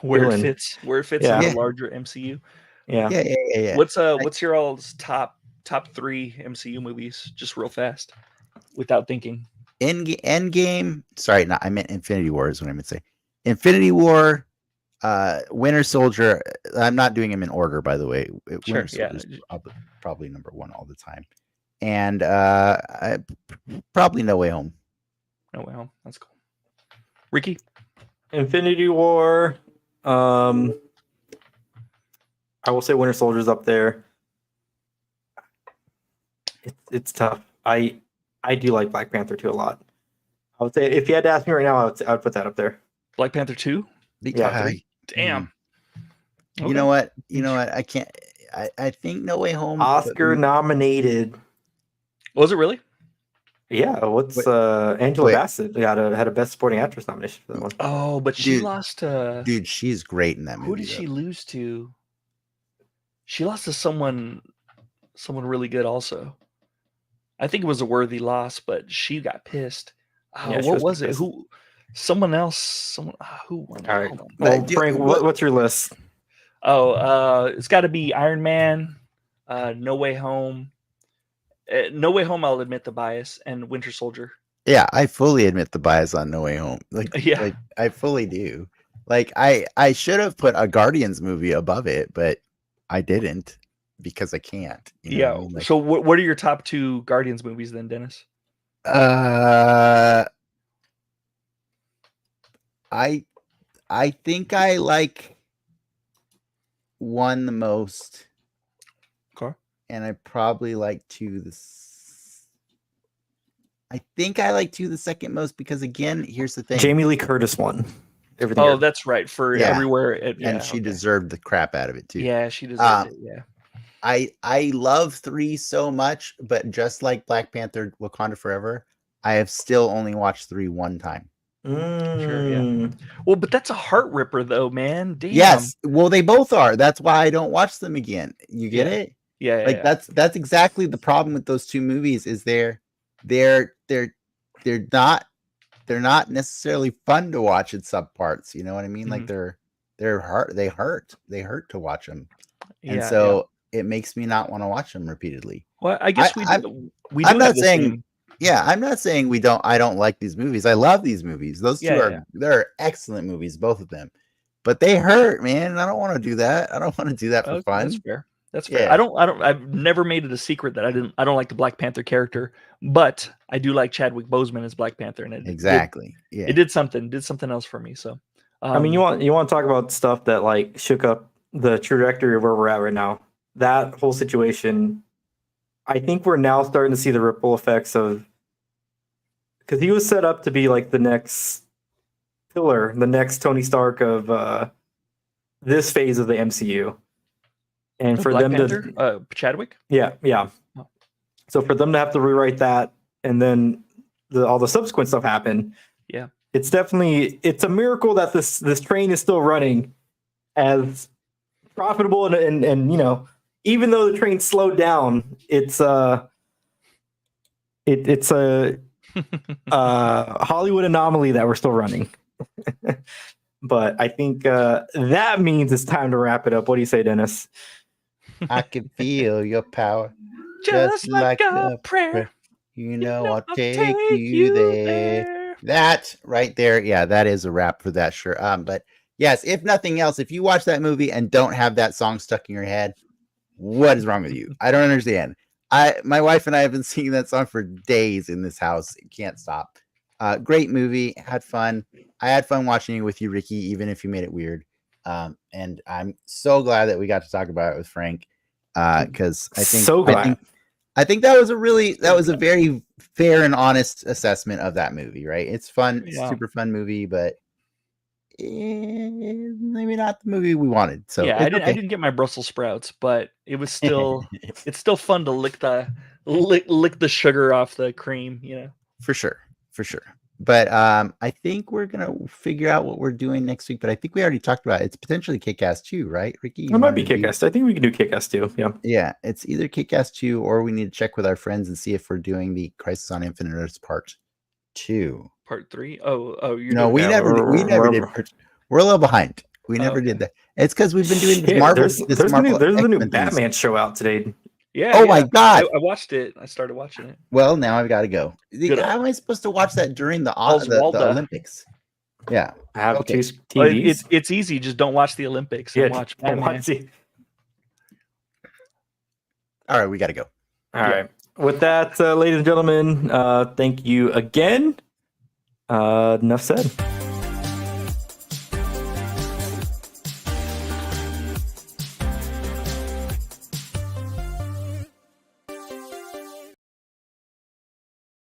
C: it fits in the larger MCU.
B: Yeah.
C: What's your all's top 3 MCU movies? Just real fast, without thinking.
B: Endgame. Sorry, I meant Infinity War is what I meant to say. Infinity War, Winter Soldier. I'm not doing them in order, by the way.
C: Sure,
B: Winter Soldier's probably number 1 all the time. And probably No Way Home.
C: No Way Home. That's cool. Ricky?
A: Infinity War. I will say Winter Soldier's up there. It's tough. I do like Black Panther 2 a lot. I would say if you had to ask me right now, I would put that up there.
C: Black Panther 2?
A: Yeah.
C: Damn.
B: Okay. You know what? I can't. I think No Way Home.
A: Oscar nominated.
C: Was it really?
A: Yeah. Angela Bassett had a Best Supporting Actress nomination for that one.
C: Oh, but she lost to.
B: Dude, she's great in that movie.
C: Who did she lose to? She lost to someone really good also. I think it was a worthy loss, but she got pissed. What was it? Who? Someone else. Who?
A: All right.
C: Hold on.
A: Well, Frank, what's your list?
C: It's got to be Iron Man, No Way Home. No Way Home, I'll admit the bias, and Winter Soldier.
B: Yeah, I fully admit the bias on No Way Home. Like I fully do. Like I should have put a Guardians movie above it, but I didn't because I can't. You know what I mean? Like,
C: so what are your top 2 Guardians movies then, Dennis?
B: I think I like 1 the most.
C: Okay.
B: And I probably like 2 I think I like 2 the second most because again, here's the thing.
A: Jamie Lee Curtis won.
C: Oh, that's right. For everywhere.
B: And she deserved the crap out of it too.
C: Yeah, she deserved it. Yeah.
B: I love 3 so much, but just like Black Panther Wakanda Forever, I have still only watched 3 one time.
C: Sure, yeah. Well, but that's a heart ripper though, man. Damn.
B: Yes. Well, they both are. That's why I don't watch them again. You get it?
C: Yeah.
B: Like that's exactly the problem with those 2 movies is they're not necessarily fun to watch in some parts. You know what I mean? Like they hurt to watch them. And so it makes me not want to watch them repeatedly.
C: Well, I guess
B: I'm not saying I'm not saying I don't like these movies. I love these movies. Those 2 they're excellent movies, both of them. But they hurt, man. I don't want to do that. I don't want to do that for fun.
C: That's fair. That's fair. I've never made it a secret that I don't like the Black Panther character, but I do like Chadwick Boseman as Black Panther, and it did something else for me. So
A: I mean, you want to talk about stuff that like shook up the trajectory of where we're at right now. That whole situation, I think we're now starting to see the ripple effects of, because he was set up to be like the next pillar, the next Tony Stark of this phase of the MCU. And for
C: Black
A: them
C: Panther? Chadwick?
A: Yeah.
C: Oh.
A: So for them to have to rewrite that and then all the subsequent stuff happen.
C: Yeah.
A: It's a miracle that this train is still running as profitable and you know, even though the train slowed down, it's a Hollywood anomaly that we're still running. But I think that means it's time to wrap it up. What do you say, Dennis?
B: I can feel your power,
C: just like a prayer.
B: You know I'll take you there. That right there, yeah, that is a wrap for that, sure. But yes, if nothing else, if you watch that movie and don't have that song stuck in your head, what is wrong with you? I don't understand. My wife and I have been singing that song for days in this house. Can't stop. Great movie. Had fun. I had fun watching it with you, Ricky, even if you made it weird. And I'm so glad that we got to talk about it with Frank. Because I think that was a very fair and honest assessment of that movie, right? It's fun, it's a super fun movie, but maybe not the movie we wanted. So
C: yeah, I didn't get my Brussels sprouts, but it was still it's still fun to lick the sugar off the cream, you know.
B: For sure. But I think we're gonna figure out what we're doing next week. But I think we already talked about it. It's potentially Kick-Ass 2, right, Ricky?
A: It might be Kick-Ass. I think we can do Kick-Ass 2.
B: Yeah, it's either Kick-Ass 2 or we need to check with our friends and see if we're doing the Crisis on Infinite Earths Part 2.
C: Part 3? Oh, you
B: no, we never did. We're a little behind. We never did that. It's because we've been doing this Marvel.
A: There's the new Batman show out today.
C: Yeah.
B: Oh my God!
C: I watched it. I started watching it.
B: Well, now I've got to go. How am I supposed to watch that during the Olympics? Yeah,
A: I have two TVs.
C: It's easy. Just don't watch the Olympics and watch Batman.
B: All right, we got to go.
A: All right. With that, ladies and gentlemen, thank you again. Enough said.